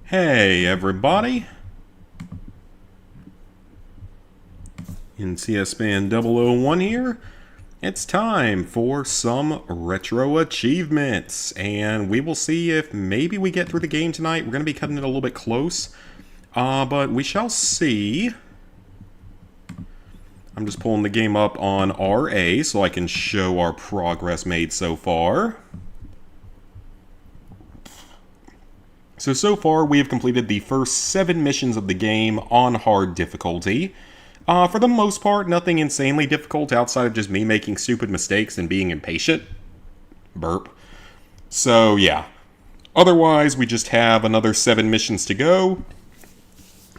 Hey everybody, in CS Band 001 here. It's time for some retro achievements, and we will see if maybe we get through the game tonight. We're going to be cutting it a little bit close, but we shall see. I'm just pulling the game up on RA so I can show our progress made so far. So far we have completed the first 7 missions of the game on hard difficulty. For the most part, nothing insanely difficult outside of just me making stupid mistakes and being impatient. Burp. So yeah. Otherwise, we just have another 7 missions to go.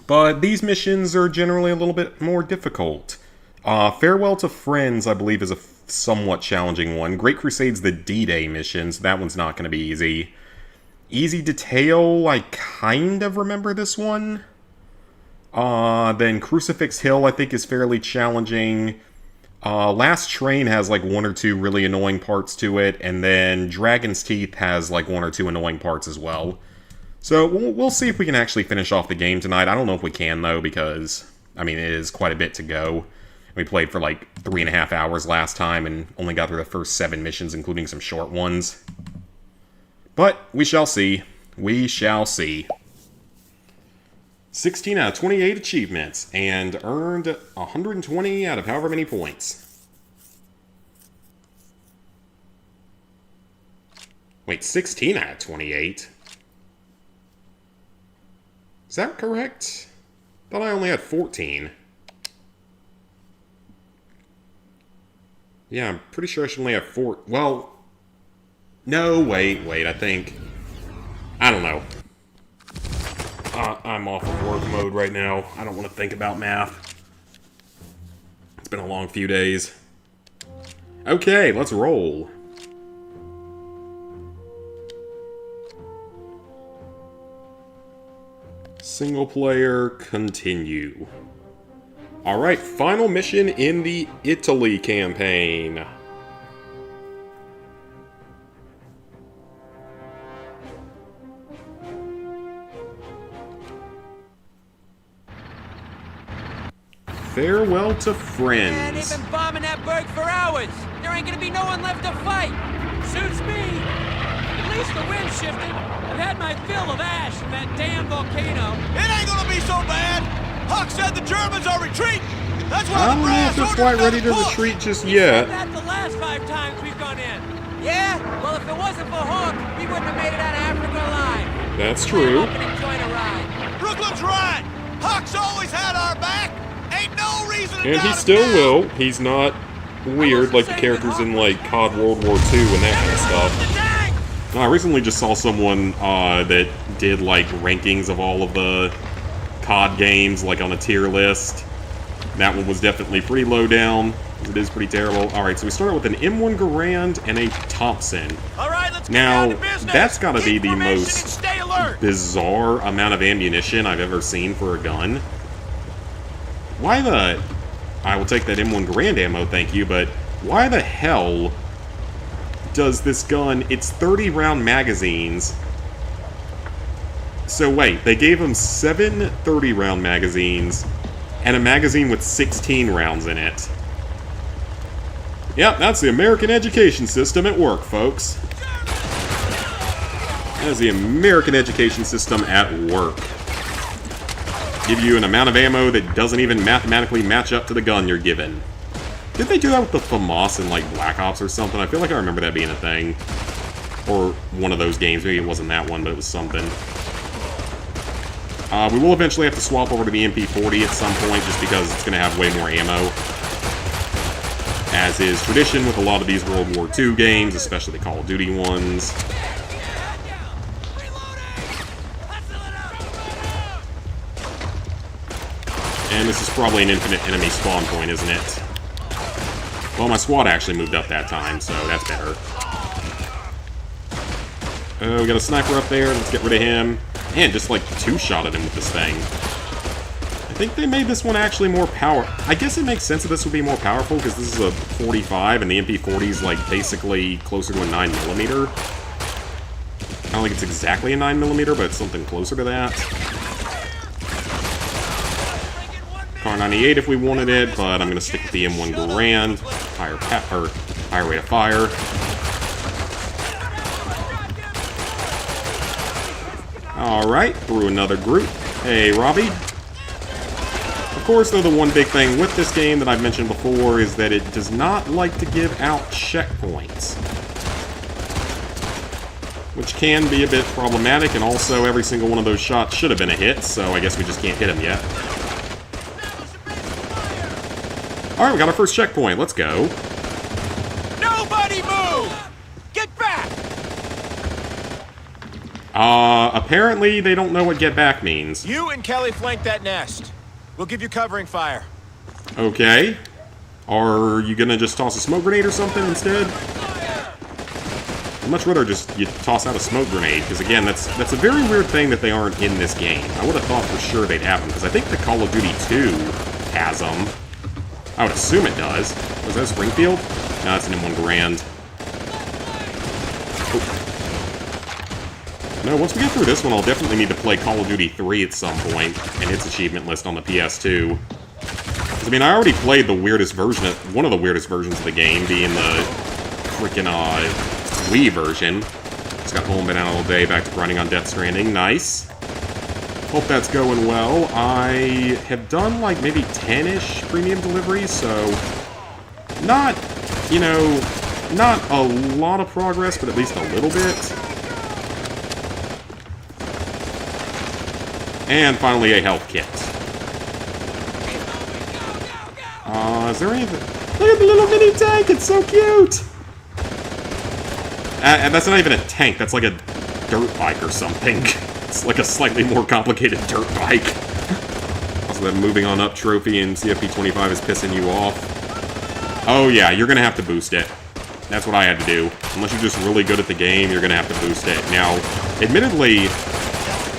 But these missions are generally a little bit more difficult. Farewell to Friends, I believe, is a somewhat challenging one. Great Crusade's the D-Day mission, so that one's not going to be easy. Easy Detail, I kind of remember this one. Then Crucifix Hill, I think, is fairly challenging. Last Train has like 1 or 2 really annoying parts to it, and then Dragon's Teeth has like 1 or 2 annoying parts as well. So we'll see if we can actually finish off the game tonight. I don't know if we can, though, because, I mean, it is quite a bit to go. We played for like 3.5 hours last time and only got through the first 7 missions, including some short ones. But we shall see. We shall see. 16 out of 28 achievements, and earned 120 out of however many points. Wait, 16 out of 28? Is that correct? Thought I only had 14. Yeah, I'm pretty sure I should only have 4. Well, no, wait, I think... I don't know. I'm off of work mode right now. I don't want to think about math. It's been a long few days. Okay, let's roll. Single player, continue. Alright, final mission in the Italy campaign. Farewell to Friends. Man, they've been bombing that burg for hours. There ain't gonna be no one left to fight. Suits me. At least the wind shifted. I've had my fill of ash from that damn volcano. It ain't gonna be so bad. Huck said the Germans are retreating. That's why I the don't know if brass they're ordered quite them ready to push. retreat just He yet. said that the last 5 times we've gone in. Yeah? Well, if it wasn't for Hawk, we wouldn't have made it out of Africa alive. That's true. Open and join a ride. Brooklyn's right. Huck's always had our back. Ain't no reason to And doubt he him still now. will. He's not weird like the characters in like COD World War II and that kind of stuff. I recently just saw someone that did like rankings of all of the COD games, like on a tier list. That one was definitely pretty low down. It is pretty terrible. Alright, so we started with an M1 Garand and a Thompson. All right, let's get Now, down to business. that's gotta be Keep the formation most and stay alert. bizarre amount of ammunition I've ever seen for a gun. Why the... I will take that M1 Garand ammo, thank you, but why the hell does this gun... It's 30 round magazines. So wait, they gave him 7 30 round magazines and a magazine with 16 rounds in it. Yep, that's the American education system at work, folks. That is the American education system at work. Give you an amount of ammo that doesn't even mathematically match up to the gun you're given. Did they do that with the FAMAS in, like, Black Ops or something? I feel like I remember that being a thing. Or one of those games. Maybe it wasn't that one, but it was something. We will eventually have to swap over to the MP40 at some point, just because it's going to have way more ammo. As is tradition with a lot of these World War II games, especially the Call of Duty ones. And this is probably an infinite enemy spawn point, isn't it? Well, my squad actually moved up that time, so that's better. Oh, we got a sniper up there. Let's get rid of him. Man, just like 2-shotted him with this thing. I think they made this one actually more power. I guess it makes sense that this would be more powerful because this is a 45 and the MP40 is like basically closer to a 9mm. I don't think it's exactly a 9mm, but it's something closer to that. Car 98 if we wanted it, but I'm gonna stick with the M1 Garand. Higher rate of fire. Alright, through another group. Hey, Robbie. Of course, though, the one big thing with this game that I've mentioned before is that it does not like to give out checkpoints. Which can be a bit problematic, and also every single one of those shots should have been a hit, so I guess we just can't hit them yet. Alright, we got our first checkpoint. Let's go. Nobody move! Get back! Apparently they don't know what get back means. You and Kelly flank that nest. We'll give you covering fire. Okay. Are you gonna just toss a smoke grenade or something instead? I'd much rather just you toss out a smoke grenade, because again, that's a very weird thing that they aren't in this game. I would have thought for sure they'd have them, because I think the Call of Duty 2 has them. I would assume it does. Was that Springfield? No, it's an M1 Garand. No, once we get through this one, I'll definitely need to play Call of Duty 3 at some point, and its achievement list on the PS2. Because, I mean, I already played the weirdest version of, one of the weirdest versions of the game, being the freaking, Wii version. Just got home, been out all day, back to grinding on Death Stranding. Nice. Hope that's going well. I have done, like, maybe 10-ish premium deliveries, so not, you know, not a lot of progress, but at least a little bit. And finally, a health kit. Is there anything? Look at the little mini tank! It's so cute! And that's not even a tank, that's like a dirt bike or something. It's like a slightly more complicated dirt bike. Also, that moving on up trophy in CFP25 is pissing you off. Oh yeah, you're gonna have to boost it. That's what I had to do. Unless you're just really good at the game, you're gonna have to boost it. Now, admittedly,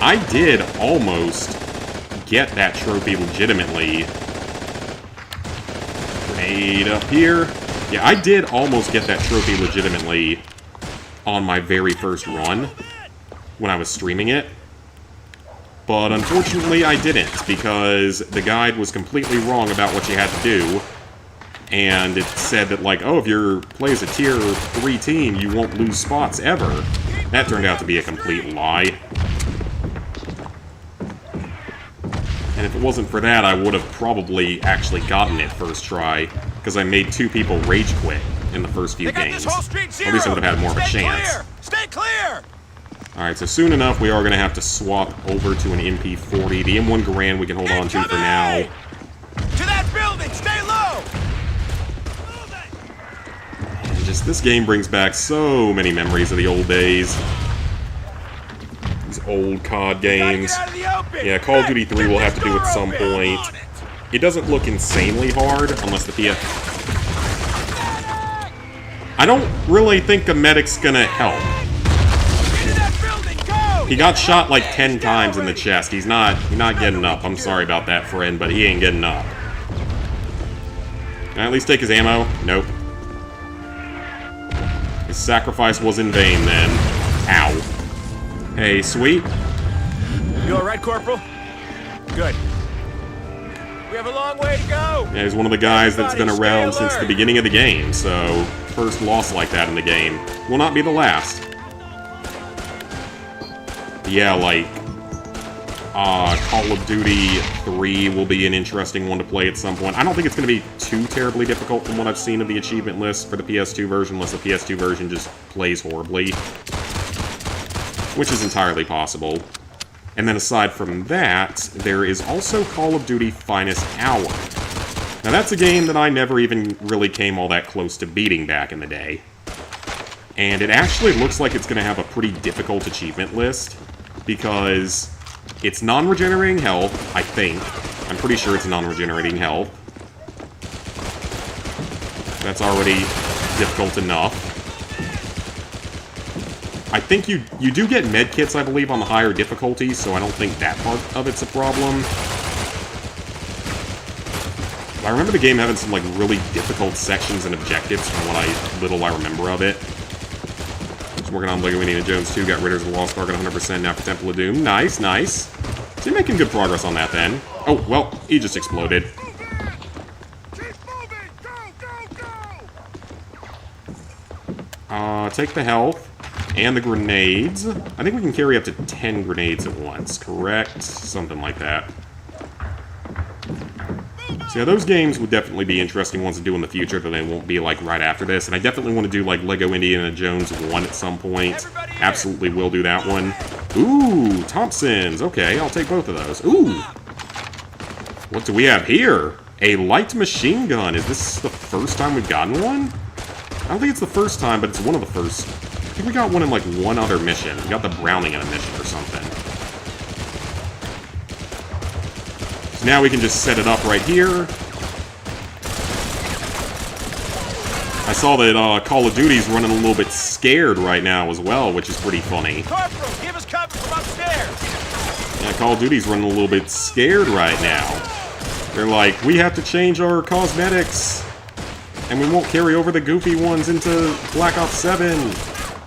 I did almost get that trophy legitimately. Grenade up here. Yeah, I did almost get that trophy legitimately on my very first run when I was streaming it. But unfortunately, I didn't, because the guide was completely wrong about what you had to do. And it said that, like, oh, if you play as a tier 3 team, you won't lose spots ever. That turned out to be a complete lie. And if it wasn't for that, I would have probably actually gotten it first try, because I made 2 people rage quit in the first few games. At least I would have had more of a chance. Stay clear! Alright, so soon enough, we are going to have to swap over to an MP40. The M1 Garand we can hold on to for now. To that building! Stay low! And just, this game brings back so many memories of the old days. These old COD games. Yeah, Call of Duty 3 we'll have to do at some point. It doesn't look insanely hard, unless the PS... I don't really think a medic's gonna help. He got shot like 10 times in the chest. He's not getting up. I'm sorry about that, friend, but he ain't getting up. Can I at least take his ammo? Nope. His sacrifice was in vain, then. Ow. Hey, sweet. You alright, Corporal? Good. We have a long way to go! Yeah, he's one of the guys that's been around since the beginning of the game, so first loss like that in the game will not be the last. Yeah, like, Call of Duty 3 will be an interesting one to play at some point. I don't think it's going to be too terribly difficult from what I've seen of the achievement list for the PS2 version, unless the PS2 version just plays horribly. Which is entirely possible. And then aside from that, there is also Call of Duty Finest Hour. Now that's a game that I never even really came all that close to beating back in the day. And it actually looks like it's going to have a pretty difficult achievement list, because it's non-regenerating health, I think. I'm pretty sure it's non-regenerating health. That's already difficult enough. I think you do get medkits, I believe, on the higher difficulty, so I don't think that part of it's a problem. But I remember the game having some, like, really difficult sections and objectives from what little I remember of it. Working on Lego Indiana Jones 2, got Raiders of the Lost Ark at 100% now for Temple of Doom. Nice, nice. So you're making good progress on that then. Oh, well, he just exploded. Take the health and the grenades. I think we can carry up to 10 grenades at once, correct? Something like that. So yeah, those games would definitely be interesting ones to do in the future, though they won't be like right after this. And I definitely want to do like Lego Indiana Jones 1 at some point. Absolutely will do that one. Ooh, Thompsons. Okay, I'll take both of those. Ooh. What do we have here? A light machine gun. Is this the first time we've gotten one? I don't think it's the first time, but it's one of the first. I think we got one in like one other mission. We got the Browning in a mission or something. So now we can just set it up right here. I saw that Call of Duty's running a little bit scared right now as well, which is pretty funny. Corporal, give us cover from upstairs! Yeah, Call of Duty's running a little bit scared right now. They're like, we have to change our cosmetics, and we won't carry over the goofy ones into Black Ops 7.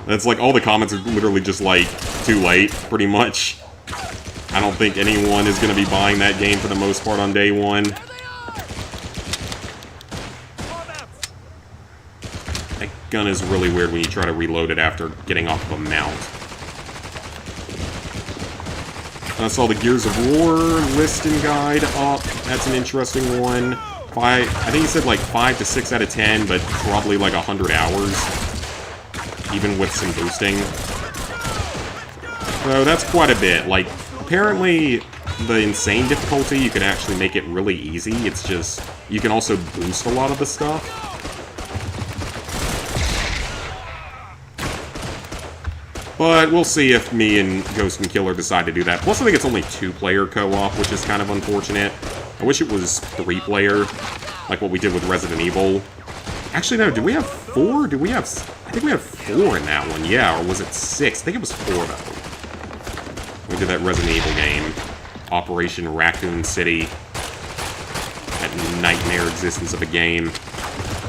That's like, all the comments are literally just like, too late, pretty much. I don't think anyone is going to be buying that game for the most part on day one. That gun is really weird when you try to reload it after getting off of a mount. I saw the Gears of War list and guide up. That's an interesting one. I think he said like 5 to 6 out of 10, but probably like 100 hours. Even with some boosting. So that's quite a bit. Like, apparently the insane difficulty, you can actually make it really easy. It's just, you can also boost a lot of the stuff. But we'll see if me and Ghost and Killer decide to do that. Plus, I think it's only 2-player co-op, which is kind of unfortunate. I wish it was 3-player, like what we did with Resident Evil. Actually, no, do we have 4? Do we have... I think we have 4 in that one, yeah, or was it 6? I think it was 4, though. We did that Resident Evil game. Operation Raccoon City. That nightmare existence of a game.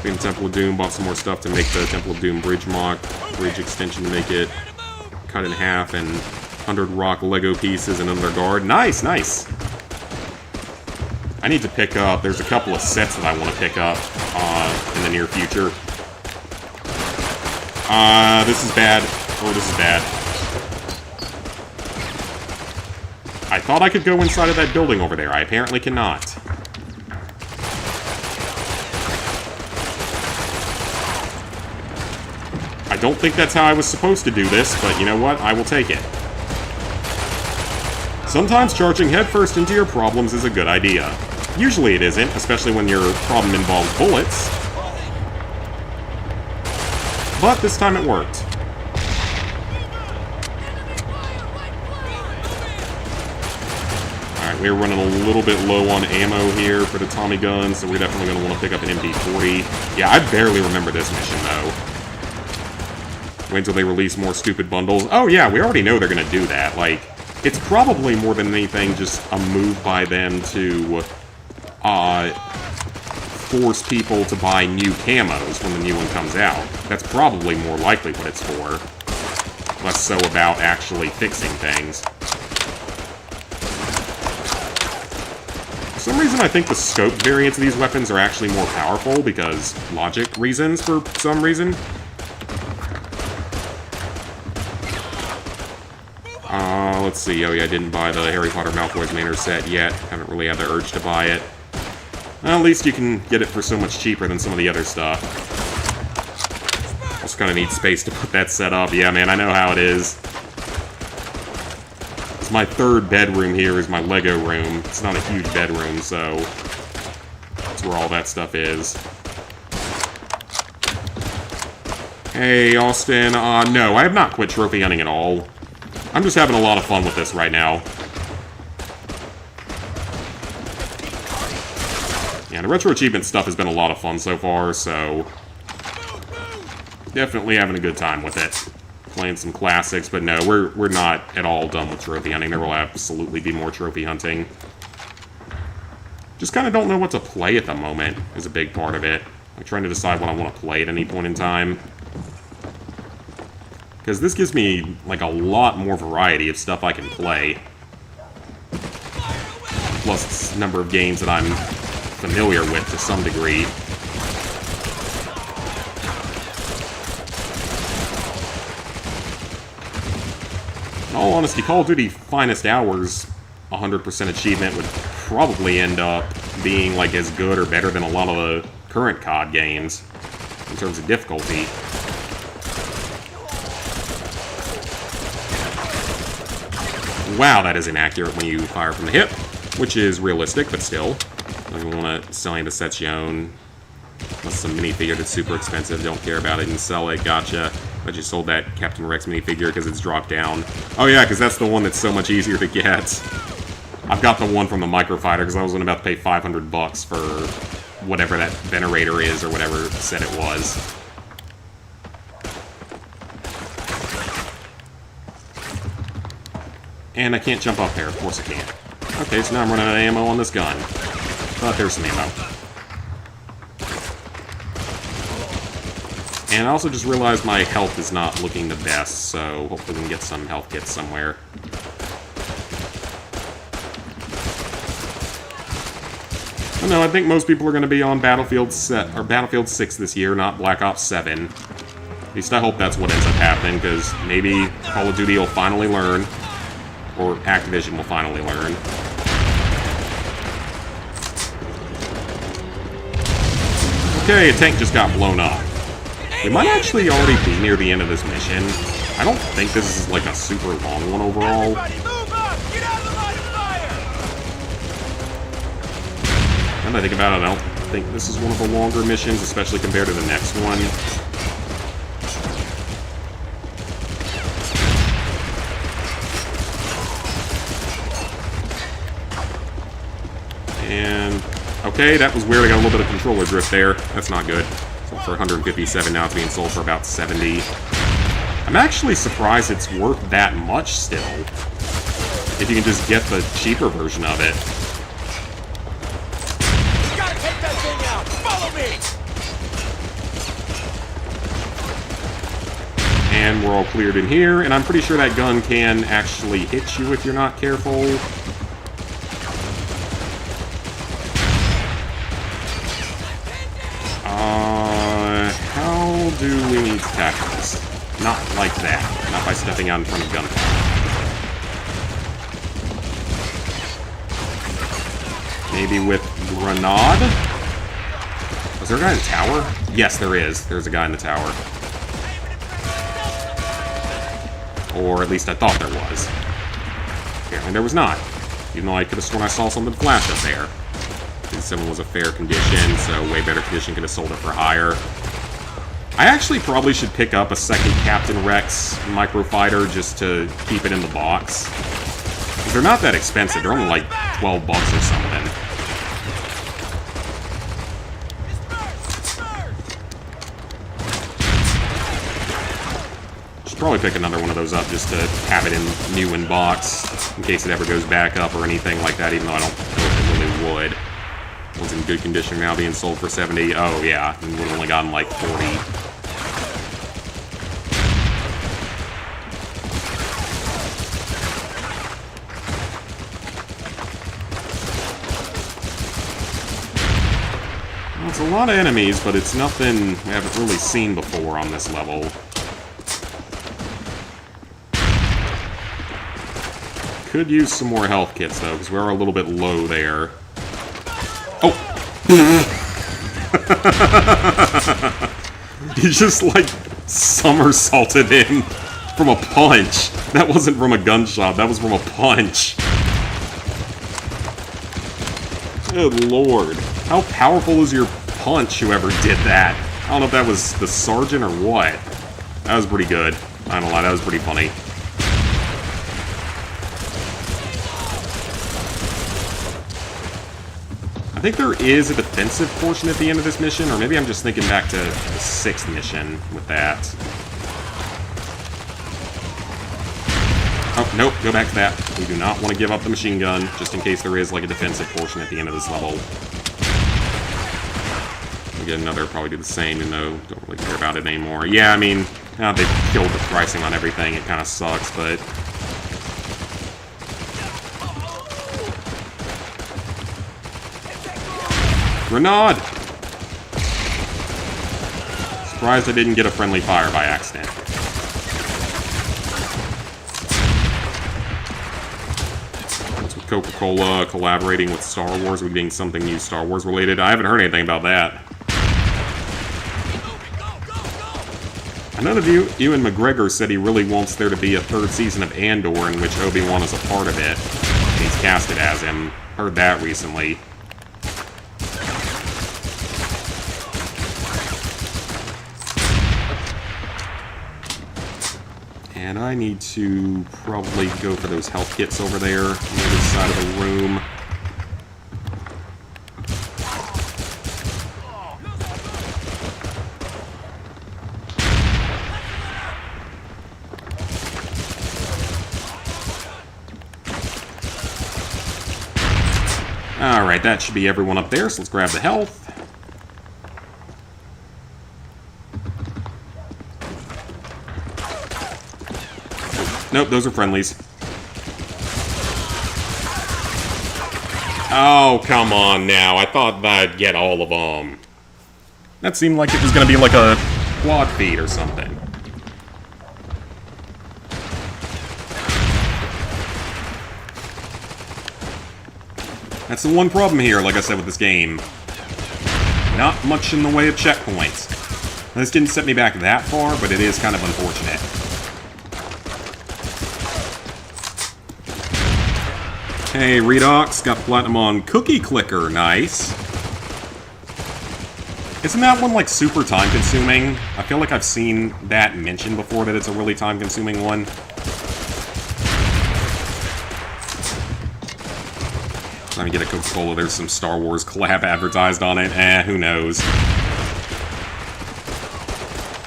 In Temple of Doom, bought some more stuff to make the Temple of Doom bridge mock. Bridge extension to make it cut in half, and 100 rock Lego pieces and under guard. Nice, nice! I need to pick up, there's a couple of sets that I want to pick up in the near future. This is bad. Oh, this is bad. I thought I could go inside of that building over there. I apparently cannot. I don't think that's how I was supposed to do this, but you know what? I will take it. Sometimes charging headfirst into your problems is a good idea. Usually it isn't, especially when your problem involves bullets. But this time it worked. Alright, we're running a little bit low on ammo here for the Tommy gun, so we're definitely going to want to pick up an MP40. Yeah, I barely remember this mission, though. Wait until they release more stupid bundles. Oh yeah, we already know they're going to do that. Like, it's probably more than anything just a move by them to force people to buy new camos when the new one comes out. That's probably more likely what it's for. Less so about actually fixing things. For some reason, I think the scope variants of these weapons are actually more powerful because logic reasons for some reason. Let's see. Oh yeah, I didn't buy the Harry Potter Malfoy's Manor set yet. Haven't really had the urge to buy it. Well, at least you can get it for so much cheaper than some of the other stuff. Just kind of need space to put that set up. Yeah, man, I know how it is. It's my third bedroom here is my Lego room. It's not a huge bedroom, so that's where all that stuff is. Hey, Austin. No, I have not quit trophy hunting at all. I'm just having a lot of fun with this right now. Yeah, the Retro Achievement stuff has been a lot of fun so far, so definitely having a good time with it. Playing some classics, but no, we're not at all done with trophy hunting. There will absolutely be more trophy hunting. Just kind of don't know what to play at the moment is a big part of it. I'm trying to decide what I want to play at any point in time. Because this gives me, like, a lot more variety of stuff I can play. Plus, the number of games that I'm familiar with to some degree. In all honesty, Call of Duty Finest Hours 100% achievement would probably end up being, like, as good or better than a lot of the current COD games in terms of difficulty. Wow, that is inaccurate when you fire from the hip, which is realistic, but still. You want to sell the sets you own. Unless some minifigure that's super expensive, don't care about it and sell it, gotcha. But you sold that Captain Rex minifigure because it's dropped down. Oh yeah, because that's the one that's so much easier to get. I've got the one from the Microfighter because I wasn't about to pay $500 for whatever that Venerator is or whatever set it was. And I can't jump up there. Of course I can't. Okay, so now I'm running out of ammo on this gun. But there's some ammo. And I also just realized my health is not looking the best, so hopefully we can get some health kits somewhere. Oh no, I think most people are going to be on Battlefield 6 this year, not Black Ops 7. At least I hope that's what ends up happening, because maybe Call of Duty will finally learn. Or Activision will finally learn. Okay, a tank just got blown up. We might actually already be near the end of this mission. I don't think this is like a super long one overall. Everybody move up! Get out of the line of fire! Now that I think about it, I don't think this is one of the longer missions, especially compared to the next one. And, okay, that was weird. I got a little bit of controller drift there. That's not good. So for 157, now it's being sold for about 70. I'm actually surprised it's worth that much still. If you can just get the cheaper version of it. You gotta take that thing out! Follow me! And we're all cleared in here, and I'm pretty sure that gun can actually hit you if you're not careful. How do we need to tackle this? Not like that. Not by stepping out in front of gunfire. Maybe with Grenade? Was there a guy in the tower? Yes, there is. There's a guy in the tower. Or at least I thought there was. Apparently there was not. Even though I could have sworn I saw something flash up there. This one was a fair condition, so way better condition, could have sold it for higher. I actually probably should pick up a second Captain Rex microfighter just to keep it in the box. Because they're not that expensive, they're only like $12 or something. Should probably pick another one of those up just to have it in new in box, in case it ever goes back up or anything like that, even though I don't know if it really would. One's in good condition now, being sold for 70. Oh yeah, and we've only gotten like 40. Well, it's a lot of enemies, but it's nothing we haven't really seen before on this level. Could use some more health kits though, because we're a little bit low there. Oh! He just, like, somersaulted in from a punch. That wasn't from a gunshot, that was from a punch. Good lord. How powerful is your punch, whoever did that? I don't know if that was the sergeant or what. That was pretty good. I don't lie, that was pretty funny. I think there is a defensive portion at the end of this mission, or maybe I'm just thinking back to the 6th mission with that. Oh, nope, go back to that. We do not want to give up the machine gun, just in case there is, like, a defensive portion at the end of this level. We get another, probably do the same, even though don't really care about it anymore. Yeah, I mean, now they've killed the pricing on everything, it kind of sucks, but... Grenade! Surprised I didn't get a friendly fire by accident. What's with Coca-Cola collaborating with Star Wars? We're getting something new Star Wars related. I haven't heard anything about that. None of Ewan McGregor said he really wants there to be a third season of Andor in which Obi-Wan is a part of it. He's casted as him. Heard that recently. And I need to probably go for those health kits over there on the other side of the room. Alright, that should be everyone up there, so let's grab the health. Nope, those are friendlies. Oh, come on now. I thought I'd get all of them. That seemed like it was going to be like a quad feed or something. That's the one problem here, like I said, with this game. Not much in the way of checkpoints. This didn't set me back that far, but it is kind of unfortunate. Hey, Redox, got platinum on Cookie Clicker, nice. Isn't that one, like, super time-consuming? I feel like I've seen that mentioned before, that it's a really time-consuming one. Let me get a Coca-Cola, there's some Star Wars collab advertised on it. Who knows.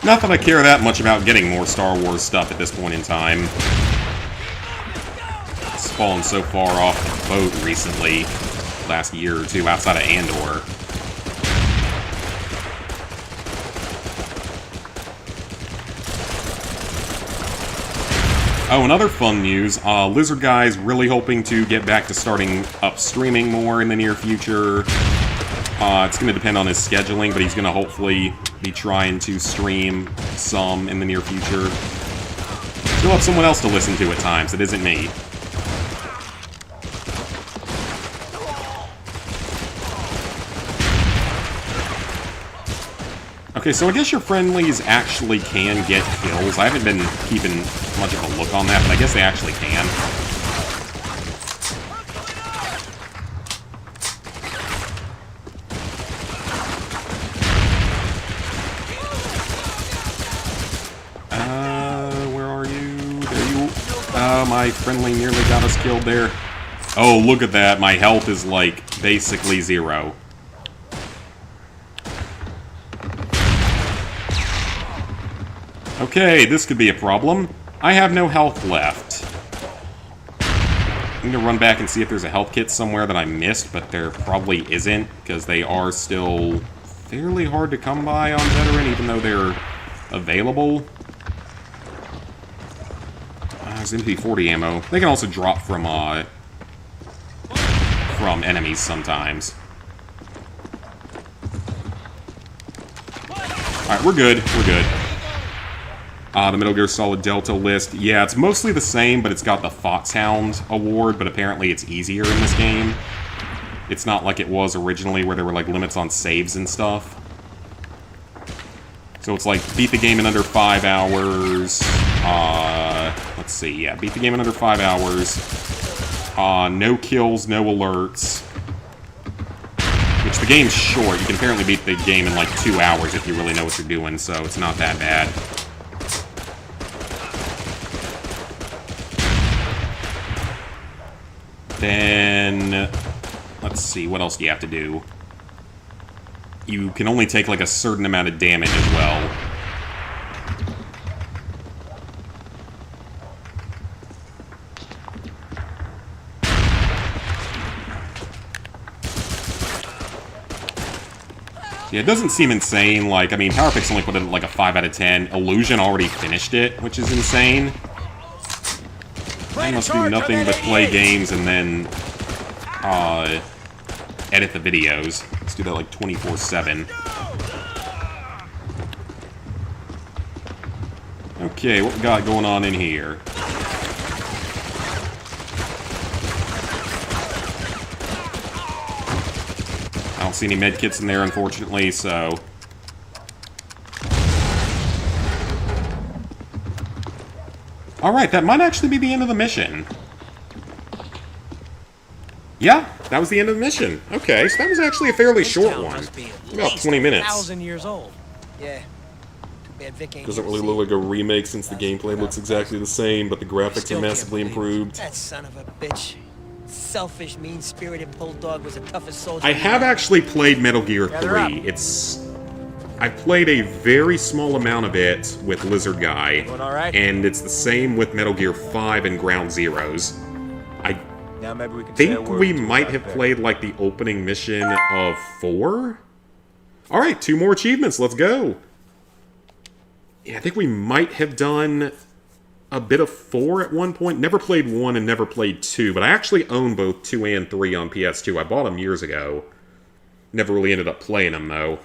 Not that I care that much about getting more Star Wars stuff at this point in time. It's fallen so far off the boat recently, last year or two, outside of Andor. Oh, and other fun news, Lizard Guy's really hoping to get back to starting up streaming more in the near future. It's going to depend on his scheduling, but he's going to hopefully be trying to stream some in the near future. He'll have someone else to listen to at times, it isn't me. Okay, so I guess your friendlies actually can get kills. I haven't been keeping much of a look on that, but I guess they actually can. Where are you? There you... my friendly nearly got us killed there. Oh, look at that. My health is, like, basically 0. Okay, this could be a problem. I have no health left. I'm gonna run back and see if there's a health kit somewhere that I missed, but there probably isn't, because they are still fairly hard to come by on Veteran, even though they're available. There's MP40 ammo. They can also drop from enemies sometimes. Alright, we're good. We're good. The Metal Gear Solid Delta list. Yeah, it's mostly the same, but it's got the Foxhound award, but apparently it's easier in this game. It's not like it was originally, where there were, like, limits on saves and stuff. So it's like, beat the game in under 5 hours. Let's see, yeah, beat the game in under 5 hours. No kills, no alerts. Which, the game's short. You can apparently beat the game in, like, 2 hours if you really know what you're doing, so it's not that bad. Then, let's see, what else do you have to do? You can only take, like, a certain amount of damage as well. Yeah, it doesn't seem insane. Like, I mean, PowerPix only put it at like a 5 out of 10. Illusion already finished it, which is insane. I must do nothing but play games and then edit the videos. Let's do that like 24/7. Okay, what we got going on in here? I don't see any medkits in there, unfortunately, so... Alright, that might actually be the end of the mission. Yeah, that was the end of the mission. Okay, so that was actually a fairly short one. About 20 minutes. 1,000 years old. Yeah. Bad Vic ain't Doesn't here really to look see like a remake since the gameplay looks exactly the same, but the graphics Still are can't massively believe improved. That son of a bitch. Selfish, mean-spirited bulldog was the toughest soldier. I have actually played Metal Gear Gather up. 3. I've played a very small amount of it with Lizard Guy, Doing all right? and it's the same with Metal Gear 5 and Ground Zeroes. I Now maybe we can say a think word we or two might about have Vic. played, like, the opening mission of 4? Alright, 2 more achievements, let's go! Yeah, I think we might have done a bit of 4 at one point. Never played 1 and never played 2, but I actually own both 2 and 3 on PS2. I bought them years ago. Never really ended up playing them, though.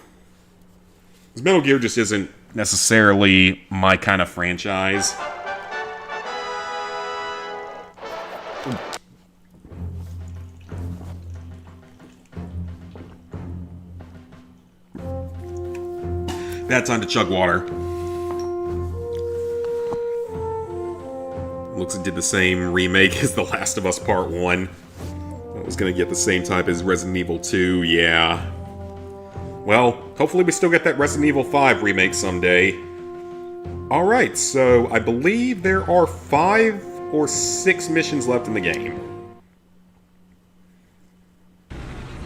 Because Metal Gear just isn't necessarily my kind of franchise. Bad time to chug water. Looks like it did the same remake as The Last of Us Part 1. That was gonna get the same type as Resident Evil 2, yeah. Well, hopefully we still get that Resident Evil 5 remake someday. Alright, so I believe there are 5 or 6 missions left in the game.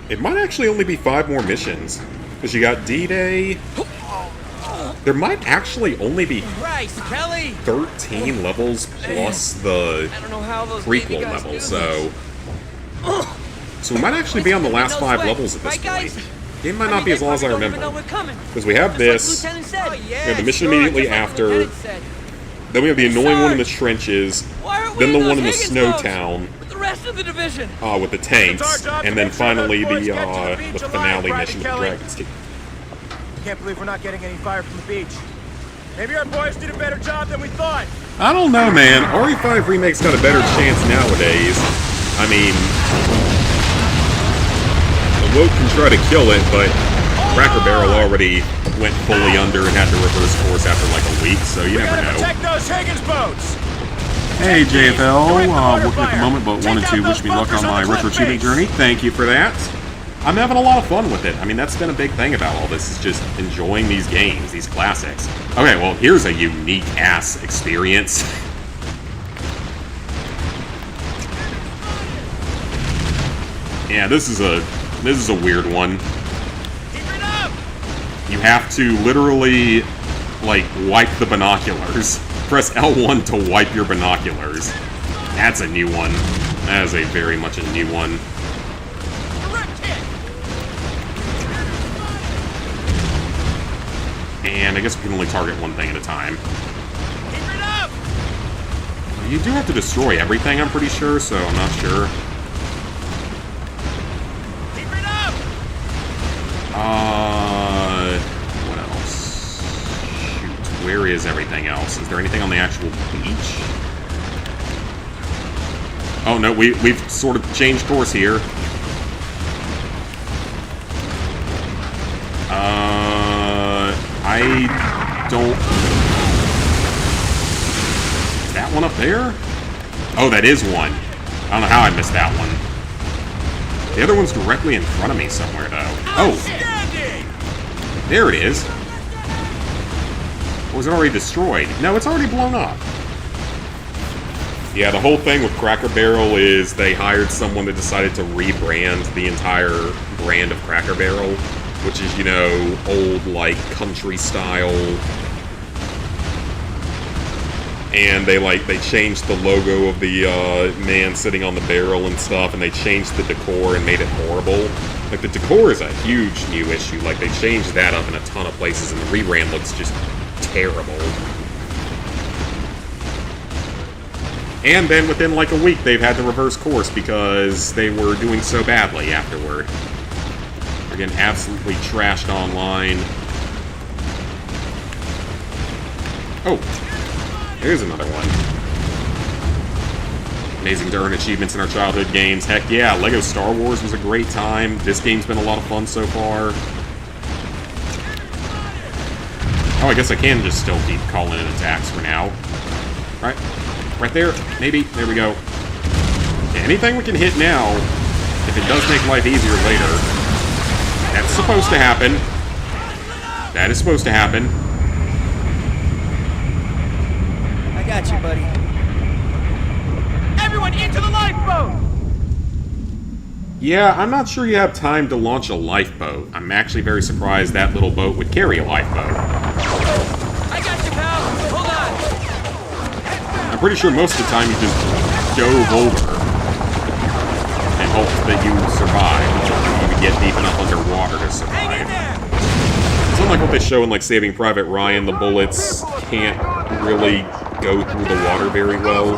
It might actually only be 5 more missions. Because you got D-Day. There might actually only be Christ, Kelly! 13 levels plus the I don't know how those baby prequel guys level, do so... this. So we might actually be on the last No 5 sweat. levels at this Right, guys? point. Game might not be as long as I remember. Because Because we have this, Like said. Oh, yeah, we have the mission sure, immediately just like after, Lieutenant said. then we have the annoying one in the Sarge! trenches, Why aren't we then the in one in the those snow Higgins town, boats with the rest of the division. with the tanks, It's our job to and then make sure finally those boys get to the the beach alive, finale Private mission with Kelly. Dragon's Teeth. Can't believe we're not getting any fire from the beach. Maybe our boys did a better job than we thought. I don't know, man. RE5 Remake's got a better chance nowadays. I mean, the Woke can try to kill it, but Cracker Barrel already went fully under and had to reverse course after like a week, so you never Gotta know. protect those Higgins boats. Hey JFL, Direct the water working at the fire. moment, but Take wanted out to those wish me luck bunkers on my on the retro cliff achievement face. journey. Thank you for that. I'm having a lot of fun with it. I mean, that's been a big thing about all this, is just enjoying these games, these classics. Okay, well, here's a unique-ass experience. Yeah, this is a weird one. Keep it up. You have to literally, like, wipe the binoculars. Press L1 to wipe your binoculars. That's a new one. That is a very much a new one. Direct hit. And I guess we can only target one thing at a time. Keep it up. You do have to destroy everything, I'm pretty sure, so I'm not sure. Keep it up. What else? Shoot, where is everything else? Is there anything on the actual beach? Oh no, we've sort of changed course here. I don't... Is that one up there? Oh, that is one. I don't know how I missed that one. The other one's directly in front of me somewhere, though. Oh, Outstanding. there it is. Or was it already destroyed? No, it's already blown up. Yeah, the whole thing with Cracker Barrel is they hired someone that decided to rebrand the entire brand of Cracker Barrel, which is, you know, old, like, country style. And they changed the logo of the man sitting on the barrel and stuff, and they changed the decor and made it horrible. Like, the decor is a huge new issue. Like, they changed that up in a ton of places, and the reran looks just terrible. And then within, like, a week, they've had to reverse course because they were doing so badly afterward. They're getting absolutely trashed online. Oh, there's another one. Amazing to earn achievements in our childhood games. Heck yeah, Lego Star Wars was a great time. This game's been a lot of fun so far. Oh, I guess I can just still keep calling in attacks for now. Right there. Maybe. There we go. Okay, anything we can hit now, if it does make life easier later. That's supposed to happen. That is supposed to happen. I got you, buddy. Everyone into the lifeboat! Yeah, I'm not sure you have time to launch a lifeboat. I'm actually very surprised that little boat would carry a lifeboat. I got you, pal. Hold on. I'm pretty sure most of the time you just dove over and hope that you survive. You can get deep enough underwater to survive. Hang in there! It's unlike what they show in, like, Saving Private Ryan. The bullets can't really go through the water very well.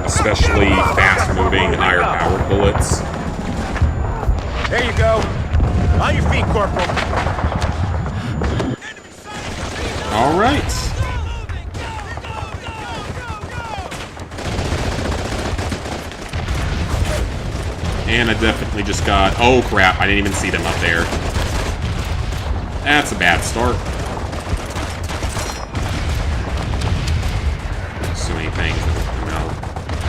Especially fast-moving, higher-powered bullets. There you go. On your feet, Corporal. Alright. And I definitely just got... Oh, crap. I didn't even see them up there. That's a bad start. So many things, you know.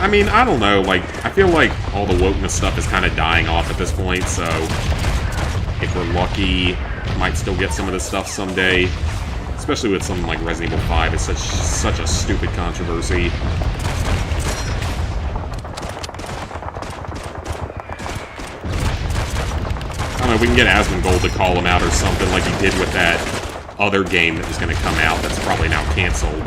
I mean, I don't know, like, I feel like all the wokeness stuff is kind of dying off at this point, so if we're lucky, might still get some of this stuff someday. Especially with something like Resident Evil 5, it's such a stupid controversy. I don't know, we can get Asmongold to call him out or something like he did with that other game that was going to come out that's probably now canceled.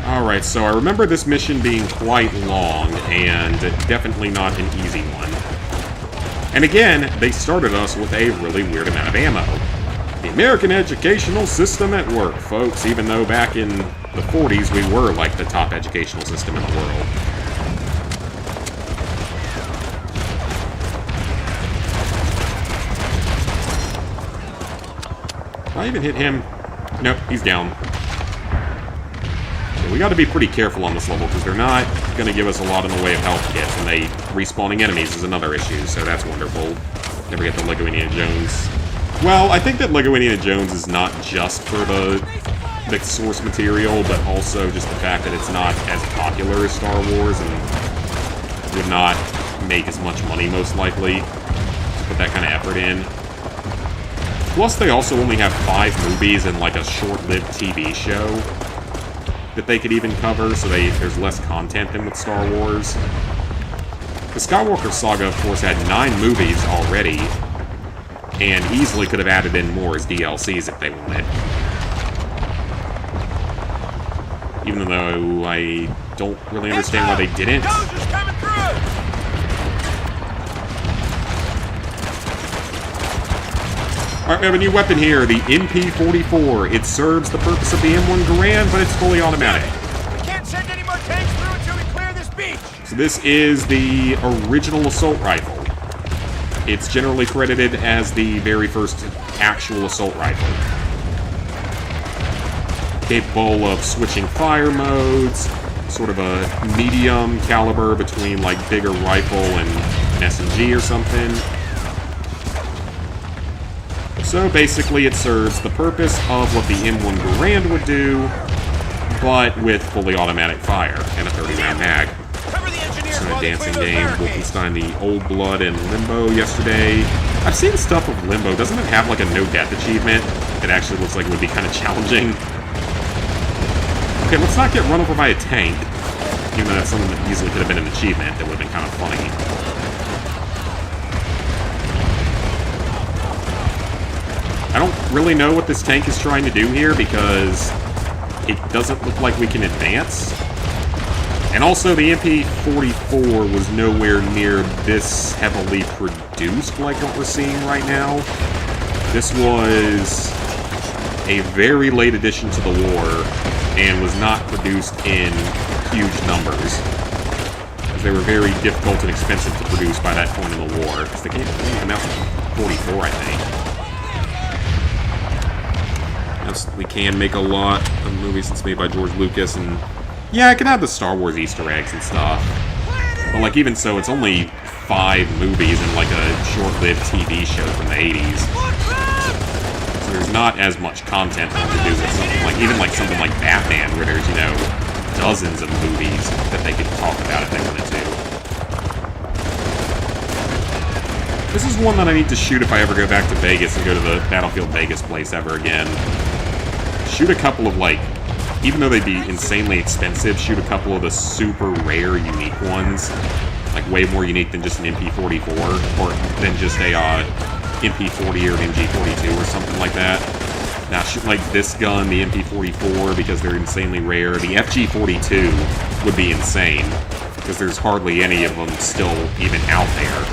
Alright, so I remember this mission being quite long, and definitely not an easy one. And again, they started us with a really weird amount of ammo. The American educational system at work, folks, even though back in the 40s we were like the top educational system in the world. Did I even hit him? Nope, he's down. We gotta be pretty careful on this level, because they're not gonna give us a lot in the way of health kits, and they respawning enemies is another issue, so that's wonderful. Never get the Lego Indiana Jones. Well, I think that Lego Indiana Jones is not just for the source material, but also just the fact that it's not as popular as Star Wars, and would not make as much money, most likely, to put that kind of effort in. Plus, they also only have 5 movies and, like, a short-lived TV show that they could even cover, so there's less content than with Star Wars. The Skywalker Saga, of course, had 9 movies already, and easily could have added in more as DLCs if they wanted. Even though I don't really understand why they didn't. Alright, we have a new weapon here, the MP-44. It serves the purpose of the M1 Garand, but it's fully automatic. We can't send any more tanks through until we clear this beach. So this is the original assault rifle. It's generally credited as the very first actual assault rifle. Capable of switching fire modes, sort of a medium caliber between like bigger rifle and an SMG or something. So basically it serves the purpose of what the M1 Garand would do, but with fully automatic fire and a 30-round mag. So a dancing game, Wolfenstein the Old Blood and Limbo yesterday. I've seen stuff of Limbo. Doesn't it have like a no-death achievement? It actually looks like it would be kind of challenging. Okay, let's not get run over by a tank. Even though that's something that easily could have been an achievement that would have been kind of funny. I don't really know what this tank is trying to do here, because it doesn't look like we can advance. And also, the MP44 was nowhere near this heavily produced like what we're seeing right now. This was a very late addition to the war, and was not produced in huge numbers. Because they were very difficult and expensive to produce by that point in the war. Because they came out in 44, I think. We can make a lot of movies that's made by George Lucas, and yeah, I can have the Star Wars Easter eggs and stuff. But like, even so, it's only 5 movies and like a short-lived TV show from the 80s. So there's not as much content to do with something like, even like something like Batman, where there's, you know, dozens of movies that they could talk about if they wanted to. This is one that I need to shoot if I ever go back to Vegas and go to the Battlefield Vegas place ever again. Shoot a couple of, like, even though they'd be insanely expensive, shoot a couple of the super rare, unique ones. Like, way more unique than just an MP44, or than just a MP40 or an MG42 or something like that. Now, shoot, like, this gun, the MP44, because they're insanely rare. The FG42 would be insane, because there's hardly any of them still even out there.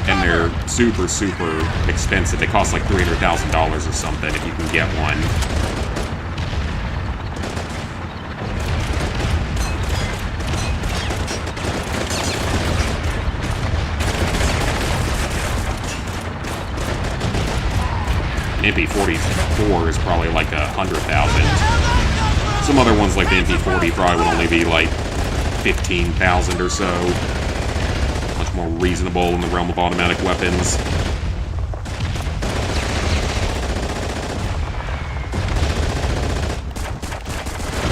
And they're super, super expensive. They cost like $300,000 or something if you can get one. An MP44 is probably like 100,000. Some other ones like the MP40 probably would only be like 15,000 or so. More reasonable in the realm of automatic weapons.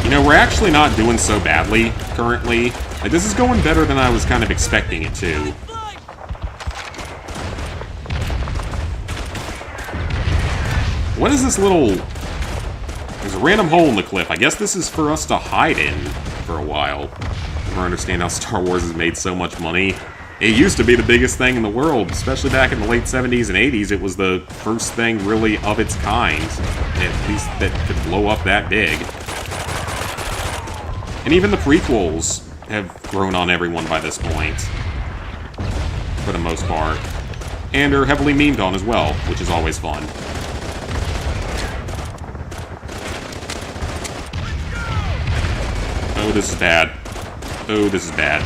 You know, we're actually not doing so badly currently. Like, this is going better than I was kind of expecting it to. What is this little... There's a random hole in the cliff. I guess this is for us to hide in for a while. I never understand how Star Wars has made so much money. It used to be the biggest thing in the world, especially back in the late 70s and 80s. It was the first thing really of its kind, at least that could blow up that big. And even the prequels have grown on everyone by this point, for the most part. And are heavily memed on as well, which is always fun. Oh, this is bad. Oh, this is bad.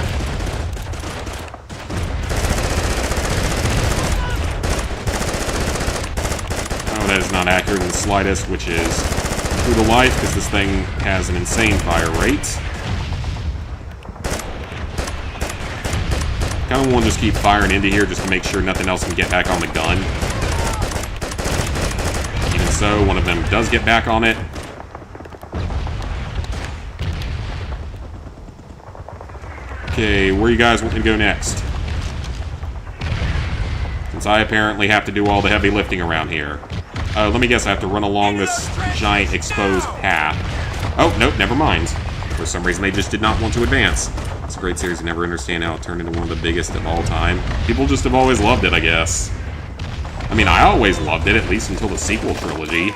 That is not accurate in the slightest, which is true to life, because this thing has an insane fire rate. Kind of want to just keep firing into here just to make sure nothing else can get back on the gun. Even so, one of them does get back on it. Okay, where you guys want me to go next? Since I apparently have to do all the heavy lifting around here. Let me guess, I have to run along this giant exposed path. Oh, nope, never mind. For some reason, they just did not want to advance. It's a great series. I never understand how it turned into one of the biggest of all time. People just have always loved it, I guess. I mean, I always loved it, at least until the sequel trilogy.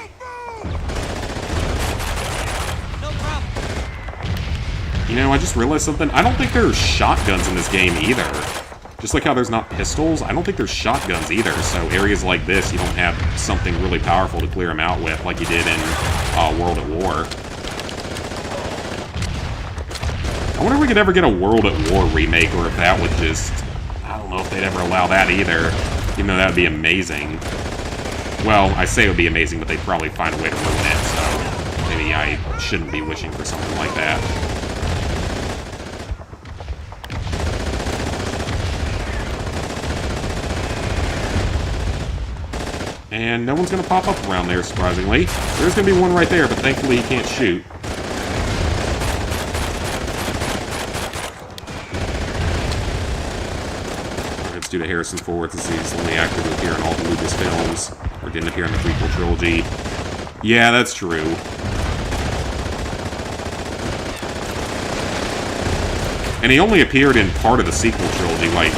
You know, I just realized something. I don't think there's shotguns in this game either. Just like how there's not pistols, I don't think there's shotguns either, so areas like this, you don't have something really powerful to clear them out with, like you did in World at War. I wonder if we could ever get a World at War remake, or if that would just... I don't know if they'd ever allow that either, even though that would be amazing. Well, I say it would be amazing, but they'd probably find a way to ruin it, so maybe I shouldn't be wishing for something like that. And no one's going to pop up around there, surprisingly. There's going to be one right there, but thankfully he can't shoot. Let's do the Harrison Ford, since he's the only actor to appear in all the Lucas films, or didn't appear in the prequel trilogy. Yeah, that's true. And he only appeared in part of the sequel trilogy, like,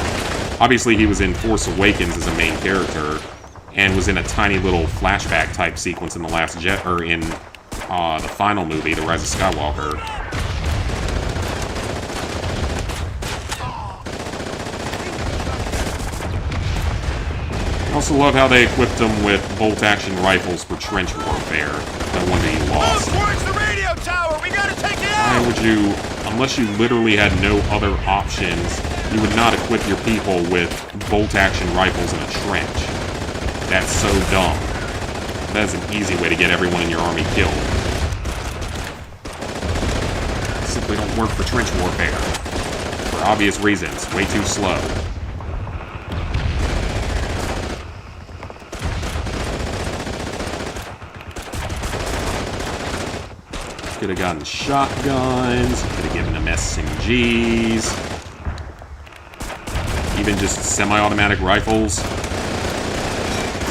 obviously he was in Force Awakens as a main character, and was in a tiny little flashback type sequence in The Last Jedi, or in the final movie, The Rise of Skywalker. I also love how they equipped them with bolt-action rifles for trench warfare. No wonder you lost. Move towards the radio tower! We gotta take it Why out! would you, unless you literally had no other options, you would not equip your people with bolt-action rifles in a trench? That's so dumb. That is an easy way to get everyone in your army killed. Simply don't work for trench warfare. For obvious reasons. Way too slow. Could have gotten shotguns, could have given them SMGs, even just semi-automatic rifles.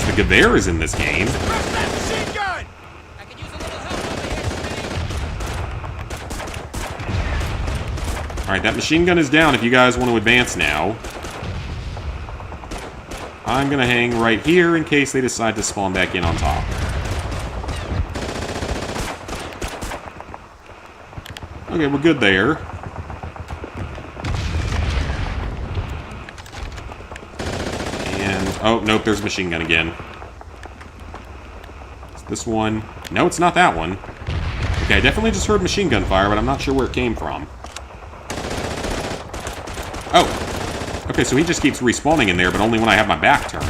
The Gewehr is in this game. Press that machine gun! I could use a little help over here, Smitty. Alright, that machine gun is down if you guys want to advance now. I'm gonna hang right here in case they decide to spawn back in on top. Okay, we're good there. And, oh, nope, there's a machine gun again. Is this one? No, it's not that one. Okay, I definitely just heard machine gun fire, but I'm not sure where it came from. Oh! Okay, so he just keeps respawning in there, but only when I have my back turned.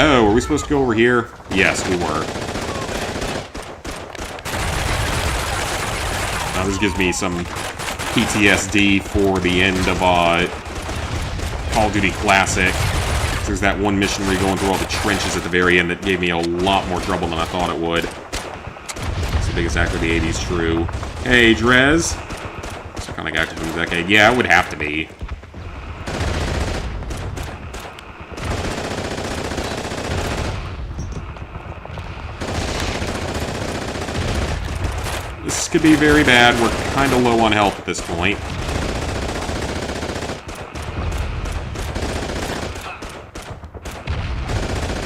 Oh, were we supposed to go over here? Yes, we were. Now this gives me some PTSD for the end of Call of Duty Classic. There's that one mission where you're going through all the trenches at the very end that gave me a lot more trouble than I thought it would. It's the biggest act of the 80s, true. Hey, Drez. What kind of active in the decade? Yeah, it would have to be. This could be very bad. We're kind of low on health at this point.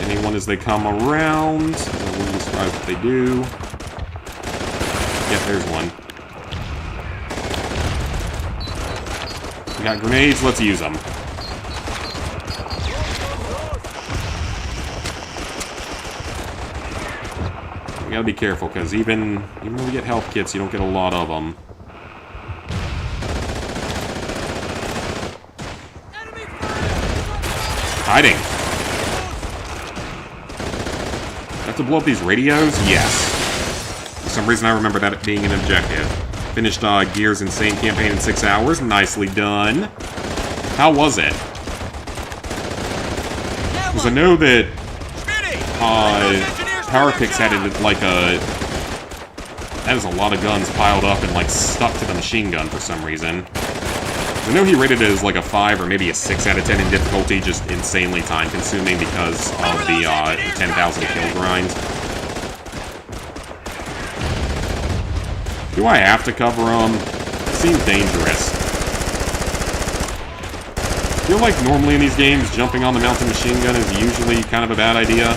Anyone as they come around. I wouldn't be surprised if they do. Yep, there's one. We got grenades. Let's use them. We gotta be careful, because even when we get health kits, you don't get a lot of them. Hiding. Have to blow up these radios? Yes. For some reason I remember that being an objective. Finished Gears Insane campaign in 6 hours. Nicely done. How was it? Because I know that Power Picks had it like a... That is a lot of guns piled up and like stuck to the machine gun for some reason. I know he rated it as like a 5 or maybe a 6 out of 10 in difficulty, just insanely time consuming because of the 10,000 kill grind. Do I have to cover them? It seems dangerous. I feel like normally in these games, jumping on the mounted machine gun is usually kind of a bad idea.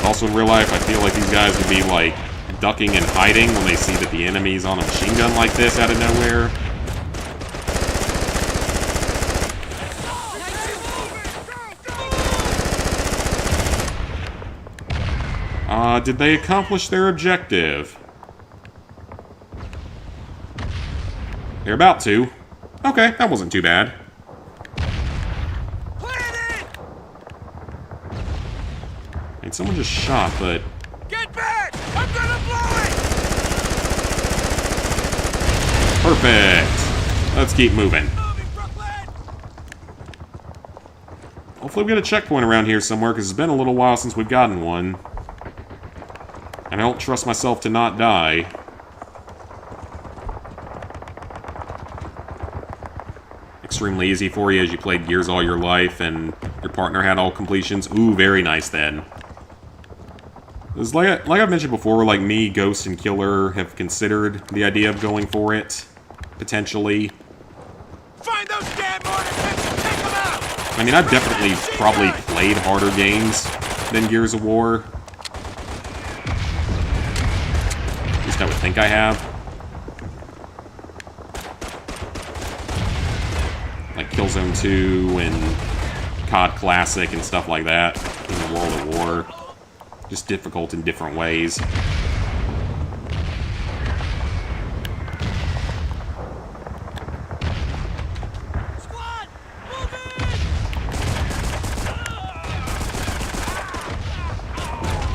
Also in real life, I feel like these guys would be like ducking and hiding when they see that the enemy's on a machine gun like this out of nowhere. Did they accomplish their objective? They're about to. Okay, that wasn't too bad. I mean, someone just shot, but... Get back! I'm gonna blow it! Perfect! Let's keep moving. Hopefully we get a checkpoint around here somewhere, because it's been a little while since we've gotten one. And I don't trust myself to not die. Extremely easy for you as you played Gears all your life and your partner had all completions. Ooh, very nice then. It's like I've mentioned before, like me, Ghost, and Killer have considered the idea of going for it. Potentially. Find those damn mortar pits and take them out! I mean, I've definitely probably played harder games than Gears of War. At least I would think I have. Like Killzone 2 and COD Classic and stuff like that in the World of War. Just difficult in different ways.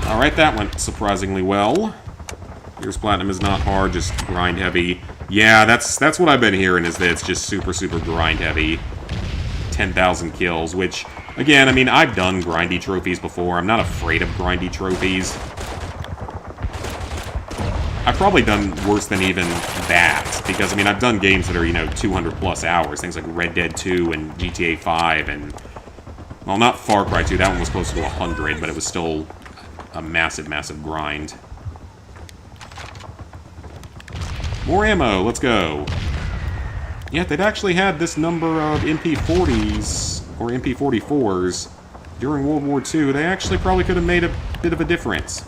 Alright, that went surprisingly well. Gears Platinum is not hard, just grind heavy. Yeah, that's what I've been hearing, is that it's just super, super grind heavy. 10,000 kills, which, again, I mean, I've done grindy trophies before. I'm not afraid of grindy trophies. I've probably done worse than even that, because, I mean, I've done games that are, you know, 200 plus hours. Things like Red Dead 2 and GTA 5 and, well, not Far Cry 2. That one was closer to 100, but it was still a massive, massive grind. More ammo, let's go. Yeah, if they'd actually had this number of MP40s, or MP44s, during World War II, they actually probably could have made a bit of a difference.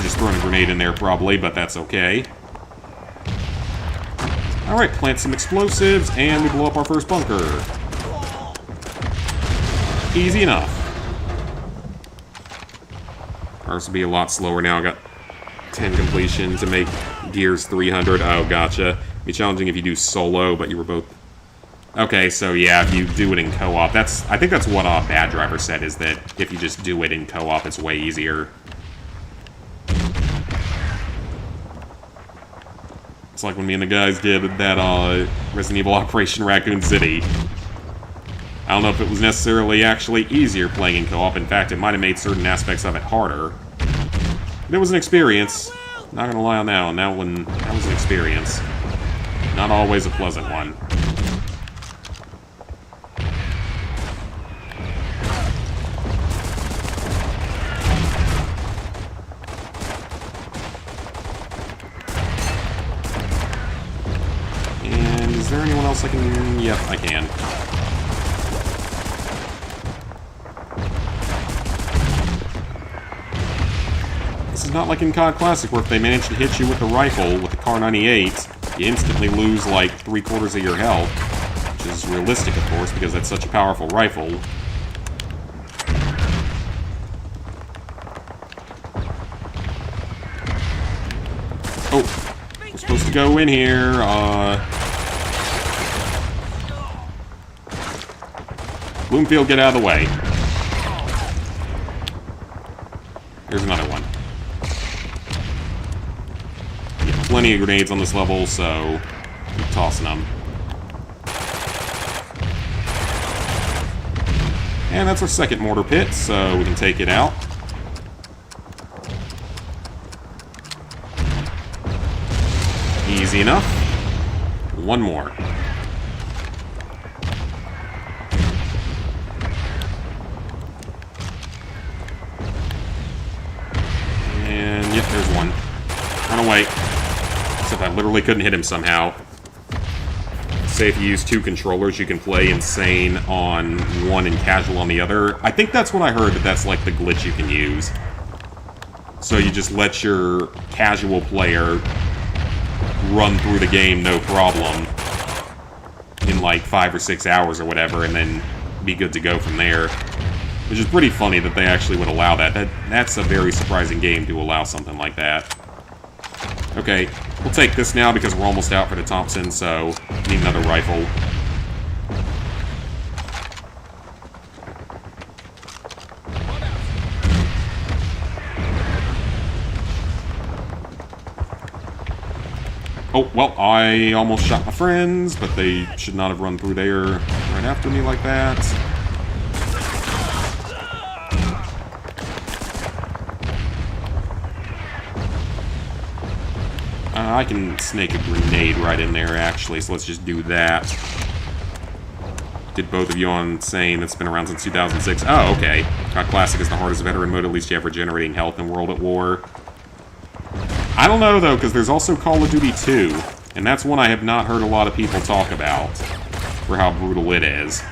Just throwing a grenade in there probably, but that's okay. Alright, plant some explosives, and we blow up our first bunker. Easy enough. Ours will be a lot slower now. I got 10 completion to make Gears 300. Oh, gotcha. It'd be challenging if you do solo, but you were both... Okay, so yeah, if you do it in co-op, I think that's what Bad Driver said, is that if you just do it in co-op, it's way easier. It's like when me and the guys did that Resident Evil Operation Raccoon City. I don't know if it was necessarily actually easier playing in co-op. In fact, it might have made certain aspects of it harder. But it was an experience. Not gonna lie on that one. That was an experience. Not always a pleasant one. Is there anyone else I can... Yep, I can. This is not like in COD Classic, where if they manage to hit you with a rifle, with the Kar-98, you instantly lose like 3/4 of your health. Which is realistic, of course, because that's such a powerful rifle. Oh, we're supposed to go in here, Bloomfield, get out of the way. There's another one. Yeah, plenty of grenades on this level, so keep tossing them. And that's our second mortar pit, so we can take it out. Easy enough. One more. And, yep, there's one. Run away. Except I literally couldn't hit him somehow. Say if you use two controllers, you can play Insane on one and Casual on the other. I think that's what I heard, that's like the glitch you can use. So you just let your casual player run through the game no problem in like 5 or 6 hours or whatever, and then be good to go from there. Which is pretty funny that they actually would allow that. That's a very surprising game to allow something like that. Okay, we'll take this now because we're almost out for the Thompson, so need another rifle. Oh, well, I almost shot my friends, but they should not have run through there right after me like that. I can snake a grenade right in there, actually, so let's just do that. did both of you on saying it's been around since 2006? Oh, okay. COD Classic is the hardest veteran mode. At least you have regenerating health in World at War. I don't know, though, because there's also Call of Duty 2. And that's one I have not heard a lot of people talk about for how brutal it is.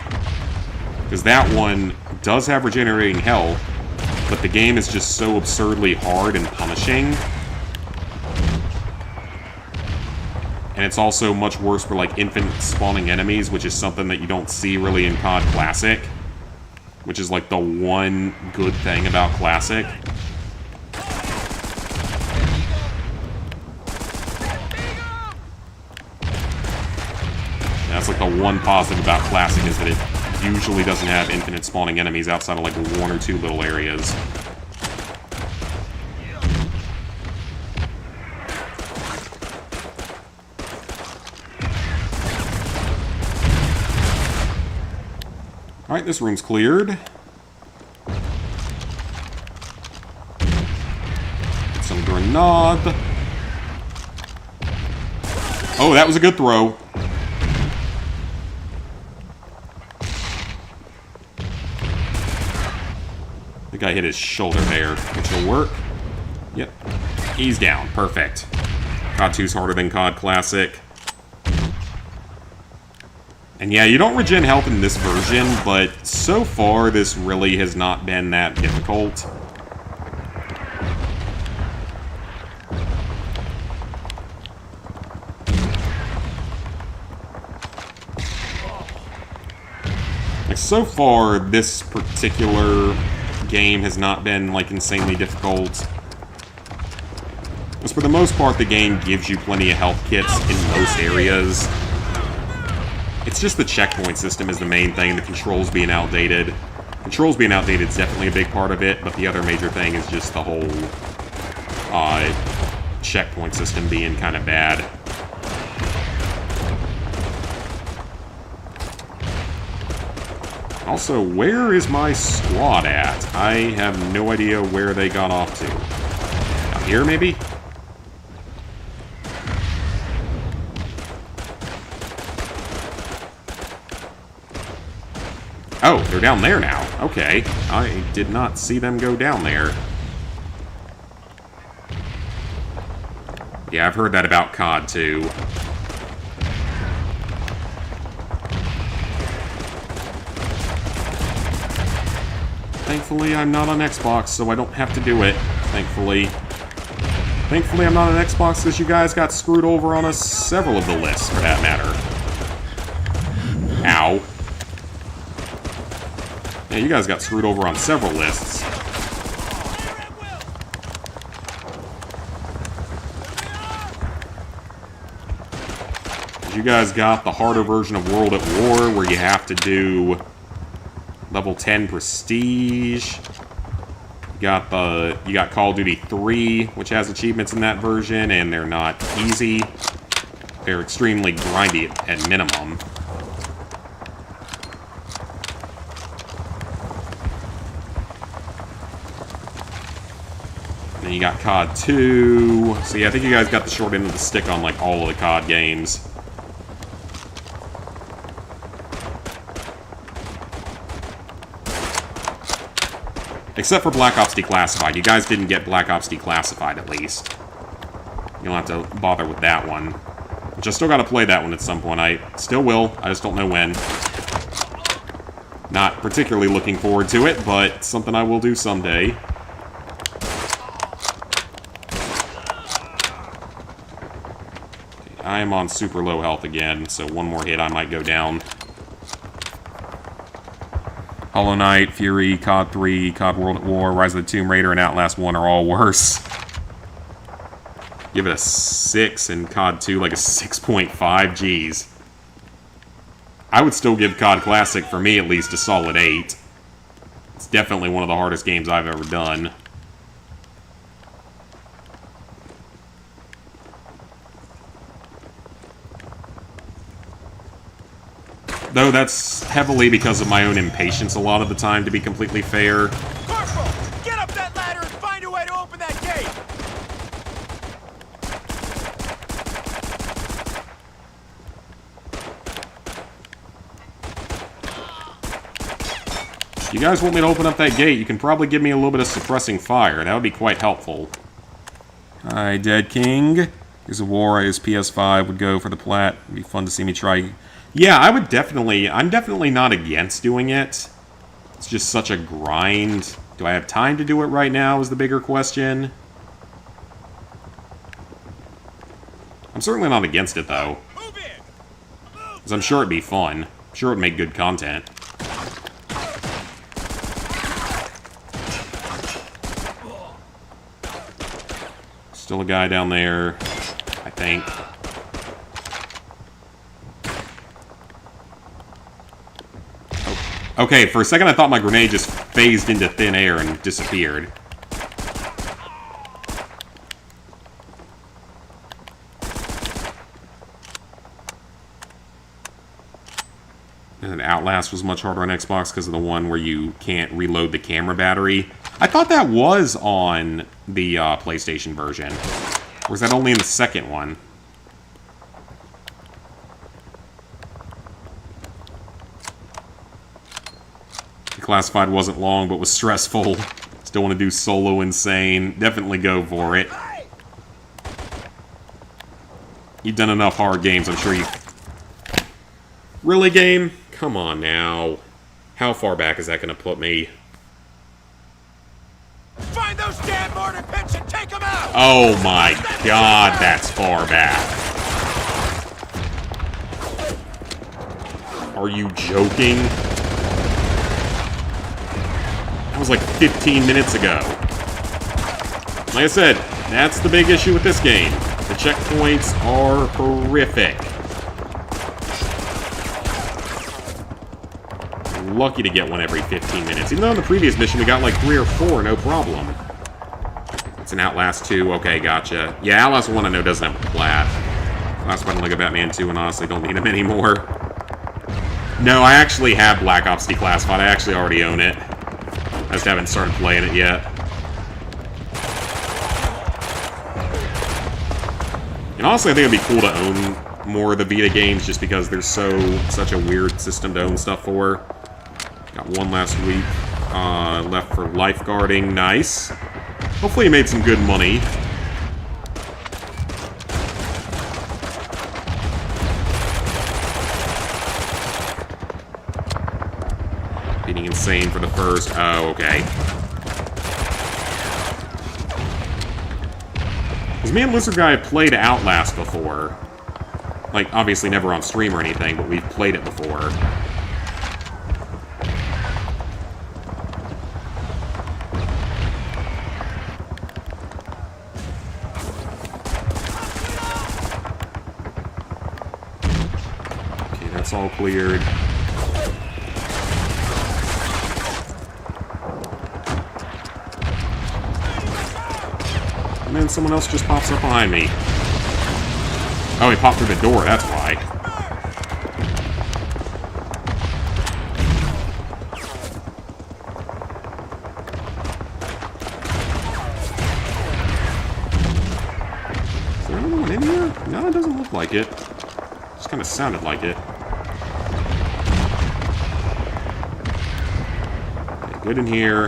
Because that one does have regenerating health, but the game is just so absurdly hard and punishing. And it's also much worse for, like, infinite spawning enemies, which is something that you don't see really in COD Classic. Which is, like, the one good thing about Classic. That's, like, the one positive about Classic is that it usually doesn't have infinite spawning enemies outside of, like, one or two little areas. Alright, this room's cleared. Some grenade. Oh, that was a good throw. The guy hit his shoulder there, which will work. Yep. He's down. Perfect. COD 2's harder than COD Classic. And yeah, you don't regen health in this version, but so far this really has not been that difficult. Like, so far, this particular game has not been, like, insanely difficult. Because for the most part, the game gives you plenty of health kits in most areas. It's just the checkpoint system is the main thing, the controls being outdated. Controls being outdated is definitely a big part of it, but the other major thing is just the whole checkpoint system being kind of bad. Also, where is my squad at? I have no idea where they got off to. Out here, maybe? Oh, they're down there now. Okay. I did not see them go down there. Yeah, I've heard that about COD too. Thankfully, I'm not on Xbox, so I don't have to do it. Thankfully. Thankfully, I'm not on Xbox because you guys got screwed over on several of the lists, for that matter. Ow. Yeah, you guys got screwed over on several lists. You guys got the harder version of World at War, where you have to do level 10 prestige. You got Call of Duty 3, which has achievements in that version, and they're not easy. They're extremely grindy at minimum. And you got COD 2. So yeah, I think you guys got the short end of the stick on like all of the COD games. Except for Black Ops Declassified. You guys didn't get Black Ops Declassified, at least. You don't have to bother with that one. Which I still gotta play that one at some point. I still will. I just don't know when. Not particularly looking forward to it, but something I will do someday. I am on super low health again, so one more hit I might go down. Hollow Knight, Fury, COD 3, COD World at War, Rise of the Tomb Raider, and Outlast 1 are all worse. Give it a 6, and COD 2 like a 6.5, jeez. I would still give COD Classic, for me at least, a solid 8. It's definitely one of the hardest games I've ever done. Though that's heavily because of my own impatience a lot of the time, to be completely fair. Corporal, get up that ladder and find a way to open that gate! If you guys want me to open up that gate, you can probably give me a little bit of suppressing fire. That would be quite helpful. Hi, Dead King. Here's a war. His PS5 would go for the plat. It'd be fun to see me try. Yeah, I'm definitely not against doing it. It's just such a grind. Do I have time to do it right now is the bigger question. I'm certainly not against it, though. Because I'm sure it'd be fun. I'm sure it'd make good content. Still a guy down there, I think. Oh. Okay, for a second I thought my grenade just phased into thin air and disappeared. And Outlast was much harder on Xbox because of the one where you can't reload the camera battery. I thought that was on the PlayStation version. Or is that only in the second one? The Classified wasn't long, but was stressful. Still want to do solo insane. Definitely go for it. You've done enough hard games, I'm sure you... Really, game? Come on now. How far back is that going to put me? Find those damn mortar pits and take them out! Oh my god, that's far back. Are you joking? That was like 15 minutes ago. Like I said, that's the big issue with this game. The checkpoints are horrific. Lucky to get one every 15 minutes. Even though in the previous mission we got like 3 or 4, no problem. It's an Outlast 2. Okay, gotcha. Yeah, Outlast 1 I know doesn't have a plat. Last one, like a Batman 2, and honestly don't need them anymore. No, I actually have Black Ops Declassified. I actually already own it. I just haven't started playing it yet. And honestly, I think it'd be cool to own more of the Vita games just because there's such a weird system to own stuff for. Got one last week left for lifeguarding. Nice. Hopefully you made some good money. Beating insane for the first. Oh, okay. Because me and Lizard Guy have played Outlast before. Like, obviously never on stream or anything, but we've played it before. That's all cleared. And then someone else just pops up behind me. Oh, he popped through the door, that's why. Is there anyone in here? No, it doesn't look like it. Just kind of sounded like it. Good in here.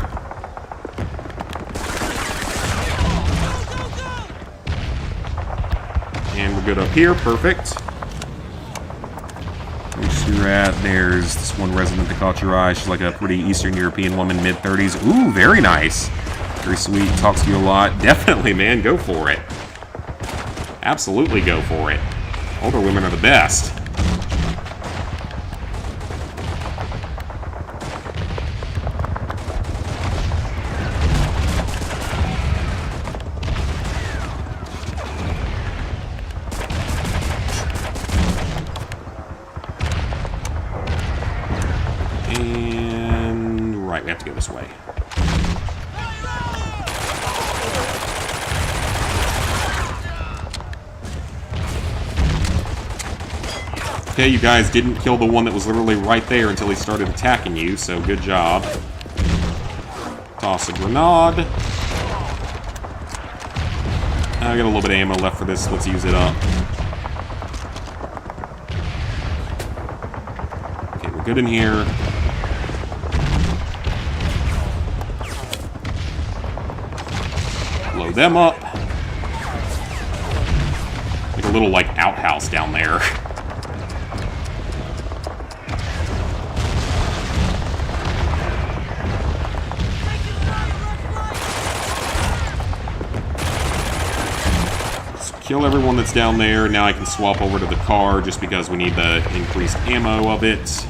And we're good up here. Perfect. There's who you're at. There's this one resident that caught your eye. She's like a pretty Eastern European woman, mid-30s. Ooh, very nice. Very sweet. Talks to you a lot. Definitely, man. Go for it. Absolutely go for it. Older women are the best. And right, we have to go this way. Okay, you guys didn't kill the one that was literally right there until he started attacking you, so good job. Toss a grenade. I got a little bit of ammo left for this, let's use it up. Okay, we're good in here. them up. Like a little, like, outhouse down there. Kill everyone that's down there. Now I can swap over to the car just because we need the increased ammo of it.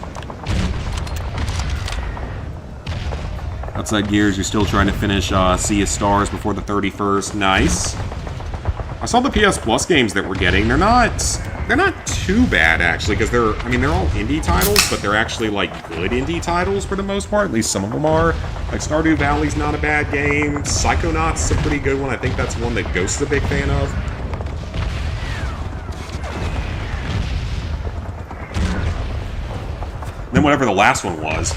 Outside Gears, you're still trying to finish Sea of Stars before the 31st. Nice. I saw the PS Plus games that we're getting. They're not too bad, actually, because they're all indie titles, but they're actually, like, good indie titles for the most part. At least some of them are. Like, Stardew Valley's not a bad game. Psychonauts is a pretty good one. I think that's one that Ghost's a big fan of. Then whatever the last one was.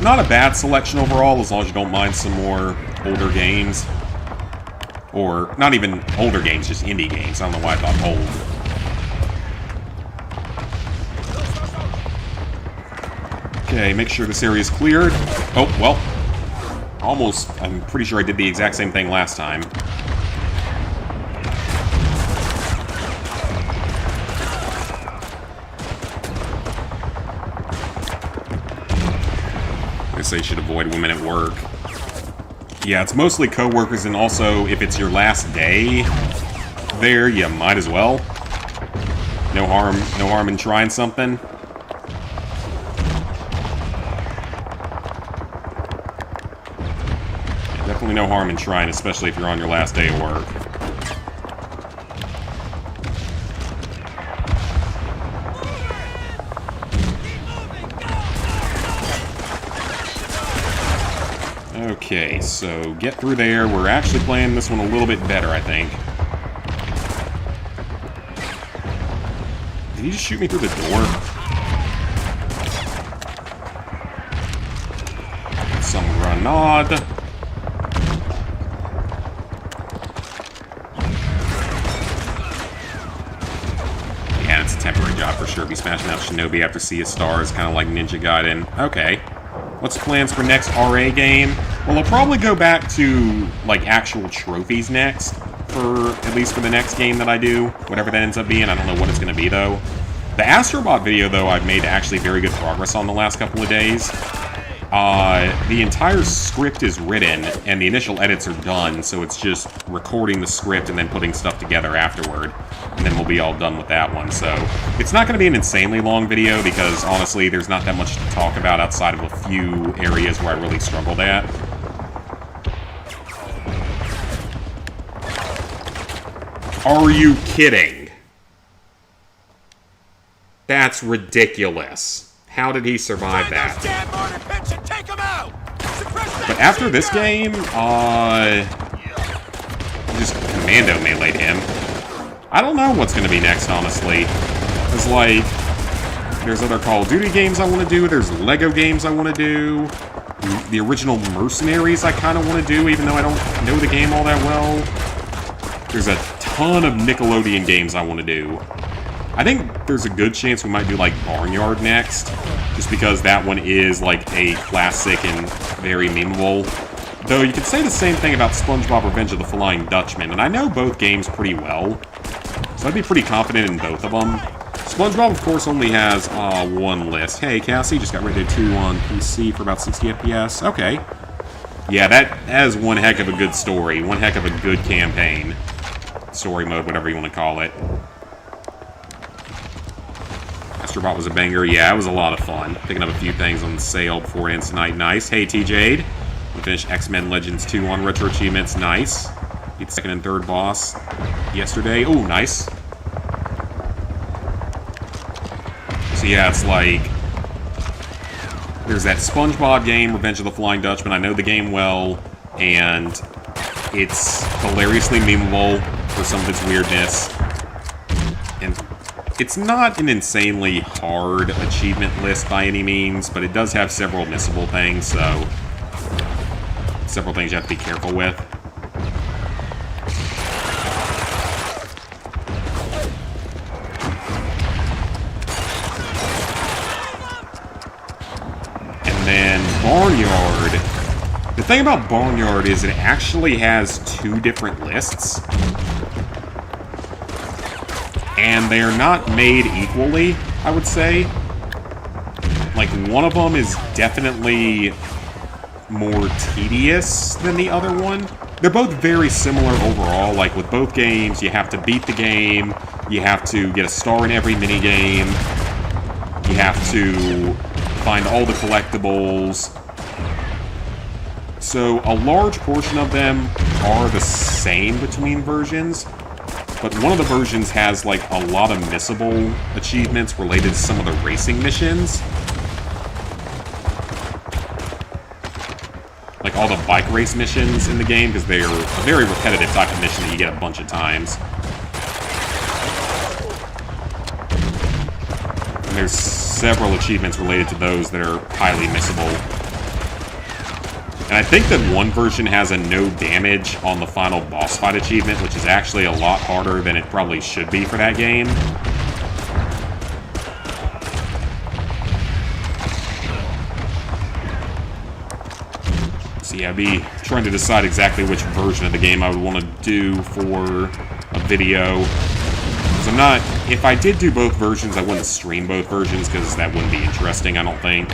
Not a bad selection overall, as long as you don't mind some more older games. Or, not even older games, just indie games. I don't know why I thought old. Okay, make sure this area is cleared. Oh, well. Almost, I'm pretty sure I did the exact same thing last time. I say you should avoid women at work. Yeah, it's mostly co-workers, and also, if it's your last day there, you might as well. No harm in trying something. Yeah, definitely no harm in trying, especially if you're on your last day of work. Okay, so get through there. We're actually playing this one a little bit better, I think. Did he just shoot me through the door? Some grenade. Yeah, it's a temporary job for sure. Be smashing out Shinobi after Sea of Stars, kind of like Ninja Gaiden. Okay. What's the plans for next RA game? Well, I'll probably go back to, like, actual trophies next, at least for the next game that I do. Whatever that ends up being, I don't know what it's going to be, though. The Astrobot video, though, I've made actually very good progress on the last couple of days. The entire script is written, and the initial edits are done, so it's just recording the script and then putting stuff together afterward. And then we'll be all done with that one, so... It's not going to be an insanely long video, because, honestly, there's not that much to talk about outside of a few areas where I really struggled at. Are you kidding? That's ridiculous. How did he survive that? But after this game, just commando melee'd him. I don't know what's going to be next, honestly. There's, like, there's other Call of Duty games I want to do, there's Lego games I want to do, the original Mercenaries I kind of want to do, even though I don't know the game all that well. There's a ton of Nickelodeon games I want to do. I think there's a good chance we might do, like, Barnyard next, just because that one is, like, a classic and very memeable. Though you could say the same thing about SpongeBob Revenge of the Flying Dutchman, and I know both games pretty well, so I'd be pretty confident in both of them. SpongeBob, of course, only has one list. Hey, Cassie, just got Red Dead 2 on PC for about 60 FPS. Okay. Yeah, that has one heck of a good story, one heck of a good campaign. Story mode, whatever you want to call it. Astrobot was a banger. Yeah, it was a lot of fun. Picking up a few things on the sale before it ends tonight. Nice. Hey, TJ'd. We finished X-Men Legends 2 on RetroAchievements. Nice. Beat the second and third boss yesterday. Oh, nice. So yeah, it's like... There's that SpongeBob game, Revenge of the Flying Dutchman. I know the game well, and it's hilariously memeable for some of its weirdness. And it's not an insanely hard achievement list by any means, but it does have several missable things, so... Several things you have to be careful with. And then Barnyard. The thing about Barnyard is it actually has 2 different lists. And they are not made equally, I would say. Like, one of them is definitely more tedious than the other one. They're both very similar overall. Like, with both games, you have to beat the game, you have to get a star in every minigame, you have to find all the collectibles. So, a large portion of them are the same between versions, but one of the versions has, like, a lot of missable achievements related to some of the racing missions. Like, all the bike race missions in the game, because they're a very repetitive type of mission that you get a bunch of times. And there's several achievements related to those that are highly missable. And I think that one version has a no damage on the final boss fight achievement, which is actually a lot harder than it probably should be for that game. So yeah, I'd be trying to decide exactly which version of the game I would want to do for a video. Because I'm not... If I did do both versions, I wouldn't stream both versions, because that wouldn't be interesting, I don't think.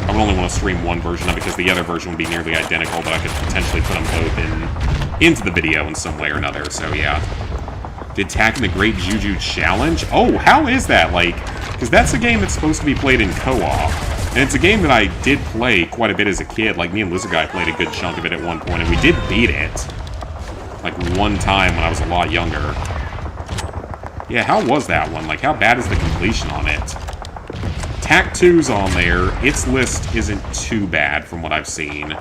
I would only want to stream one version of it, because the other version would be nearly identical, but I could potentially put them both into the video in some way or another, so yeah. Did Tack in the Great Juju Challenge? Oh, how is that? Like, because that's a game that's supposed to be played in co-op. And it's a game that I did play quite a bit as a kid. Like, me and Lizard Guy played a good chunk of it at one point, and we did beat it. Like, one time when I was a lot younger. Yeah, how was that one? Like, how bad is the completion on it? Tack 2's on there. Its list isn't too bad from what I've seen.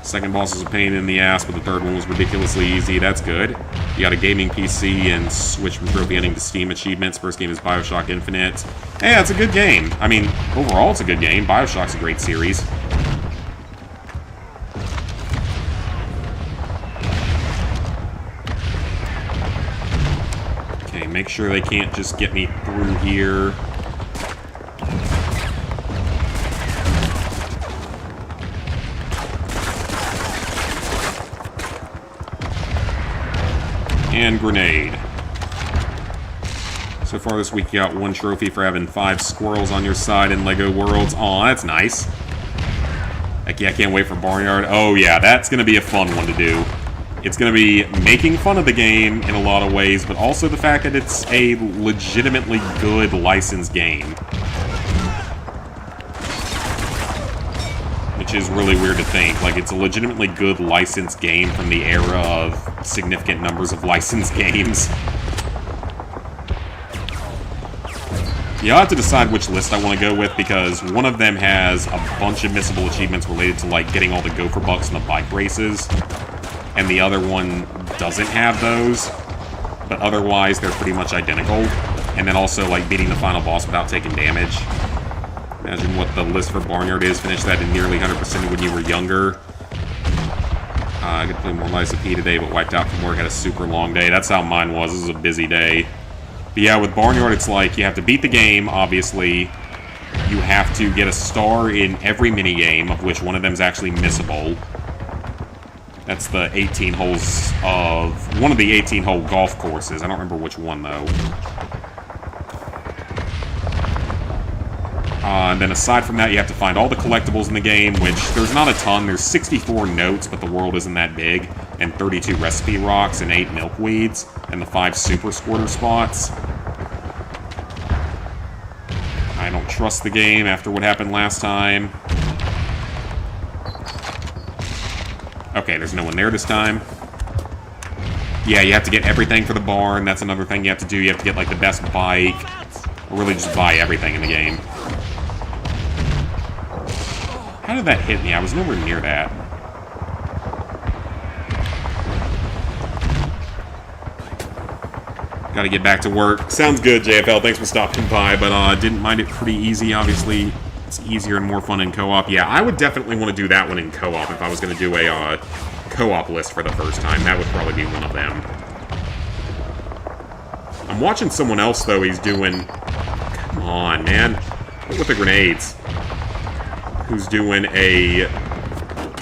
Second boss was a pain in the ass, but the third one was ridiculously easy. That's good. You got a gaming PC and switch from trophy ending to Steam achievements. First game is BioShock Infinite. Hey, it's a good game. I mean, overall it's a good game. BioShock's a great series. Okay, make sure they can't just get me through here. And grenade. So far this week you got 1 trophy for having 5 squirrels on your side in LEGO Worlds. Aw, that's nice. Heck yeah, I can't wait for Barnyard. Oh yeah, that's gonna be a fun one to do. It's gonna be making fun of the game in a lot of ways, but also the fact that it's a legitimately good licensed game. Which is really weird to think. Like, it's a legitimately good licensed game from the era of significant numbers of licensed games. Yeah, I'll have to decide which list I want to go with, because one of them has a bunch of missable achievements related to, like, getting all the gopher bucks in the bike races, and the other one doesn't have those, but otherwise they're pretty much identical, and then also, like, beating the final boss without taking damage. Imagine what the list for Barnyard is. Finish that in nearly 100% when you were younger. I could play more Lies of P today, but wiped out from work. Had a super long day. That's how mine was. This was a busy day. But yeah, with Barnyard, it's like you have to beat the game, obviously. You have to get a star in every minigame, of which one of them is actually missable. That's the 18 holes of... one of the 18-hole golf courses. I don't remember which one, though. And then aside from that, you have to find all the collectibles in the game, which there's not a ton. There's 64 notes, but the world isn't that big, and 32 recipe rocks, and 8 milkweeds, and the 5 super squirter spots. I don't trust the game after what happened last time. Okay, there's no one there this time. Yeah, you have to get everything for the barn. That's another thing you have to do. You have to get, like, the best bike, or really just buy everything in the game. How did that hit me? I was nowhere near that. Gotta get back to work. Sounds good, JFL. Thanks for stopping by, but didn't mind it pretty easy. Obviously, it's easier and more fun in co-op. Yeah, I would definitely want to do that one in co-op if I was going to do a co-op list for the first time. That would probably be one of them. I'm watching someone else, though. He's doing... Come on, man. with the grenades. Who's doing a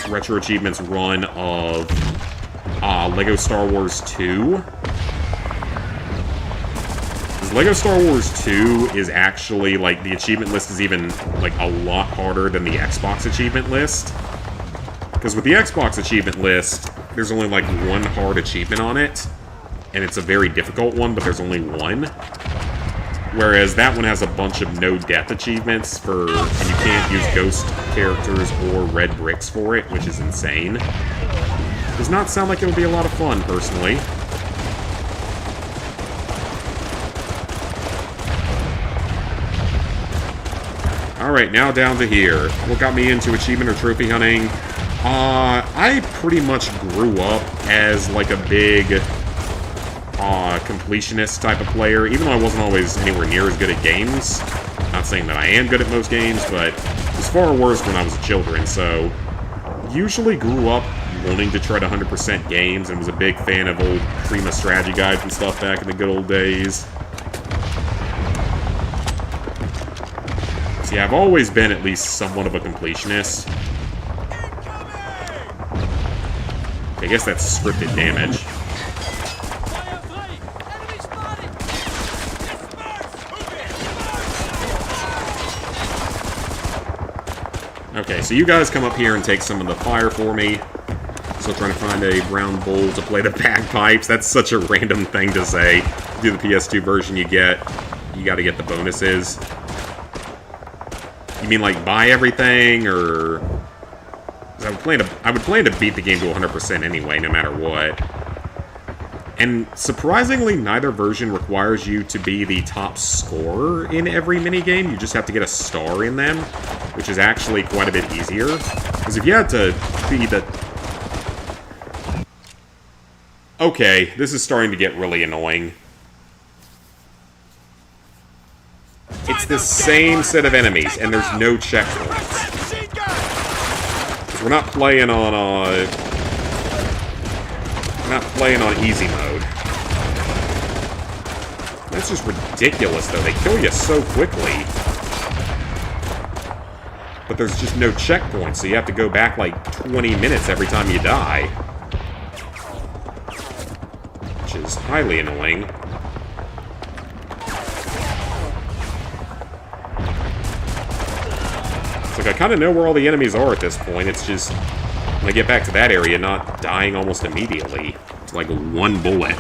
Retro Achievements run of Lego Star Wars 2. Lego Star Wars 2 is actually, like, the achievement list is even, like, a lot harder than the Xbox achievement list. Because with the Xbox achievement list, there's only, like, one hard achievement on it. And it's a very difficult one, but there's only one. Whereas that one has a bunch of no-death achievements for... And you can't use ghost characters or red bricks for it, which is insane. Does not sound like it would be a lot of fun, personally. Alright, now down to here. What got me into achievement or trophy hunting? I pretty much grew up as, like, a big completionist type of player, even though I wasn't always anywhere near as good at games. Not saying that I am good at most games, but it was far worse when I was a children, so usually grew up wanting to try to 100% games and was a big fan of old Prima strategy guides and stuff back in the good old days. Yeah, I've always been at least somewhat of a completionist. I guess that's scripted damage. Okay, so you guys come up here and take some of the fire for me. Still trying to find a brown bowl to play the bagpipes. That's such a random thing to say. Do the PS2 version, you gotta get the bonuses. You mean, like, buy everything, or... I would plan to beat the game to 100% anyway, no matter what. And surprisingly, neither version requires you to be the top scorer in every minigame. You just have to get a star in them, which is actually quite a bit easier. Because if you had to be the... Okay, this is starting to get really annoying. It's the same set of enemies, and there's no checkpoints. We're not playing on easy mode. That's just ridiculous, though. They kill you so quickly. But there's just no checkpoints, so you have to go back like 20 minutes every time you die. Which is highly annoying. Like, I kind of know where all the enemies are at this point. It's just, when I get back to that area, not dying almost immediately. It's like one bullet.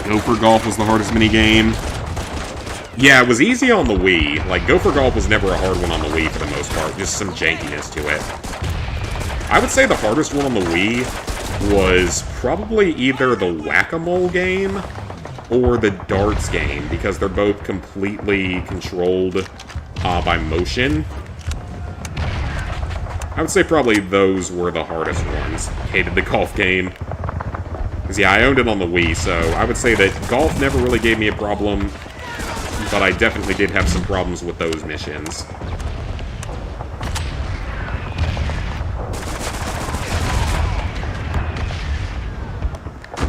Gopher Golf was the hardest minigame. Yeah, it was easy on the Wii. Like, Gopher Golf was never a hard one on the Wii for the most part. Just some jankiness to it. I would say the hardest one on the Wii was probably either the Whack-A-Mole game or the Darts game, because they're both completely controlled by motion. I would say probably those were the hardest ones. Hated the golf game. Because, yeah, I owned it on the Wii, so I would say that golf never really gave me a problem, but I definitely did have some problems with those missions.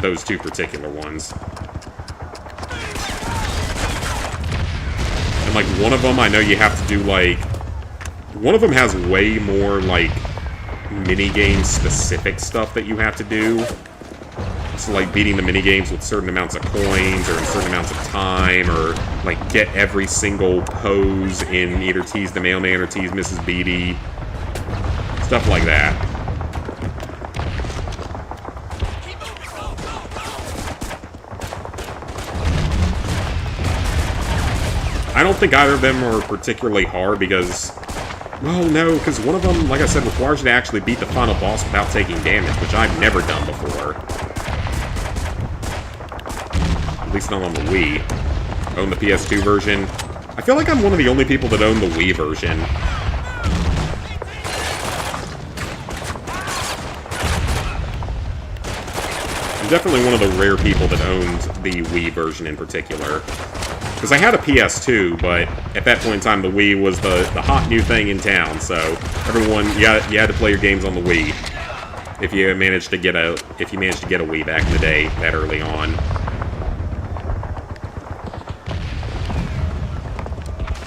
Those two particular ones. Like, one of them, I know you have to do, like... One of them has way more, like, minigame-specific stuff that you have to do. So, like, beating the minigames with certain amounts of coins, or in certain amounts of time, or, like, get every single pose in either Tease the Mailman or Tease Mrs. Beatty. Stuff like that. I don't think either of them are particularly hard because... Well, no, because one of them, like I said, requires you to actually beat the final boss without taking damage, which I've never done before. At least not on the Wii. Own the PS2 version. I feel like I'm one of the only people that own the Wii version. I'm definitely one of the rare people that owned the Wii version in particular. Because I had a PS2, but at that point in time, the Wii was the hot new thing in town, so everyone, you had to play your games on the Wii. If you managed to get a Wii back in the day, that early on.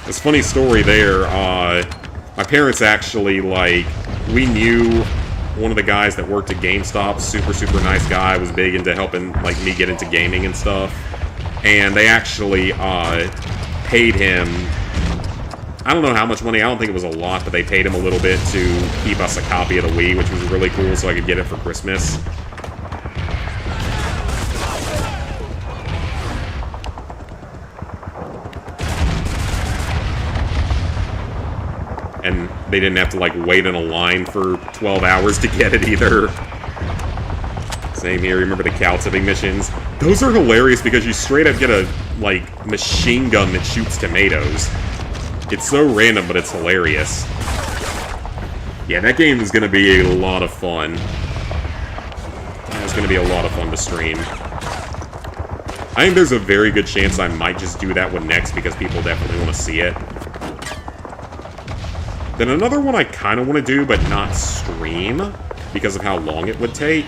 This funny story there, my parents actually, like, we knew one of the guys that worked at GameStop, super nice guy, was big into helping, like, me get into gaming and stuff. And they actually, paid him, I don't know how much money, I don't think it was a lot, but they paid him a little bit to keep us a copy of the Wii, which was really cool, so I could get it for Christmas. And they didn't have to, like, wait in a line for 12 hours to get it either. Same here, remember the cow tipping missions? Those are hilarious because you straight up get a, like, machine gun that shoots tomatoes. It's so random, but it's hilarious. Yeah, that game is going to be a lot of fun. It's going to be a lot of fun to stream. I think there's a very good chance I might just do that one next because people definitely want to see it. Then another one I kind of want to do, but not stream, because of how long it would take,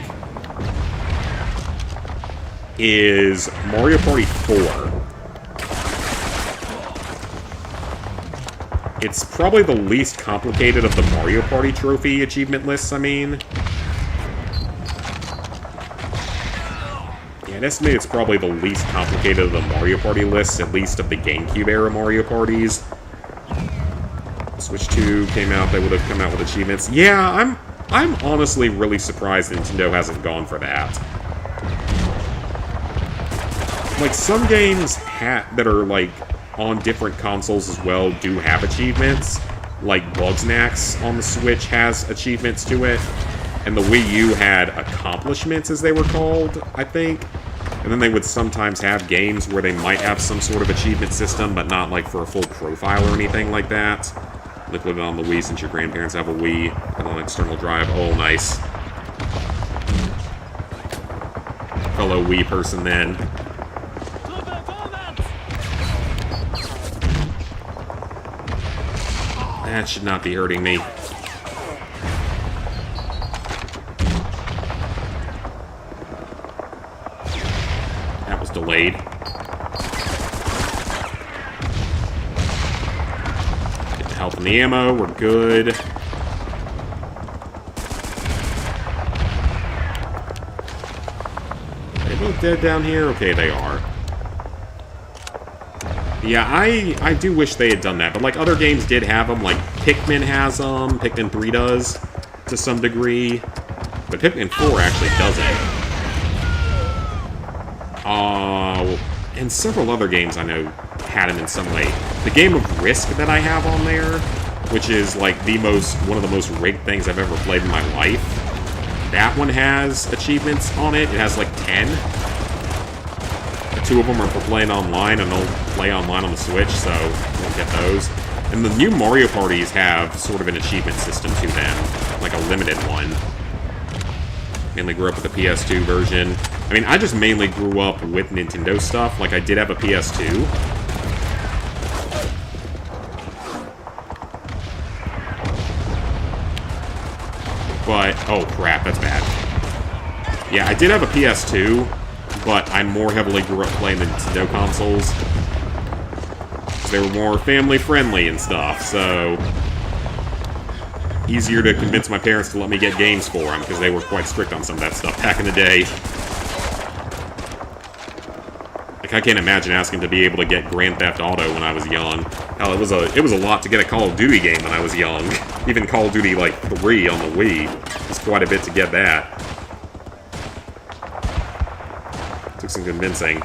is Mario Party 4. It's probably the least complicated of the Mario Party trophy achievement lists, I mean. Yeah, I'd estimate it's probably the least complicated of the Mario Party lists, at least of the GameCube-era Mario Parties. Switch 2 came out, they would have come out with achievements. Yeah, I'm honestly really surprised Nintendo hasn't gone for that. Like, some games that are, like, on different consoles as well do have achievements. Like, Bugsnax on the Switch has achievements to it. And the Wii U had accomplishments, as they were called, I think. And then they would sometimes have games where they might have some sort of achievement system, but not, like, for a full profile or anything like that. Liquid on the Wii since your grandparents have a Wii and on external drive. Oh, nice. Fellow Wii person then. That should not be hurting me. That was delayed. Get the health and the ammo, we're good. Are they both dead down here? Okay, they are. Yeah, I do wish they had done that, but like other games did have them, like Pikmin has them, Pikmin 3 does, to some degree, but Pikmin 4 actually doesn't. And several other games I know had them in some way. The game of Risk that I have on there, which is like one of the most rigged things I've ever played in my life, that one has achievements on it. It has like 10. Two of them are for playing online, and they'll play online on the Switch, so we'll get those. And the new Mario Parties have sort of an achievement system to them, like a limited one. Mainly grew up with the PS2 version. I mean, I just mainly grew up with Nintendo stuff. Like, I did have a PS2. But, oh crap, that's bad. Yeah, I did have a PS2, but I more heavily grew up playing the Nintendo consoles. They were more family-friendly and stuff, so easier to convince my parents to let me get games for them, because they were quite strict on some of that stuff back in the day. Like, I can't imagine asking to be able to get Grand Theft Auto when I was young. Hell, it was a lot to get a Call of Duty game when I was young. Even Call of Duty, like, 3 on the Wii. It's quite a bit to get that. Took some convincing.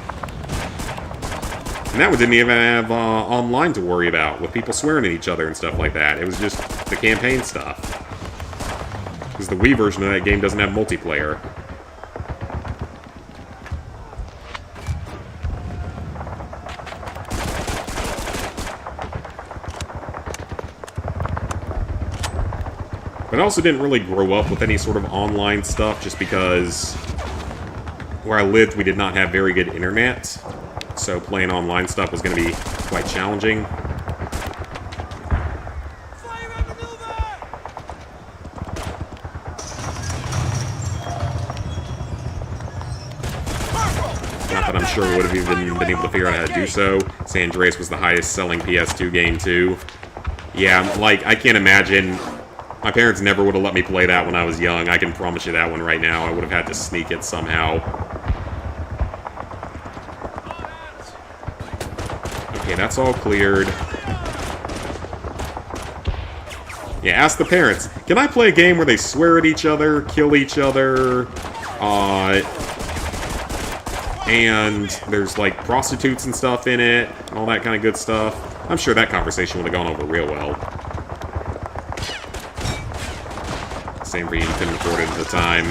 And that one didn't even have online to worry about, with people swearing at each other and stuff like that. It was just the campaign stuff. Because the Wii version of that game doesn't have multiplayer. But I also didn't really grow up with any sort of online stuff, just because where I lived, we did not have very good internet. So playing online stuff was going to be quite challenging. Not that, but I'm sure we would have even been able to figure out how to do so. San Andreas was the highest selling PS2 game, too. Yeah, like, I can't imagine... My parents never would have let me play that when I was young. I can promise you that one right now. I would have had to sneak it somehow. Okay, that's all cleared. Yeah, ask the parents. Can I play a game where they swear at each other, kill each other, and there's, like, prostitutes and stuff in it, and all that kind of good stuff? I'm sure that conversation would have gone over real well. Same for you, couldn't afford it at the time.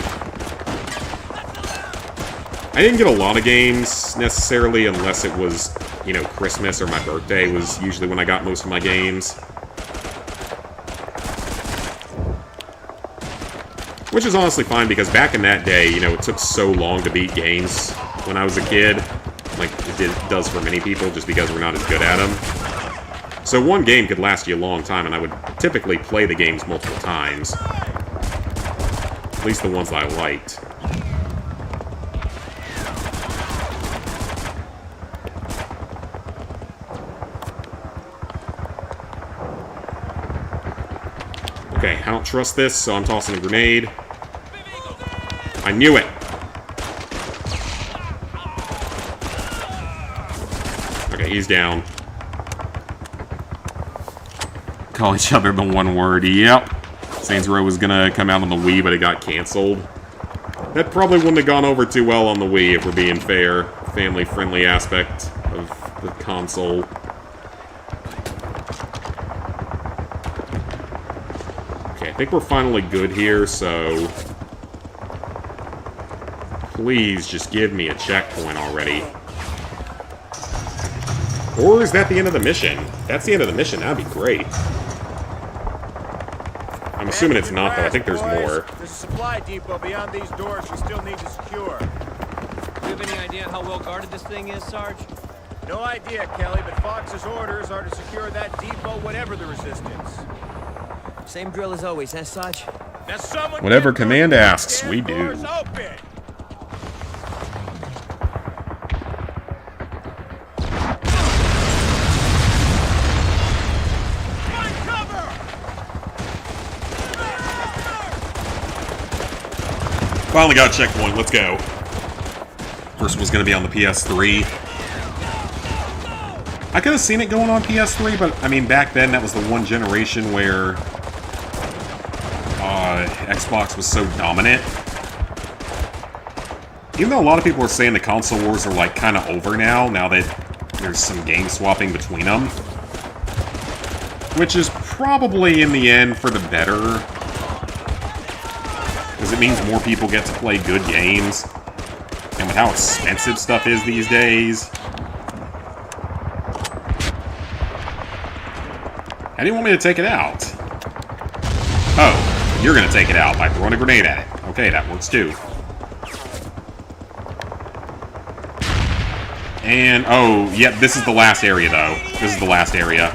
I didn't get a lot of games, necessarily, unless it was, you know, Christmas or my birthday was usually when I got most of my games. Which is honestly fine, because back in that day, you know, it took so long to beat games when I was a kid. Like, it does for many people, just because we're not as good at them. So one game could last you a long time, and I would typically play the games multiple times. At least the ones that I liked. Okay, I don't trust this, so I'm tossing a grenade. I knew it! Okay, he's down. Call each other the one word, yep. Saints Row was gonna come out on the Wii, but it got canceled. That probably wouldn't have gone over too well on the Wii, if we're being fair. Family-friendly aspect of the console. Okay, I think we're finally good here, so... Please, just give me a checkpoint already. Or is that the end of the mission? If that's the end of the mission, that'd be great. I'm assuming it's not, though. I think there's more. There's a supply depot beyond these doors we still need to secure. Do you have any idea how well guarded this thing is, Sarge? No idea, Kelly, but Fox's orders are to secure that depot, whatever the resistance. Same drill as always, huh, Sarge? Now someone Whatever get command those asks, damn we do. doors open. Finally got a checkpoint, let's go. First one's gonna be on the PS3. I could have seen it going on PS3, but, I mean, back then that was the one generation where Xbox was so dominant. Even though a lot of people are saying the console wars are, like, kind of over now that there's some game swapping between them. Which is probably, in the end, for the better. Because it means more people get to play good games. And with how expensive stuff is these days. How do you want me to take it out? Oh, you're gonna take it out by throwing a grenade at it. Okay, that works too. And, oh, yep, this is the last area, though. This is the last area.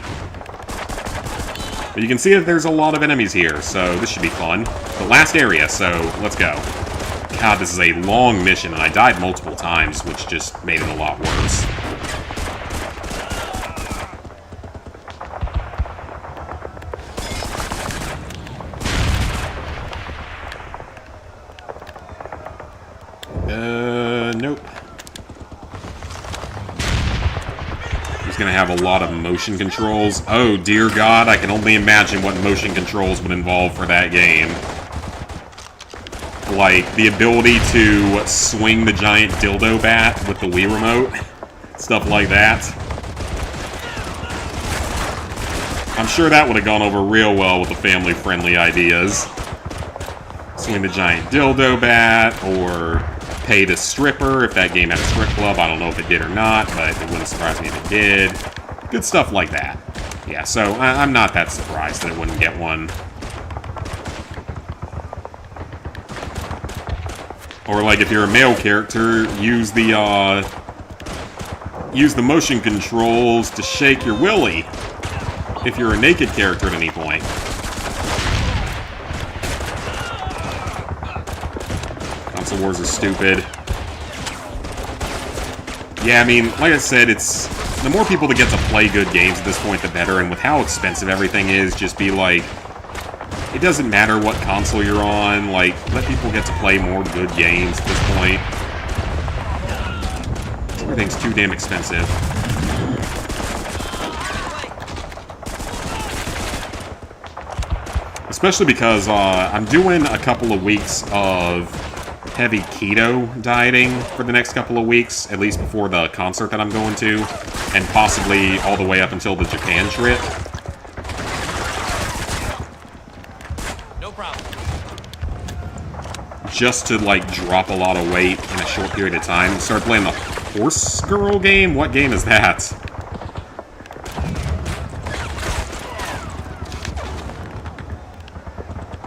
But you can see that there's a lot of enemies here, so this should be fun. The last area, so let's go. God, this is a long mission, and I died multiple times, which just made it a lot worse. Nope. He's gonna have a lot of motion controls. Oh, dear God, I can only imagine what motion controls would involve for that game. Like, the ability to swing the giant dildo bat with the Wii remote. Stuff like that. I'm sure that would have gone over real well with the family-friendly ideas. Swing the giant dildo bat, or pay the stripper if that game had a strip club. I don't know if it did or not, but it wouldn't surprise me if it did. Good stuff like that. Yeah, so I'm not that surprised that it wouldn't get one. Or, like, if you're a male character, use the motion controls to shake your willy. If you're a naked character at any point. Console wars are stupid. Yeah, I mean, like I said, it's the more people that get to play good games at this point, the better. And with how expensive everything is, just be like, it doesn't matter what console you're on. Like, let people get to play more good games at this point. Everything's too damn expensive. Especially because I'm doing a couple of weeks of heavy keto dieting for the next couple of weeks, at least before the concert that I'm going to, and possibly all the way up until the Japan trip. No problem. Just to, like, drop a lot of weight in a short period of time. Start playing the Horse Girl game? What game is that?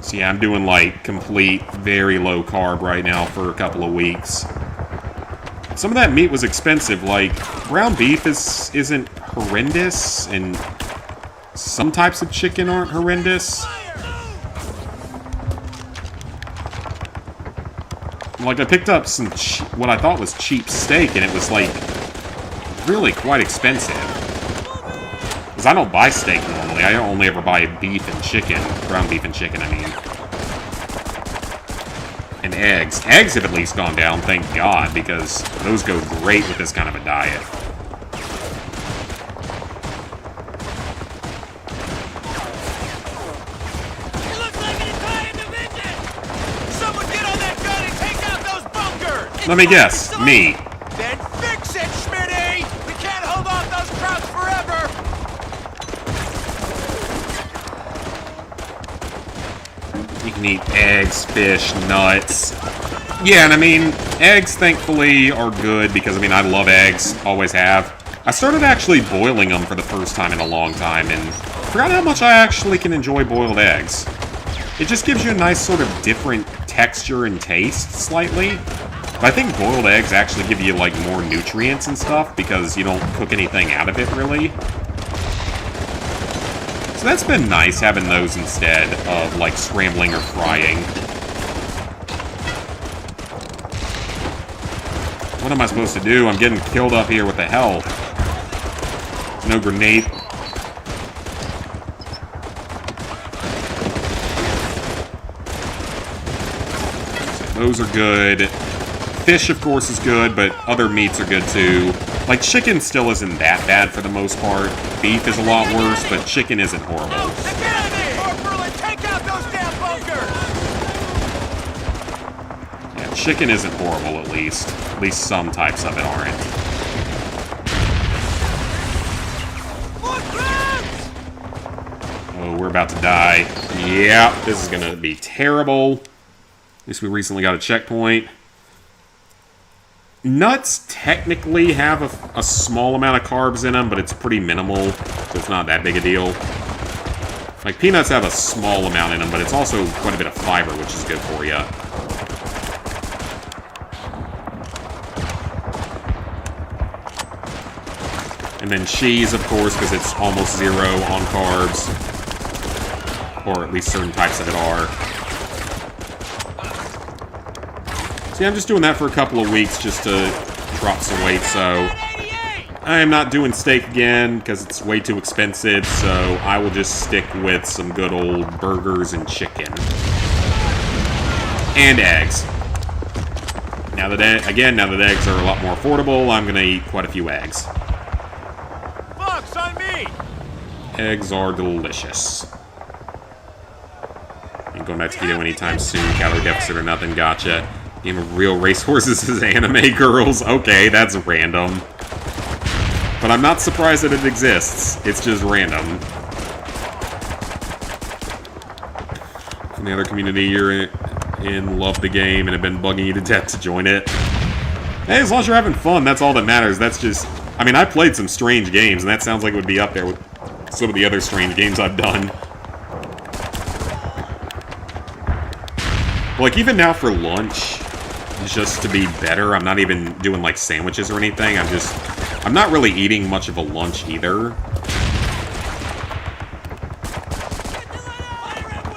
So yeah, I'm doing, like, complete, very low carb right now for a couple of weeks. Some of that meat was expensive. Like, ground beef isn't horrendous, and some types of chicken aren't horrendous. Like, I picked up some what I thought was cheap steak, and it was, like, really quite expensive. Because I don't buy steak normally. I only ever buy beef and chicken. Ground beef and chicken, I mean. And eggs. Eggs have at least gone down, thank God, because those go great with this kind of a diet. It looks like an Italian division! Someone get on that gun and take out those bunkers! Let me guess. Me. Then fix it, Schmitty! We can't hold off those crowds forever! You can eat eggs, fish, nuts. Yeah, and I mean, eggs, thankfully, are good because, I mean, I love eggs. Always have. I started actually boiling them for the first time in a long time, and forgot how much I actually can enjoy boiled eggs. It just gives you a nice sort of different texture and taste, slightly. But I think boiled eggs actually give you, like, more nutrients and stuff because you don't cook anything out of it, really. So that's been nice, having those instead of, like, scrambling or frying. What am I supposed to do? I'm getting killed up here with the hell. No grenade. So those are good. Fish, of course, is good, but other meats are good, too. Like, chicken still isn't that bad for the most part. Beef is a lot worse, but chicken isn't horrible. Get out of there! Corporal, and take out those damn bunkers! Yeah, chicken isn't horrible, at least. At least some types of it aren't. Oh, we're about to die. Yeah, this is gonna be terrible. At least we recently got a checkpoint. Nuts technically have a small amount of carbs in them, but it's pretty minimal, so it's not that big a deal. Like, peanuts have a small amount in them, but it's also quite a bit of fiber, which is good for you. And then cheese, of course, because it's almost zero on carbs. Or at least certain types of it are. So yeah, I'm just doing that for a couple of weeks just to drop some weight, so... I am not doing steak again, because it's way too expensive, so I will just stick with some good old burgers and chicken. And eggs. Now that eggs are a lot more affordable, I'm going to eat quite a few eggs. Fox, on me! Eggs are delicious. Ain't going back to keto anytime soon. Calorie deficit or nothing. Gotcha. Game of real racehorses is anime girls. Okay, that's random. But I'm not surprised that it exists. It's just random. From the other community you're in, love the game, and have been bugging you to death to join it. Hey, as long as you're having fun, that's all that matters. That's just... I mean, I played some strange games, and that sounds like it would be up there with some of the other strange games I've done. Like, even now for lunch, just to be better, I'm not even doing, like, sandwiches or anything. I'm not really eating much of a lunch either.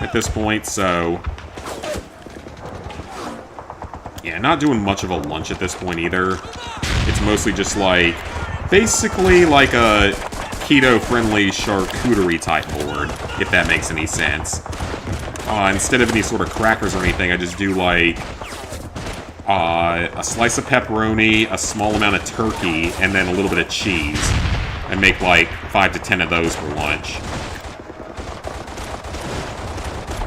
At this point, so... yeah, not doing much of a lunch at this point either. It's mostly just like, basically like a keto-friendly charcuterie type board, if that makes any sense. Instead of any sort of crackers or anything, I just do like a slice of pepperoni, a small amount of turkey, and then a little bit of cheese. And make like 5 to 10 of those for lunch.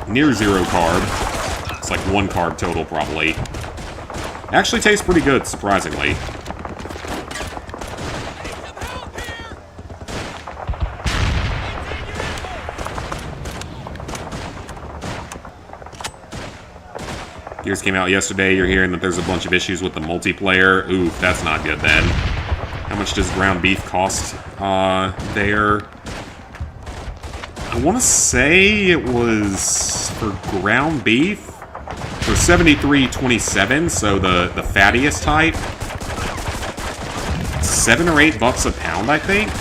Near 0 carb. It's like 1 carb total, probably. Actually tastes pretty good, surprisingly. Gears came out yesterday. You're hearing that there's a bunch of issues with the multiplayer. Oof, that's not good then. How much does ground beef cost there? I want to say it was for ground beef for $73.27, so the fattiest type. $7 or $8 a pound, I think.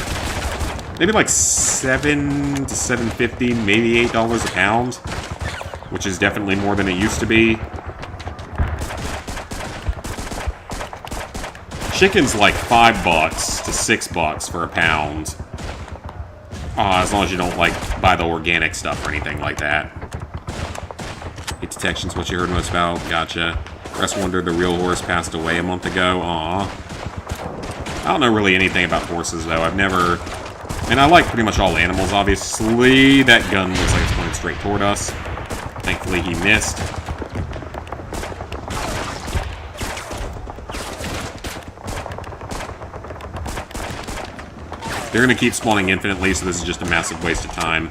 Maybe like $7 to $7.50, maybe $8 a pound, which is definitely more than it used to be. Chicken's like $5 to $6 for a pound. As long as you don't, like, buy the organic stuff or anything like that. Heat detection's what you heard most about. Gotcha. Rest wondered the real horse passed away a month ago. Aw. I don't know really anything about horses, though. I've never... And I like pretty much all animals, obviously. That gun looks like it's going straight toward us. Thankfully, he missed. They're going to keep spawning infinitely, so this is just a massive waste of time.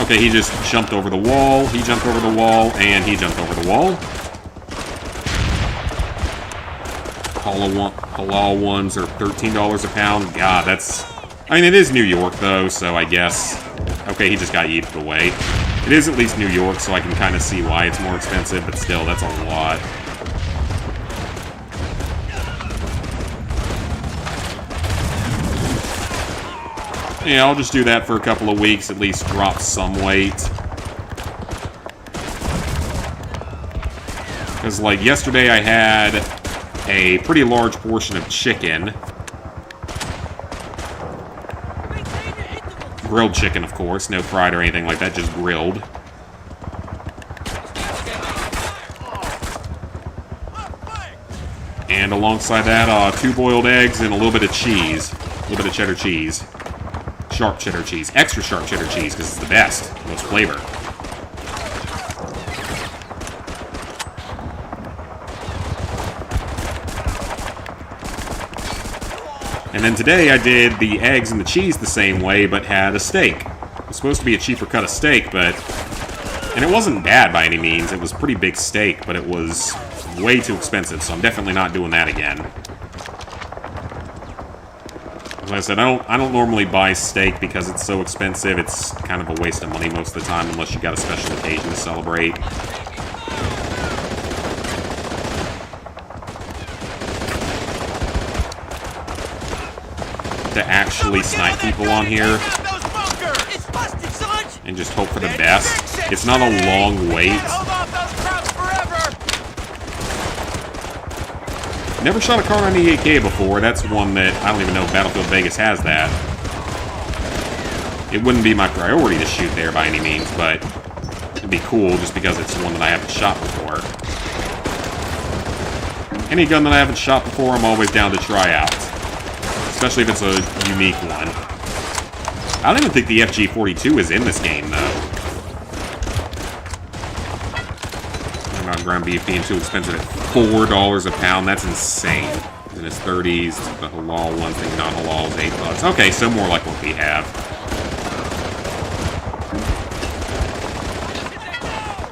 Okay, he just jumped over the wall, he jumped over the wall, and he jumped over the wall. Halal ones are $13 a pound. God, that's... I mean, it is New York, though, so I guess... Okay, he just got yeeted away. It is at least New York, so I can kind of see why it's more expensive, but still, that's a lot. Yeah, I'll just do that for a couple of weeks, at least drop some weight. Because, like, yesterday I had a pretty large portion of chicken. Grilled chicken, of course. No fried or anything like that, just grilled. And alongside that, 2 boiled eggs and a little bit of cheese. A little bit of cheddar cheese. Sharp cheddar cheese. Extra sharp cheddar cheese, because it's the best. Most flavor. And then today I did the eggs and the cheese the same way, but had a steak. It was supposed to be a cheaper cut of steak, but... And it wasn't bad by any means. It was a pretty big steak, but it was way too expensive, so I'm definitely not doing that again. As I said, I don't normally buy steak because it's so expensive. It's kind of a waste of money most of the time, unless you got a special occasion to celebrate. To actually snipe people on here and just hope for the best. It's not a long wait. Never shot a car on the 8K before. That's one that I don't even know if Battlefield Vegas has that. It wouldn't be my priority to shoot there by any means, but it'd be cool just because it's one that I haven't shot before. Any gun that I haven't shot before, I'm always down to try out. Especially if it's a unique one. I don't even think the FG-42 is in this game, though. About ground beef being too expensive at $4 a pound. That's insane. In its 30s, the halal one thing, not halal is $8. Okay, so more like what we have.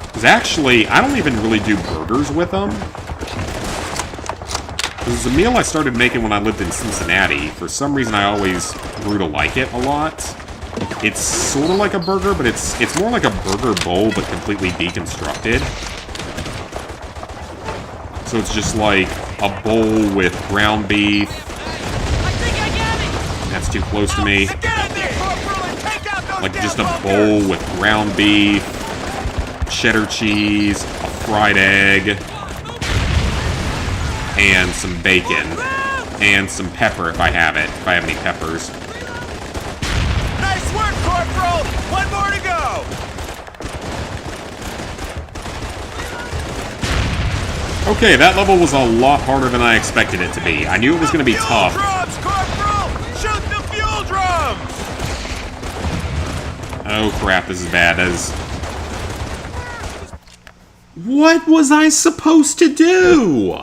Because actually, I don't even really do burgers with them. This is a meal I started making when I lived in Cincinnati. For some reason, I always grew to like it a lot. It's sort of like a burger, but it's more like a burger bowl, but completely deconstructed. So it's just like a bowl with ground beef. I think I got it! That's too close to me. Get in there, Corporal, and take out Like, just a bowl with ground beef, cheddar cheese, a fried egg, and some bacon. And some pepper if I have it, if I have any peppers. Nice work, Corporal! One more to go! Okay, that level was a lot harder than I expected it to be. I knew it was going to be tough. Drums, Corporal! Shoot the fuel drums! Oh crap, this is bad. That is... What was I supposed to do?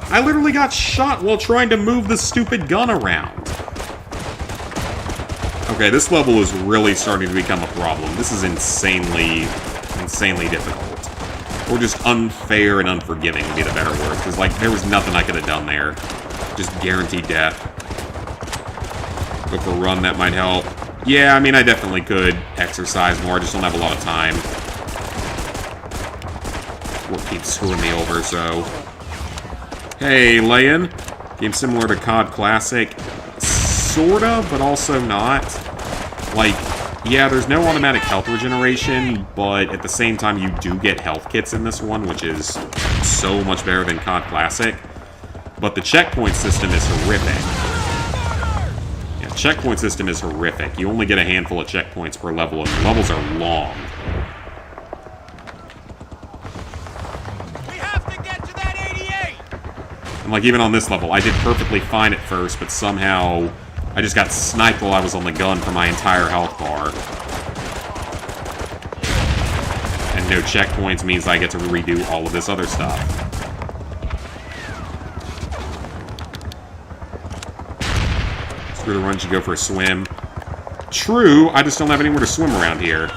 I literally got shot while trying to move the stupid gun around. Okay, this level is really starting to become a problem. This is insanely difficult. Or just unfair and unforgiving would be the better word. Because, like, there was nothing I could have done there. Just guaranteed death. Go for a run, that might help. Yeah, I mean, I definitely could exercise more. I just don't have a lot of time. What keeps screwing me over, so... Hey, Leon. Game similar to COD Classic. Sorta, but also not. Like, yeah, there's no automatic health regeneration, but at the same time, you do get health kits in this one, which is so much better than COD Classic. But the checkpoint system is horrific. Yeah, checkpoint system is horrific. You only get a handful of checkpoints per level, and the levels are long. And, like, even on this level, I did perfectly fine at first, but somehow I just got sniped while I was on the gun for my entire health bar. And no checkpoints means I get to redo all of this other stuff. Screw the run, you go for a swim. True, I just don't have anywhere to swim around here.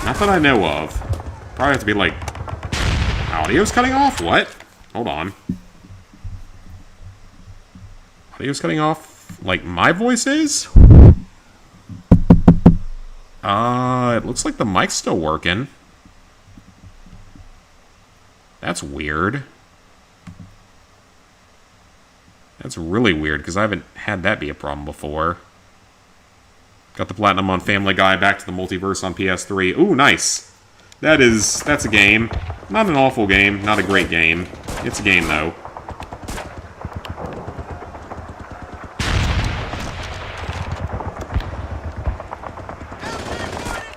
Not that I know of. Probably have to be like... Audio's cutting off? What? Hold on. Audio's cutting off? Like, my voice is? It looks like the mic's still working. That's weird. That's really weird, because I haven't had that be a problem before. Got the platinum on Family Guy, back to the multiverse on PS3. Ooh, nice. That's a game. Not an awful game, not a great game. It's a game, though.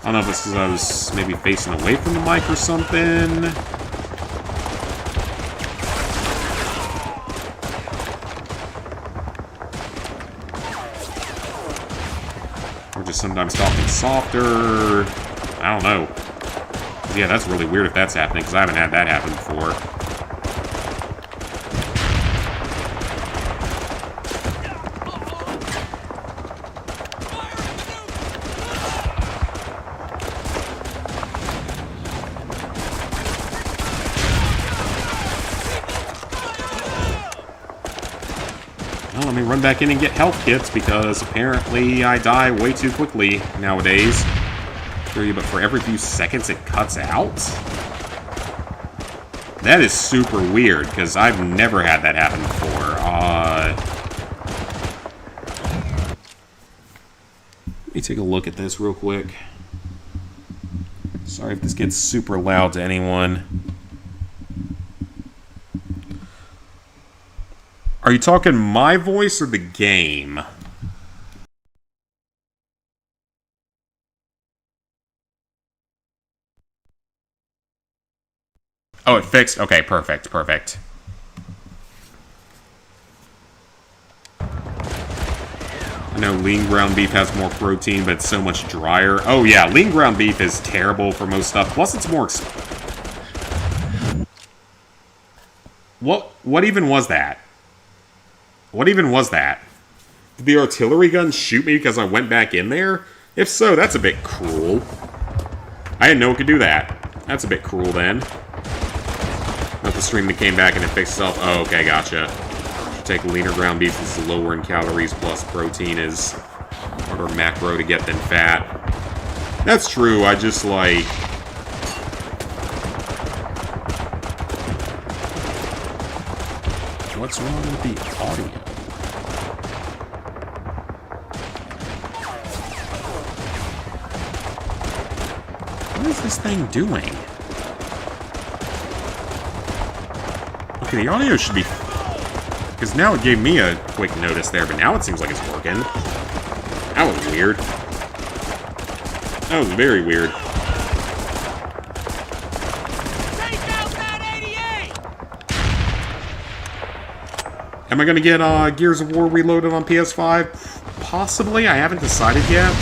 I don't know if it's because I was maybe facing away from the mic or something. Or just sometimes talking softer. I don't know. Yeah, that's really weird if that's happening, because I haven't had that happen before. Well, let me run back in and get health kits, because apparently I die way too quickly nowadays. But for every few seconds it cuts out? That is super weird, because I've never had that happen before. Let me take a look at this real quick. Sorry if this gets super loud to anyone. Are you talking my voice or the game? Oh, it fixed? Okay, perfect, perfect. I know lean ground beef has more protein, but it's so much drier. Oh yeah, lean ground beef is terrible for most stuff. Plus, it's more What even was that? What even was that? Did the artillery gun shoot me because I went back in there? If so, that's a bit cruel. I didn't know it could do that. That's a bit cruel then. Not the stream that came back and it fixed itself. Oh, okay, gotcha. Take leaner ground beef. This is lower in calories, plus protein is harder macro to get than fat. That's true, I just, like... What's wrong with the audio? What is this thing doing? Okay, the audio should be... Because now it gave me a quick notice there, but now it seems like it's working. That was weird. That was very weird. Take out that 88! Am I gonna get Gears of War Reloaded on PS5? Possibly, I haven't decided yet.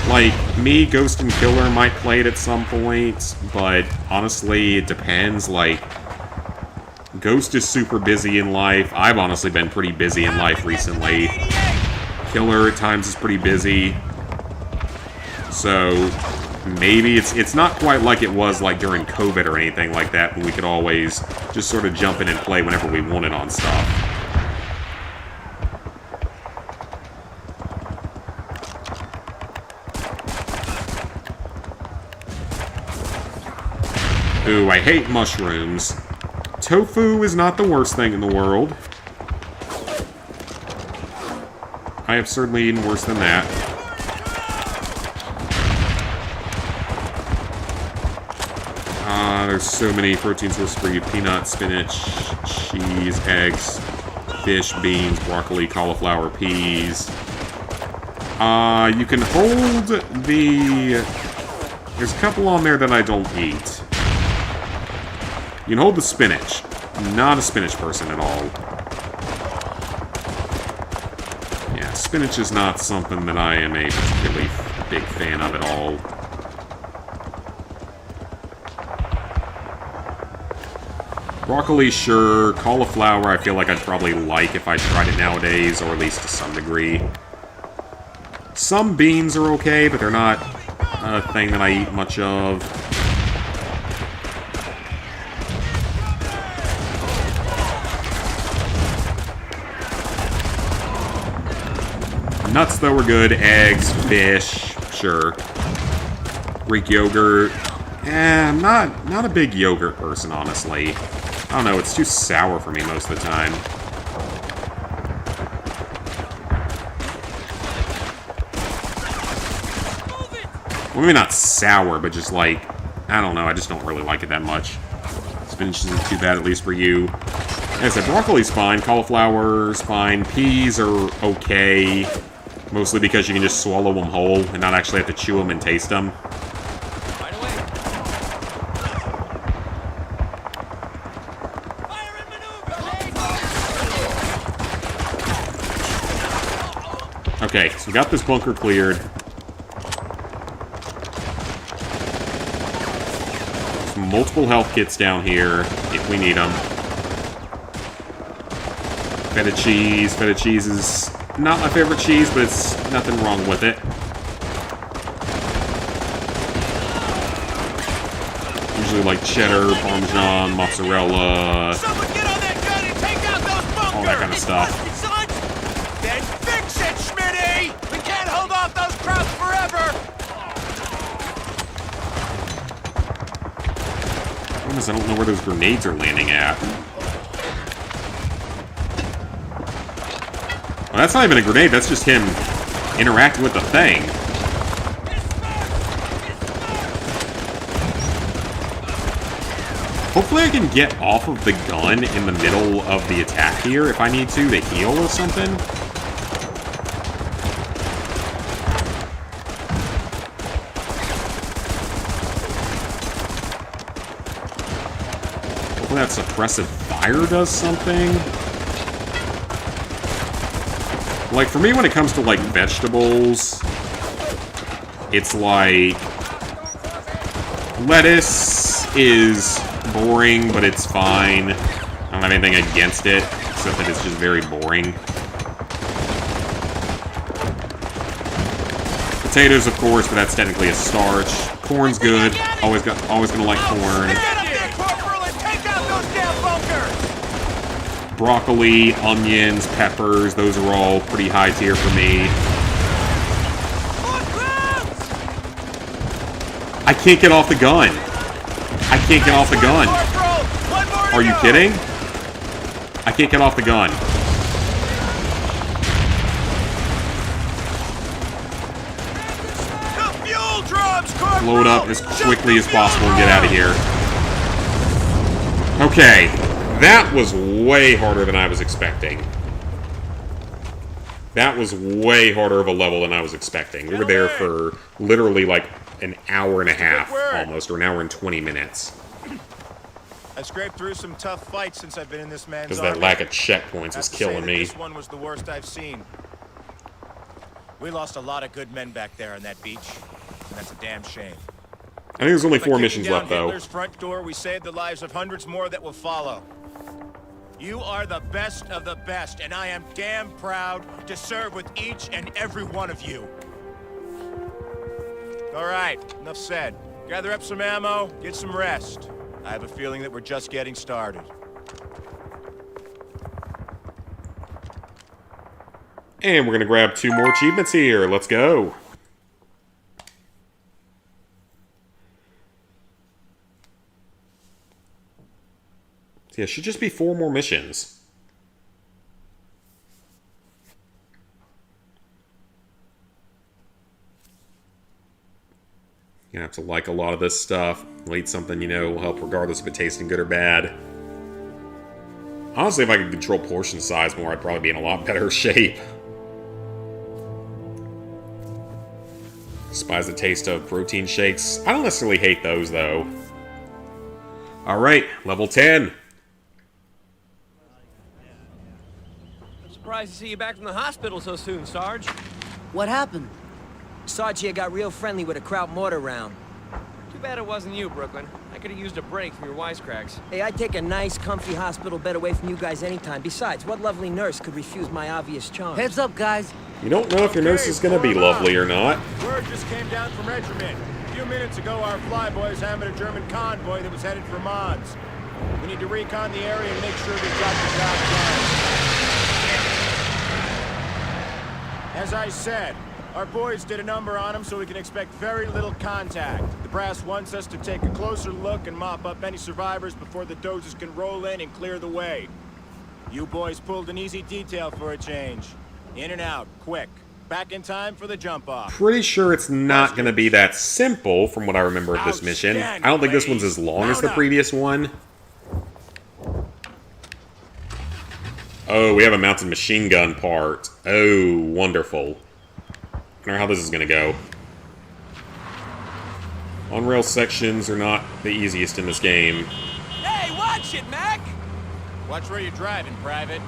Like, me, Ghost and Killer might play it at some point, but honestly, it depends. Like, Ghost is super busy in life. I've honestly been pretty busy in life recently. Killer at times is pretty busy. So, maybe it's not quite like it was like during COVID or anything like that, but we could always just sort of jump in and play whenever we wanted on stuff. Ooh, I hate mushrooms. Tofu is not the worst thing in the world. I have certainly eaten worse than that. There's so many protein sources for you. Peanut, spinach, cheese, eggs, fish, beans, broccoli, cauliflower, peas. You can hold the... There's a couple on there that I don't eat. You can hold the spinach. I'm not a spinach person at all. Yeah, spinach is not something that I am a particularly big fan of at all. Broccoli, sure. Cauliflower, I feel like I'd probably like if I tried it nowadays, or at least to some degree. Some beans are okay, but they're not a thing that I eat much of. Nuts, though, are good. Eggs, fish, sure. Greek yogurt. I'm not a big yogurt person, honestly. I don't know, it's too sour for me most of the time. Well, maybe not sour, but just like, I don't know, I just don't really like it that much. Spinach isn't too bad, at least for you. Like I said, broccoli's fine, cauliflower's fine, peas are okay. Mostly because you can just swallow them whole and not actually have to chew them and taste them. Okay, so we got this bunker cleared. Some multiple health kits down here, if we need them. Feta cheese. Feta cheese is not my favorite cheese, but it's nothing wrong with it. Usually like cheddar, parmesan, mozzarella, Someone get on that gun and take out those bunkers! all that kind of stuff. Then fix it, Schmitty! We can't hold off those crowds forever! I don't know where those grenades are landing at. Well, that's not even a grenade, that's just him interacting with the thing. Hopefully I can get off of the gun in the middle of the attack here if I need to heal or something. Hopefully that suppressive fire does something. Like, for me, when it comes to, like, vegetables, it's like... lettuce is boring, but it's fine. I don't have anything against it, except that it's just very boring. Potatoes, of course, but that's technically a starch. Corn's good. Always gonna like corn. Get up there, Corporal, and take out those damn bunkers! Broccoli, onions, peppers, those are all pretty high tier for me. More crowds! I can't get off the gun. I can't get off the gun. Corporal, one more to Are you go. kidding? I can't get off the gun. The fuel drums, Corporal! Load up as quickly as possible and get out of here. Okay, that was way harder than I was expecting. That was way harder of a level than I was expecting. We were there for literally like an hour and a half, almost, or an hour and 20 minutes. I scraped through some tough fights since I've been in this man's Because army. that lack of checkpoints is killing me. This one was the worst I've seen. We lost a lot of good men back there on that beach, and that's a damn shame. I think there's only By 4 kicking missions down left, though. Hitler's front door, we saved the lives of hundreds more that will follow. You are the best of the best, and I am damn proud to serve with each and every one of you. All right, enough said. Gather up some ammo, get some rest. I have a feeling that we're just getting started. And we're going to grab 2 more achievements here. Let's go. Yeah, it should just be 4 more missions. You're gonna have to like a lot of this stuff. Eat something, you know, will help regardless if it tasting good or bad. Honestly, if I could control portion size more, I'd probably be in a lot better shape. Despise the taste of protein shakes. I don't necessarily hate those, though. Alright, level 10. I'm surprised to see you back from the hospital so soon, Sarge. What happened? Sarge here got real friendly with a Kraut mortar round. Too bad it wasn't you, Brooklyn. I could have used a break from your wisecracks. Hey, I'd take a nice, comfy hospital bed away from you guys anytime. Besides, what lovely nurse could refuse my obvious charm? Heads up, guys. You don't know if your nurse is gonna be lovely or not. Word just came down from regiment. A few minutes ago, our flyboys hammered a German convoy that was headed for Mons. We need to recon the area and make sure we've got the job done. As I said, our boys did a number on them, so we can expect very little contact. The brass wants us to take a closer look and mop up any survivors before the dozers can roll in and clear the way. You boys pulled an easy detail for a change. In and out, quick. Back in time for the jump-off. Pretty sure it's not gonna be that simple from what I remember of this mission. I don't think this one's as long as the previous one. Oh, we have a mounted machine gun part. Oh, wonderful. I wonder how this is gonna go. On-rail sections are not the easiest in this game. Hey, watch it, Mac! Watch where you're driving, Private.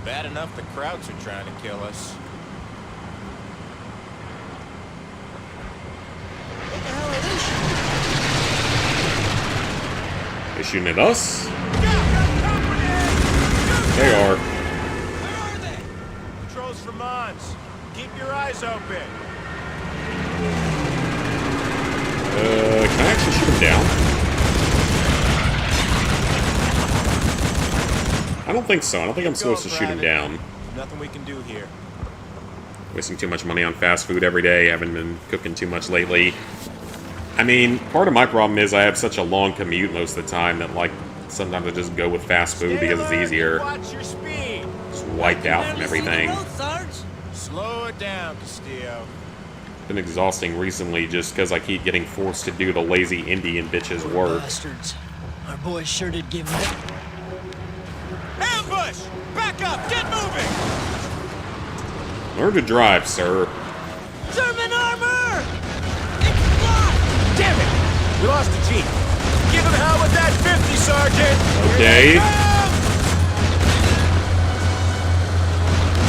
Bad enough the Krauts are trying to kill us. What the hell are they shooting? They shooting at us? They are. Where are they? Patrols for Mons. Keep your eyes open. Can I actually shoot him down? I don't think so. I don't think I'm supposed to shoot him down. Nothing we can do here. Wasting too much money on fast food every day. Haven't been cooking too much lately. I mean, part of my problem is I have such a long commute most of the time that, like, sometimes I just go with fast food because it's easier. Watch your speed. Just wiped out from everything. Slow it down, Castillo. Been exhausting recently just because I keep getting forced to do the lazy Indian bitches work. Bastards. Our boys sure did give me. Ambush! Back up! Get moving! Learn to drive, sir. German armor! It's blocked! Damn it! We lost the Jeep. Give him hell with that 50, Sergeant! Okay.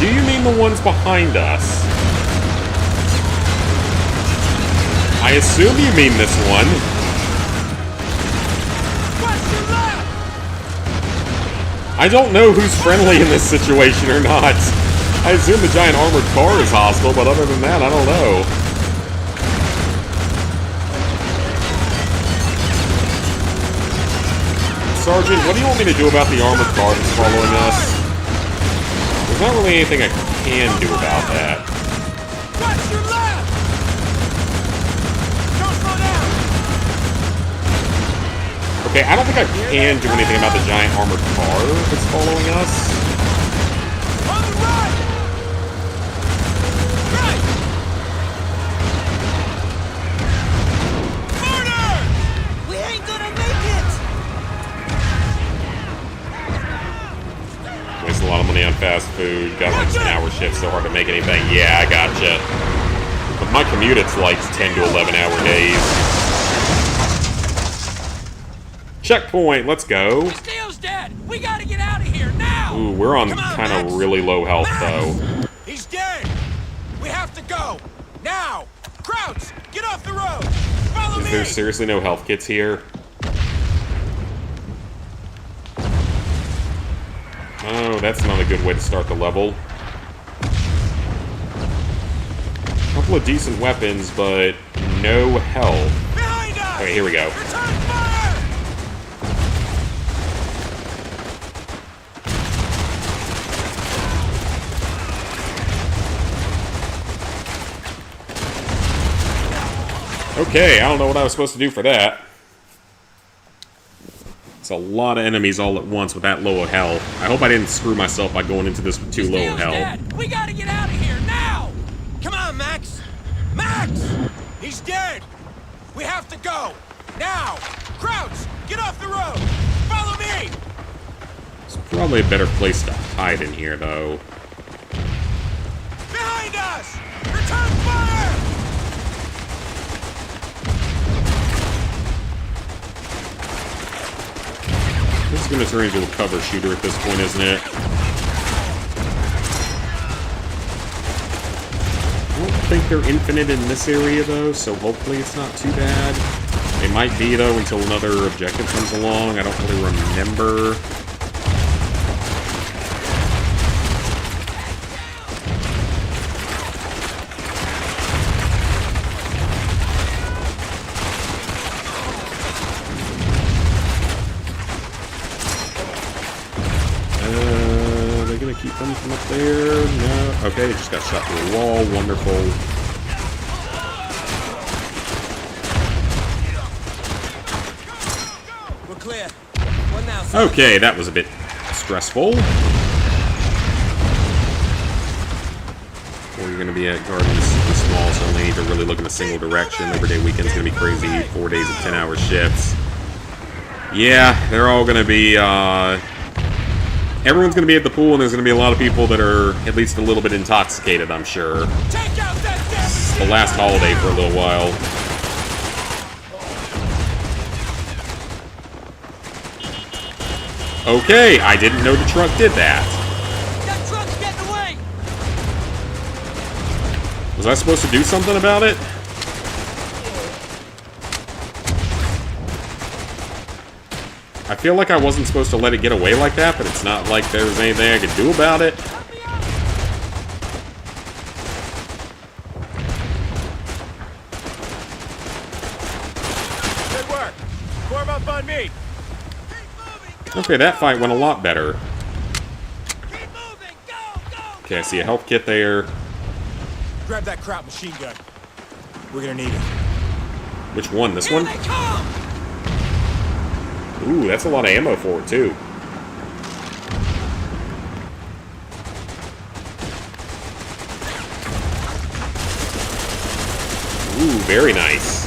Do you mean the ones behind us? I assume you mean this one. Watch your left! I don't know who's friendly in this situation or not. I assume the giant armored car is hostile, but other than that, I don't know. Sergeant, what do you want me to do about the armored car that's following us? There's not really anything I can do about that. Watch your left! Don't slow down! Okay, I don't think I can do anything about the giant armored car that's following us. On the run! Right! Murder! We ain't gonna make it! Waste a lot of money on fast food. Got like 10-hour shifts, so hard to make anything. Yeah, I gotcha. But my commute, it's like 10 to 11-hour days. Checkpoint, let's go. Steele's dead! We gotta get out of here, now! Ooh, we're on Come on, kind Max. of really low health, Max! though. He's dead! We have to go! Now! Crouch! Get off the road! Follow Is me! there seriously no health kits here? Oh, that's not a good way to start the level. Couple of decent weapons, but no health. Behind us! Okay, here we go. Return fire! Okay, I don't know what I was supposed to do for that. It's a lot of enemies all at once with that low of health. I hope I didn't screw myself by going into this with too low of Steele's health. dead! We gotta get out of here, now! Come on, Max! Max! He's dead! We have to go! Now! Crouch! Get off the road! Follow me! It's probably a better place to hide in here, though. Behind us! Return fire! This is going to turn into a cover shooter at this point, isn't it? I don't think they're infinite in this area, though, so hopefully it's not too bad. It might be, though, until another objective comes along. I don't really remember. They're gonna keep them from up there? No. Okay, they just got shot through a wall. Wonderful. We're clear. What now, son? Okay, that was a bit stressful. Or you're gonna be at Gardens super small, so only need to really look in a single direction. Everyday weekend's gonna be crazy. 4 days of 10-hour shifts. Yeah, they're all gonna be, everyone's gonna be at the pool, and there's gonna be a lot of people that are at least a little bit intoxicated, I'm sure. Take out that It's damn the last holiday for a little while. Okay, I didn't know the truck did that. That truck's getting away! Was I supposed to do something about it? I feel like I wasn't supposed to let it get away like that, but it's not like there was anything I could do about it. Good work! Form up on me! Okay, that fight went a lot better. Keep moving! Go! Go! Okay, I see a health kit there. Grab that crap machine gun. We're gonna need it. Which one? This Here one? they come! Ooh, that's a lot of ammo for it, too. Ooh, very nice.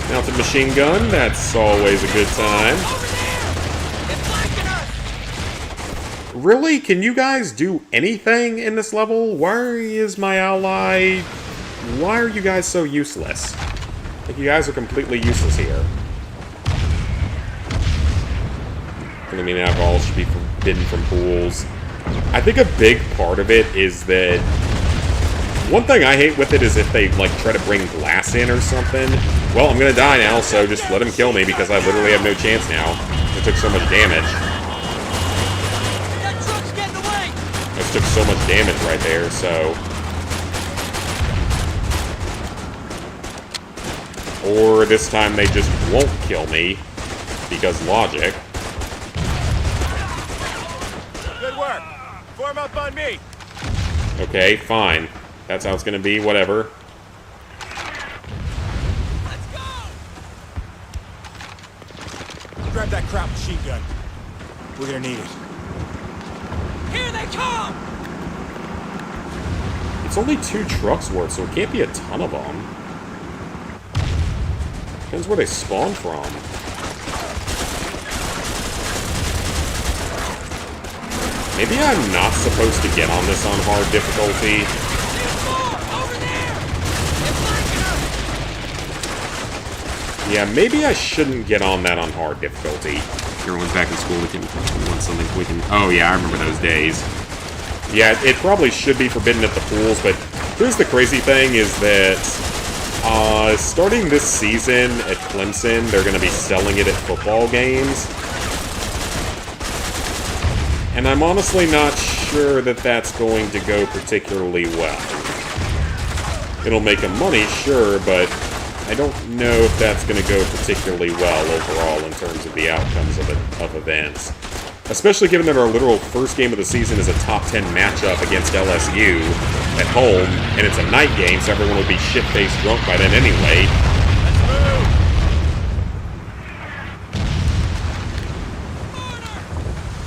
Mounted machine gun, that's always a good time. Over there! It's flanking us! Really? Can you guys do anything in this level? Why is my ally... Why are you guys so useless? I think you guys are completely useless here. I mean, alcohol should be forbidden from pools. I think a big part of it is that... One thing I hate with it is if they, like, try to bring glass in or something. Well, I'm gonna die now, so just let him kill me because I literally have no chance now. I took so much damage. That truck's getting away! I just took so much damage right there, so... Or this time they just won't kill me, because logic. Good work! Form up on me! Okay, fine. That's how it's gonna be, whatever. Let's go! Grab that crap machine gun. We're gonna need it. Here they come! It's only 2 trucks worth, so it can't be a ton of them. Depends where they spawn from. Maybe I'm not supposed to get on this on hard difficulty. There's more! Over there! They're flanking us! Yeah, maybe I shouldn't get on that on hard difficulty. Everyone's back in school, we want something we can... Oh yeah, I remember those days. Yeah, it probably should be forbidden at the pools, but here's the crazy thing is that starting this season at Clemson, they're going to be selling it at football games. And I'm honestly not sure that that's going to go particularly well. It'll make them money, sure, but I don't know if that's going to go particularly well overall in terms of the outcomes of events. Especially given that our literal first game of the season is a top 10 matchup against LSU at home, and it's a night game, so everyone would be shit-faced drunk by then anyway.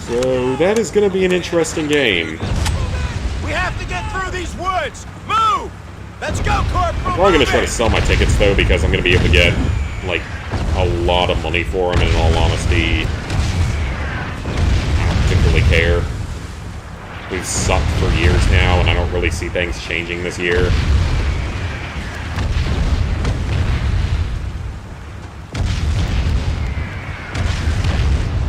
So that is going to be an interesting game. We have to get through these woods! Move! Let's go, Corporal! I'm probably going to try to sell my tickets, though, because I'm going to be able to get, like, a lot of money for them, and in all honesty, I don't particularly care. We've sucked for years now, and I don't really see things changing this year.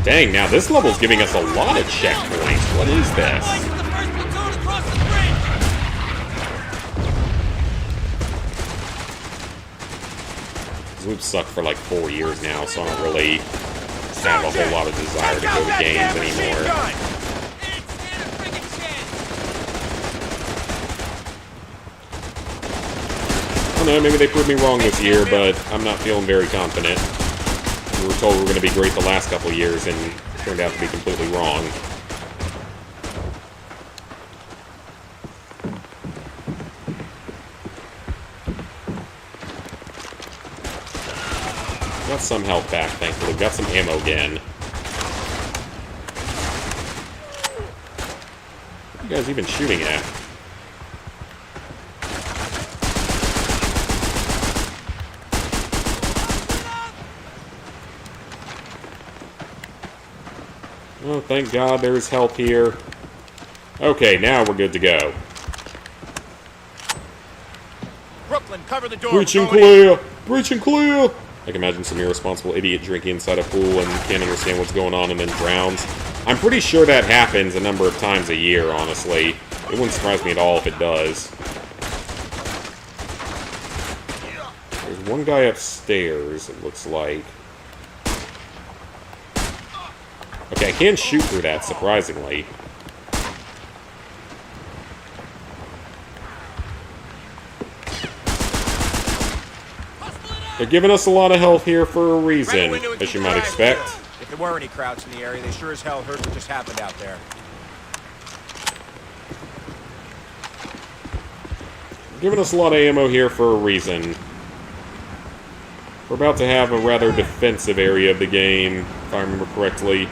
Dang, now this level's giving us a lot of checkpoints. What is this? Boys from the first platoon across the bridge! We've sucked for like 4 years now, so I don't really have a whole lot of desire to go to games anymore. It's in a friggin' chance! I don't know, maybe they proved me wrong this year, but I'm not feeling very confident. We were told we were going to be great the last couple years, and it turned out to be completely wrong. Got some health back, thankfully. Got some ammo again. What are you guys even shooting at? Oh, thank God there's health here. Okay, now we're good to go. Brooklyn, cover the door. Breach and clear! Breach and clear! I can imagine some irresponsible idiot drinking inside a pool and can't understand what's going on and then drowns. I'm pretty sure that happens a number of times a year, honestly. It wouldn't surprise me at all if it does. There's one guy upstairs, it looks like. Okay, I can shoot through that, surprisingly. They're giving us a lot of health here for a reason, as you might expect. If there were any Krauts in the area, they sure as hell heard what just happened out there. They're giving us a lot of ammo here for a reason. We're about to have a rather defensive area of the game, if I remember correctly.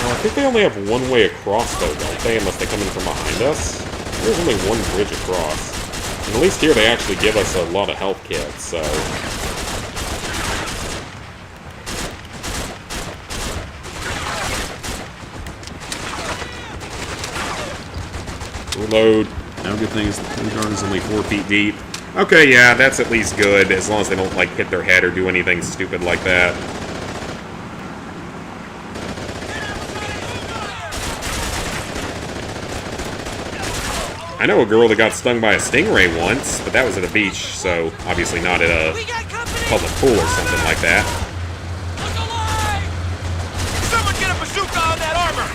I think they only have one way across, though, don't they? Unless they come in from behind us. There's only one bridge across. And at least here they actually give us a lot of health kits, so... Reload. Now, good thing is the garden is only 4 feet deep. Okay, yeah, that's at least good, as long as they don't, like, hit their head or do anything stupid like that. I know a girl that got stung by a stingray once, but that was at a beach, so obviously not at a public pool or something like that. Look alive! Someone get a bazooka on that armor!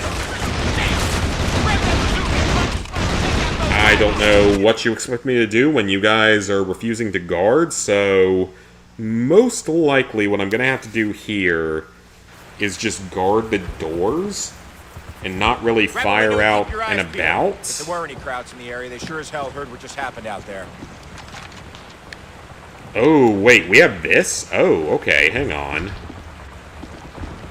I don't know what you expect me to do when you guys are refusing to guard, so most likely what I'm going to have to do here is just guard the doors. and not really Grab a fire window out keep your and eyes peeled. about. If there were any crowds in the area, they sure as hell heard what just happened out there. Oh, wait, we have this? Oh, okay, hang on.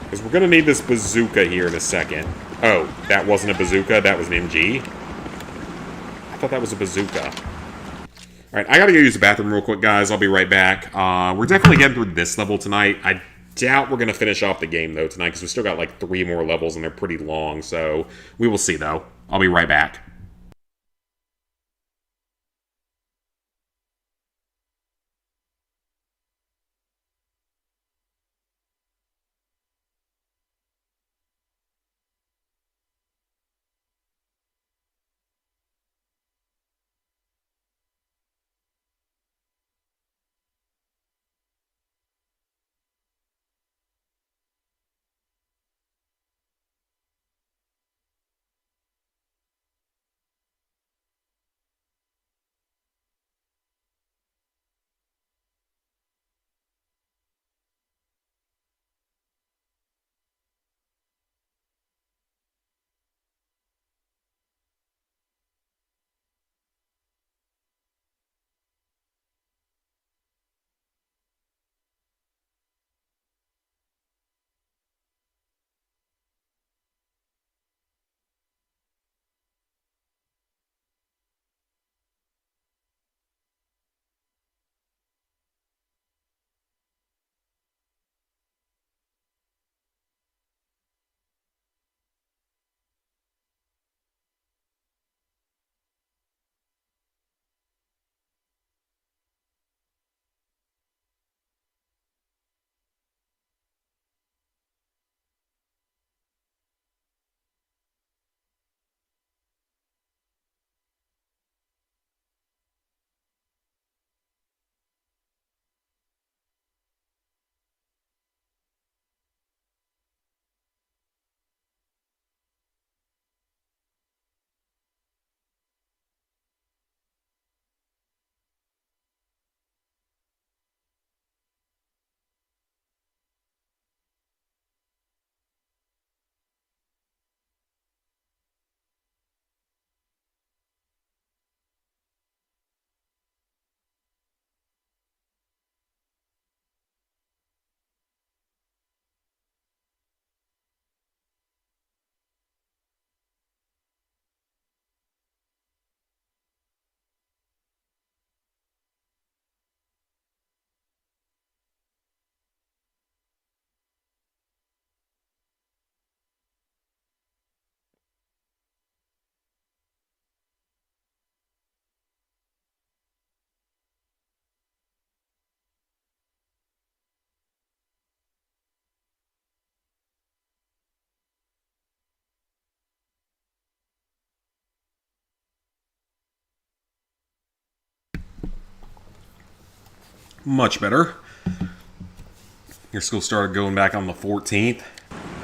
Because we're going to need this bazooka here in a second. Oh, that wasn't a bazooka, that was an MG? I thought that was a bazooka. Alright, I gotta go use the bathroom real quick, guys. I'll be right back. We're definitely getting through this level tonight. I doubt we're going to finish off the game, though, tonight, because we still got, like, 3 more levels, and they're pretty long, so we will see, though. I'll be right back. Much better. Your school started going back on the 14th.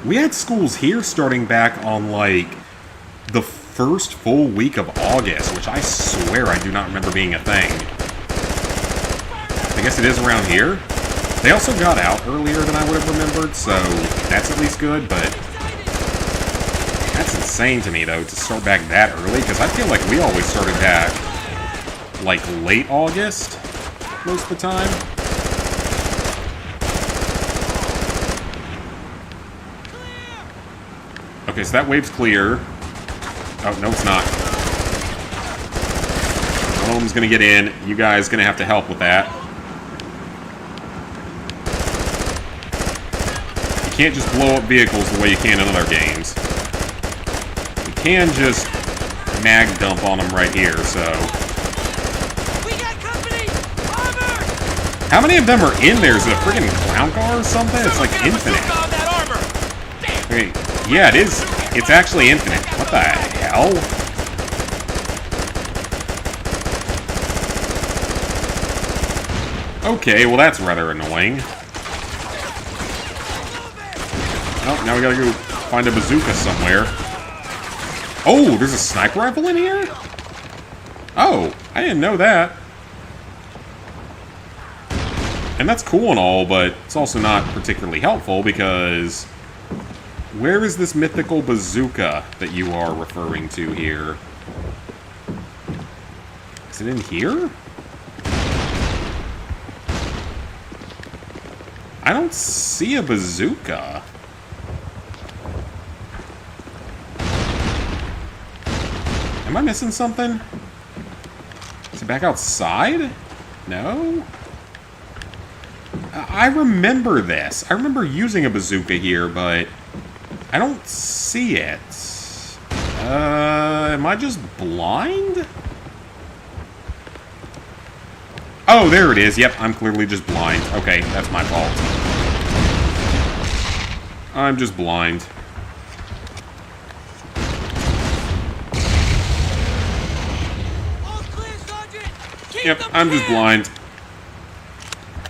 We had schools here starting back on, like, the first full week of August, which I swear I do not remember being a thing. I guess it is around here. They also got out earlier than I would have remembered, so that's at least good, but that's insane to me, though, to start back that early, because I feel like we always started back, like, late August most of the time. Okay, so that wave's clear. Oh, no, it's not. Home's gonna get in. You guys gonna have to help with that. You can't just blow up vehicles the way you can in other games. You can just mag dump on them right here, so... How many of them are in there? Is it a friggin' clown car or something? It's like infinite. Okay, yeah, it is. It's actually infinite. What the hell? Okay, well that's rather annoying. Oh, now we gotta go find a bazooka somewhere. Oh, there's a sniper rifle in here? Oh, I didn't know that. And that's cool and all, but it's also not particularly helpful because Where is this mythical bazooka that you are referring to here? Is it in here? I don't see a bazooka. Am I missing something? Is it back outside? No? I remember this. I remember using a bazooka here, but I don't see it. Am I just blind? Oh, there it is. Yep, I'm clearly just blind. Okay, that's my fault. I'm just blind. All clear, Sergeant! Keep Yep, them I'm just clear! blind.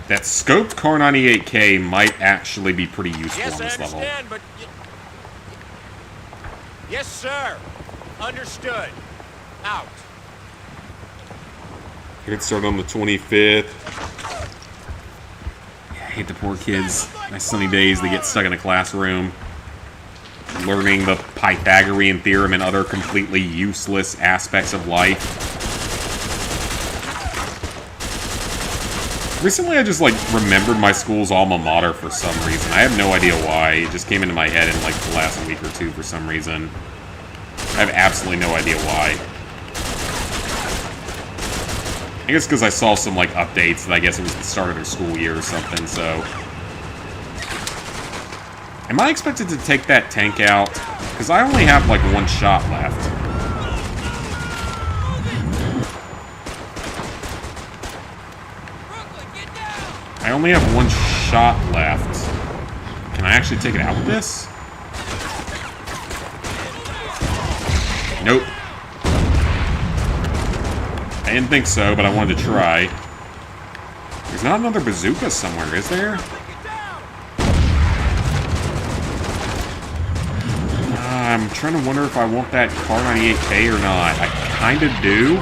That scoped Car 98K might actually be pretty useful Yes, on I this level. understand, but... Yes, sir. Understood. Out. Get started on the 25th. Yeah, I hate the poor kids. Nice sunny days, they get stuck in a classroom, learning the Pythagorean theorem and other completely useless aspects of life. Recently, I just, like, remembered my school's alma mater for some reason. I have no idea why. It just came into my head in, like, the last week or two for some reason. I have absolutely no idea why. I guess because I saw some, like, updates that I guess it was the start of their school year or something, so... Am I expected to take that tank out? Because I only have, like, one shot left. I only have one shot left. Can I actually take it out with this? Nope. I didn't think so, but I wanted to try. There's not another bazooka somewhere, is there? I'm trying to wonder if I want that Car 98K or not. I kind of do.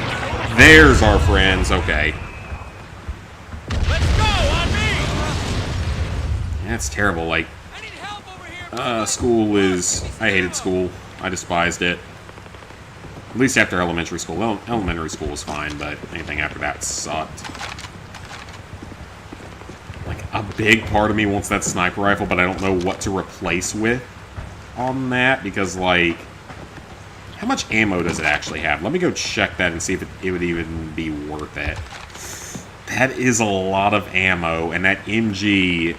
There's our friends. Okay. Let's go, on me! That's terrible. Like, I need help over here! school is... I hated school. I despised it. At least after elementary school. Well, elementary school was fine, but anything after that sucked. Like, a big part of me wants that sniper rifle, but I don't know what to replace with on that, because, like... How much ammo does it actually have? Let me go check that and see if it would even be worth it. That is a lot of ammo, and that MG...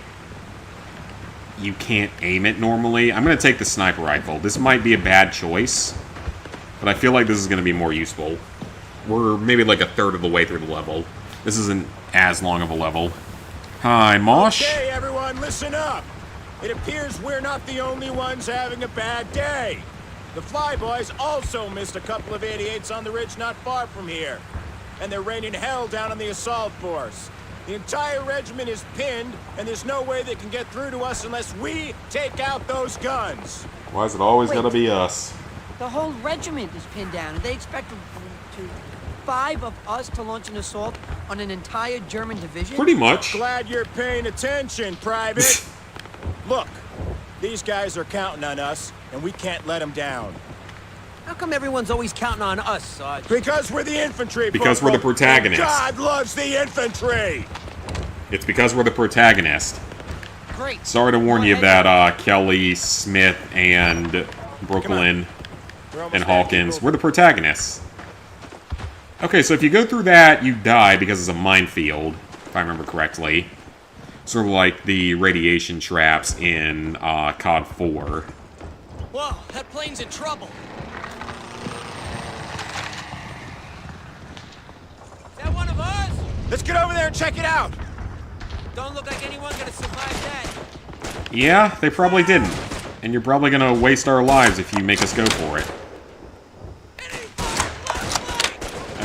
You can't aim it normally. I'm going to take the sniper rifle. This might be a bad choice, but I feel like this is going to be more useful. We're maybe like a third of the way through the level. This isn't as long of a level. Hi, Mosh. Okay, everyone, listen up. It appears we're not the only ones having a bad day. The Flyboys also missed a couple of 88s on the ridge not far from here. And they're raining hell down on the assault force. The entire regiment is pinned, and there's no way they can get through to us unless we take out those guns. Why is it always Wait. going to be us? The whole regiment is pinned down, and they expect 5 of us to launch an assault on an entire German division? Pretty much. Glad you're paying attention, Private. Look, these guys are counting on us, and we can't let them down. How come everyone's always counting on us, Sarge? Because we're the infantry, Because we're the Corporal, protagonists. and God loves the infantry! It's because we're the protagonist. Great. Sorry to warn Go you of ahead. that, Kelly, Smith, and Brooklyn, We're almost and there, Hawkins. people. We're the protagonists. Okay, so if you go through that, you die because it's a minefield, if I remember correctly. Sort of like the radiation traps in COD 4. Whoa, that plane's in trouble. Is that one of us? Let's get over there and check it out! Don't look like anyone's gonna survive that. Yeah, they probably didn't. And you're probably gonna waste our lives if you make us go for it.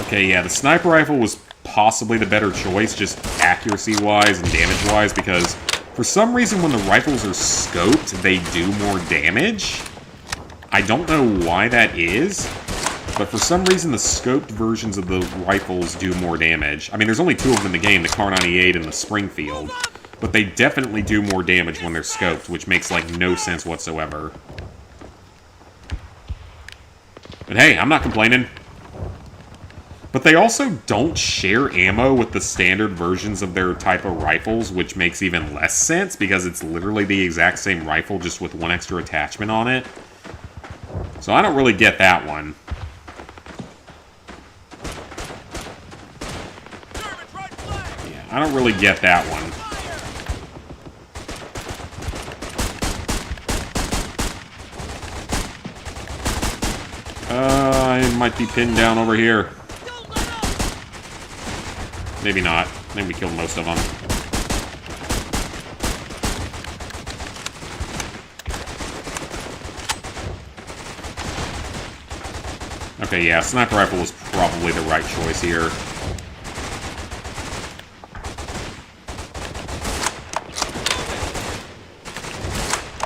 Okay, yeah, the sniper rifle was possibly the better choice, just accuracy-wise and damage-wise, because for some reason when the rifles are scoped, they do more damage. I don't know why that is, but for some reason the scoped versions of the rifles do more damage. I mean, there's only 2 of them in the game, the Kar 98 and the Springfield. but they definitely do more damage when they're scoped, which makes, like, no sense whatsoever. But hey, I'm not complaining. But they also don't share ammo with the standard versions of their type of rifles, which makes even less sense, because it's literally the exact same rifle, just with one extra attachment on it. So I don't really get that one. Yeah, I don't really get that one. I might be pinned down over here. Maybe not. I think we killed most of them. Okay, yeah, sniper rifle was probably the right choice here.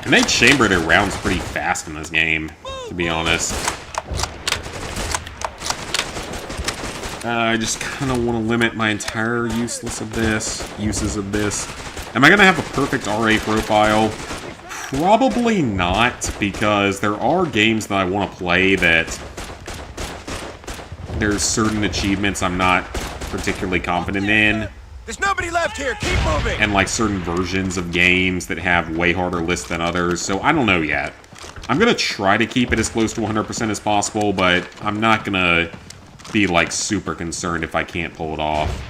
And they chamber their rounds pretty fast in this game, to be honest. I just kind of want to limit my entire uses of this. Am I going to have a perfect RA profile? Probably not, because there are games that I want to play that there's certain achievements I'm not particularly confident in. There's nobody left here. Keep moving. And like certain versions of games that have way harder lists than others, so I don't know yet. I'm going to try to keep it as close to 100% as possible, but I'm not going to be like super concerned if I can't pull it off.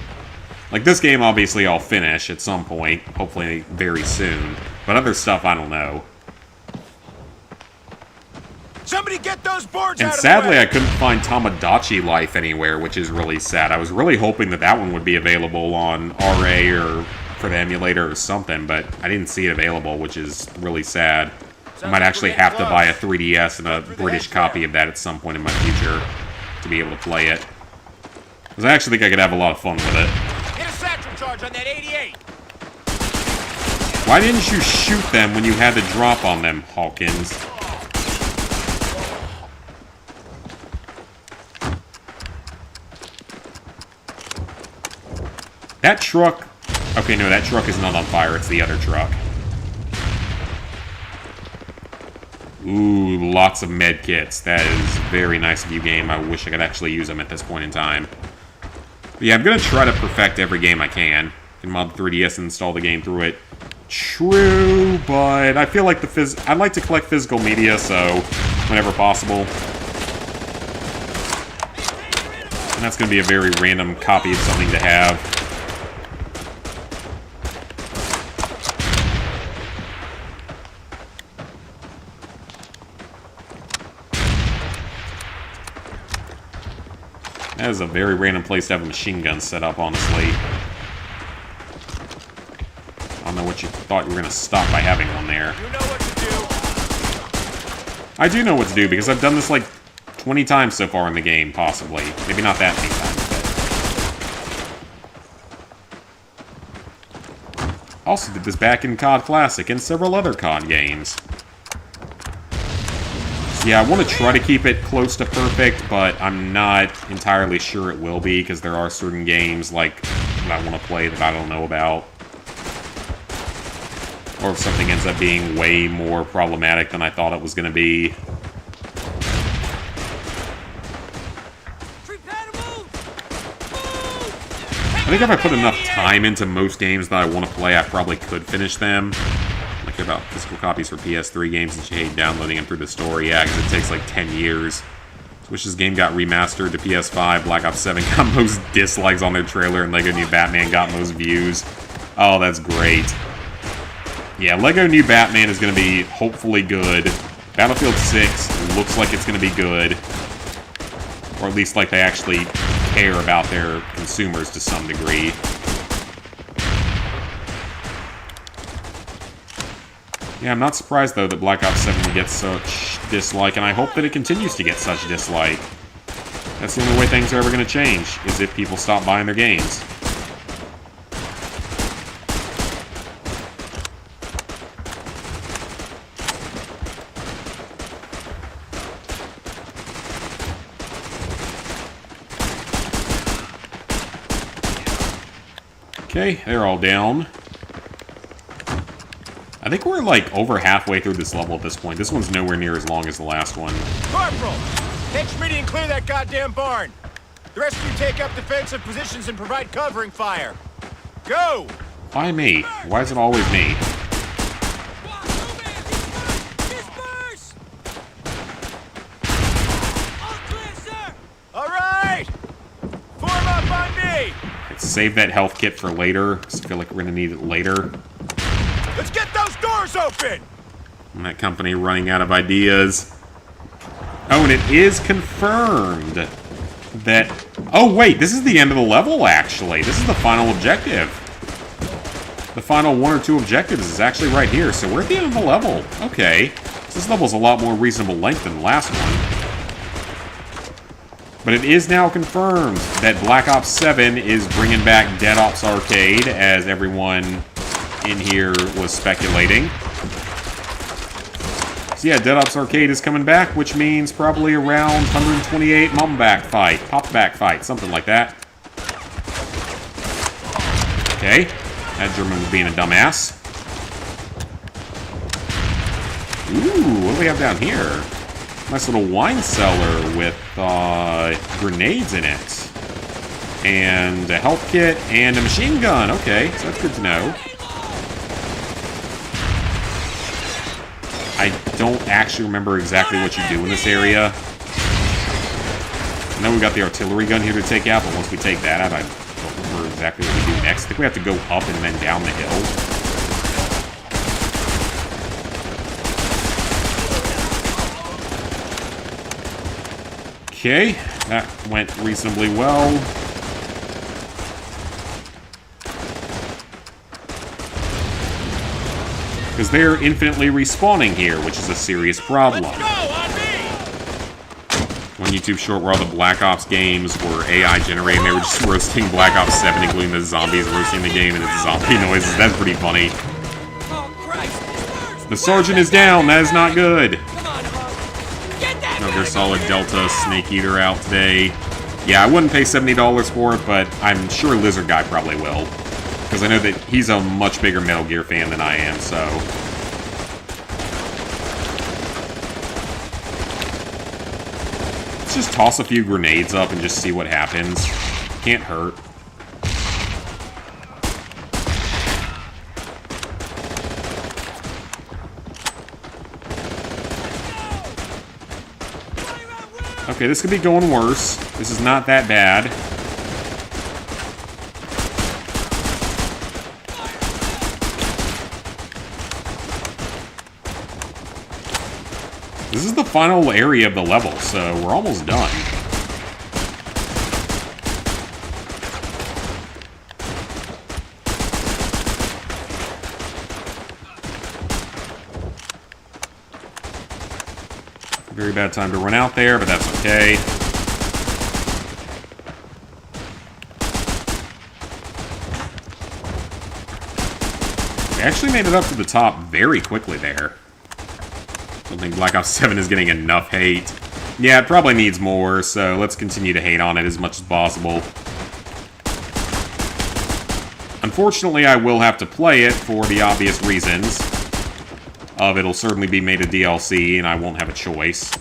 Like this game, obviously I'll finish at some point, hopefully very soon, but other stuff I don't know. Somebody get those boards And out of sadly the way. I couldn't find Tamagotchi Life anywhere, which is really sad. I was really hoping that that one would be available on RA or for the emulator or something, but I didn't see it available, which is really sad. I might actually have to buy a 3DS and a British copy of that at some point in my future to be able to play it. Because I actually think I could have a lot of fun with it. Hit a satchel charge on that 88. Why didn't you shoot them when you had the drop on them, Hawkins? That truck... Okay, no, that truck is not on fire. It's the other truck. Ooh, lots of med kits. That is very nice of you, game. I wish I could actually use them at this point in time. But yeah, I'm going to try to perfect every game I can. And mod 3DS and install the game through it. True, but I feel like I'd like to collect physical media, so whenever possible. And that's going to be a very random copy of something to have. That is a very random place to have a machine gun set up, honestly. I don't know what you thought you were going to stop by having one there. You know what to do. I do know what to do, because I've done this like 20 times so far in the game, possibly. Maybe not that many times, but... Also did this back in COD Classic and several other COD games. Yeah, I want to try to keep it close to perfect, but I'm not entirely sure it will be, because there are certain games like that I want to play that I don't know about. Or if something ends up being way more problematic than I thought it was going to be. I think if I put enough time into most games that I want to play, I probably could finish them. Like about physical copies for PS3 games that you hate downloading them through the store. Yeah, because it takes like 10 years. I wish this game got remastered to PS5. Black Ops 7 got most dislikes on their trailer, and Lego New Batman got most views. Oh, that's great. Yeah, Lego New Batman is going to be hopefully good. Battlefield 6 looks like it's going to be good. Or at least like they actually care about their consumers to some degree. Yeah, I'm not surprised, though, that Black Ops 7 would get such dislike, and I hope that it continues to get such dislike. That's the only way things are ever going to change, is if people stop buying their games. Okay, they're all down. I think we're like over halfway through this level at this point. This one's nowhere near as long as the last one. Corporal! Take Schmitty and clear that goddamn barn! The rest of you take up defensive positions and provide covering fire. Go! Why me? Why is it always me? Disperse! All clear, sir! All right! Form up on me! Let's save that health kit for later, because I feel like we're going to need it later. Let's get those doors open! And that company running out of ideas. Oh, and it is confirmed that... Oh, wait, this is the end of the level, actually. This is the final objective. The final 1 or 2 objectives is actually right here, so we're at the end of the level. Okay. So this level's a lot more reasonable length than the last one. But it is now confirmed that Black Ops 7 is bringing back Dead Ops Arcade, as everyone in here was speculating. So yeah, Dead Ops Arcade is coming back, which means probably around 128 mom back fight, pop back fight, something like that. Okay, that German was being a dumbass. Ooh, what do we have down here? Nice little wine cellar with grenades in it. And a health kit and a machine gun. Okay, so that's good to know. I don't actually remember exactly what you do in this area. I know we got the artillery gun here to take out, but once we take that out, I don't remember exactly what we do next. I think we have to go up and then down the hill. Okay, that went reasonably well. Because they're infinitely respawning here, which is a serious problem. Let's go, on me! One YouTube short where all the Black Ops games were AI generated, they were just roasting Black Ops 7, including the zombies roasting the game and its zombie noises. That's pretty funny. Oh, Christ! Disperse! The sergeant is down, that is not good. Come on, Hawk. Get that Another back solid over Delta here. Snake Eater out today. Yeah, I wouldn't pay $70 for it, but I'm sure Lizard Guy probably will. Because I know that he's a much bigger Metal Gear fan than I am, so... Let's just toss a few grenades up and just see what happens. Can't hurt. Okay, this could be going worse. This is not that bad. This is the final area of the level, so we're almost done. Very bad time to run out there, but that's okay. We actually made it up to the top very quickly there. I don't think Black Ops 7 is getting enough hate. Yeah, it probably needs more, so let's continue to hate on it as much as possible. Unfortunately, I will have to play it for the obvious reasons of it'll certainly be made a DLC, and I won't have a choice.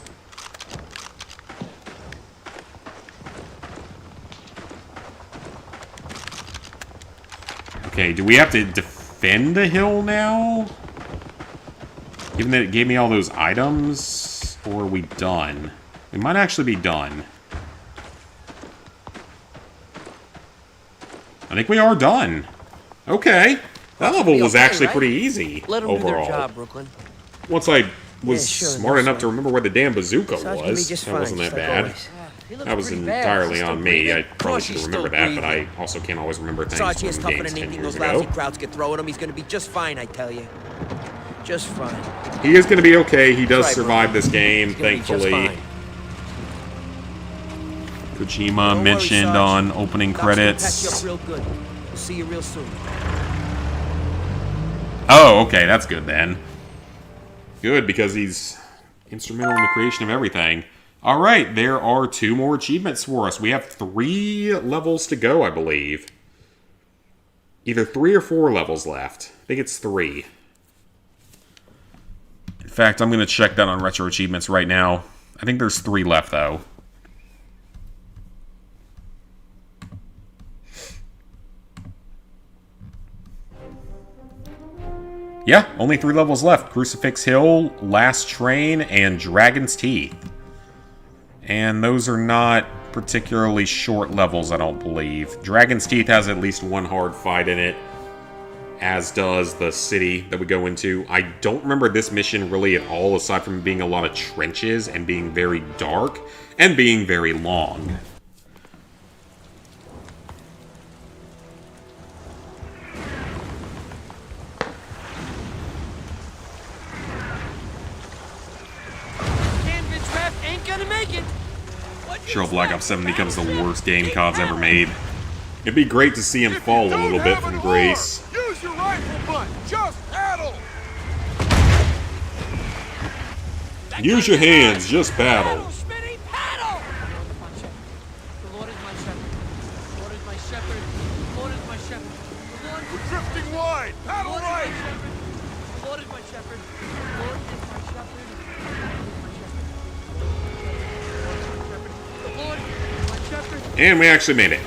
Okay, do we have to defend the hill now? Given that it gave me all those items, or are we done? We might actually be done. I think we are done. Okay. That level was actually pretty easy Let them do overall. their job, Brooklyn. Once I was Yeah, sure, smart that's enough to fine. remember where the damn bazooka Sounds gonna be was, just that fine, wasn't that just like bad. always. He looks That was pretty bad. entirely Still on me. breathing? I probably course should he's remember still that, but I breathing. also can't always remember things Sarge, he's from tougher games than 10 anything years those lousy ago. crowds could throw at him. He's gonna be just fine, I tell you. Just fine. He is going to be okay. He does Right, survive this game, He's gonna be just thankfully. fine. Kojima Don't worry, mentioned Sarge. on opening Doc's gonna credits. patch you up real good. We'll see you real soon. Oh, okay, that's good then. Good, because he's instrumental in the creation of everything. Alright, there are 2 more achievements for us. We have 3 levels to go, I believe. Either 3 or 4 levels left. I think it's 3. fact, I'm going to check that on Retro Achievements right now. I think there's 3 left, though. Yeah, only 3 levels left. Crucifix Hill, Last Train, and Dragon's Teeth. And those are not particularly short levels, I don't believe. Dragon's Teeth has at least 1 hard fight in it, as does the city that we go into. I don't remember this mission really at all, aside from being a lot of trenches and being very dark and being very long. Canvas ref ain't gonna make it. Sure, Black Ops 7 becomes the worst game COD's ever made. It'd be great to see him fall a little bit from grace. Use your rifle butt. Just paddle. Use your hands, just battle. Paddle, Smitty, paddle! The Lord is my shepherd. The Lord is my shepherd. The Lord is my shepherd. The Lord We're drifting wide. Paddle right. The Lord is my shepherd. The Lord is my shepherd. The Lord is my shepherd. And we actually made it.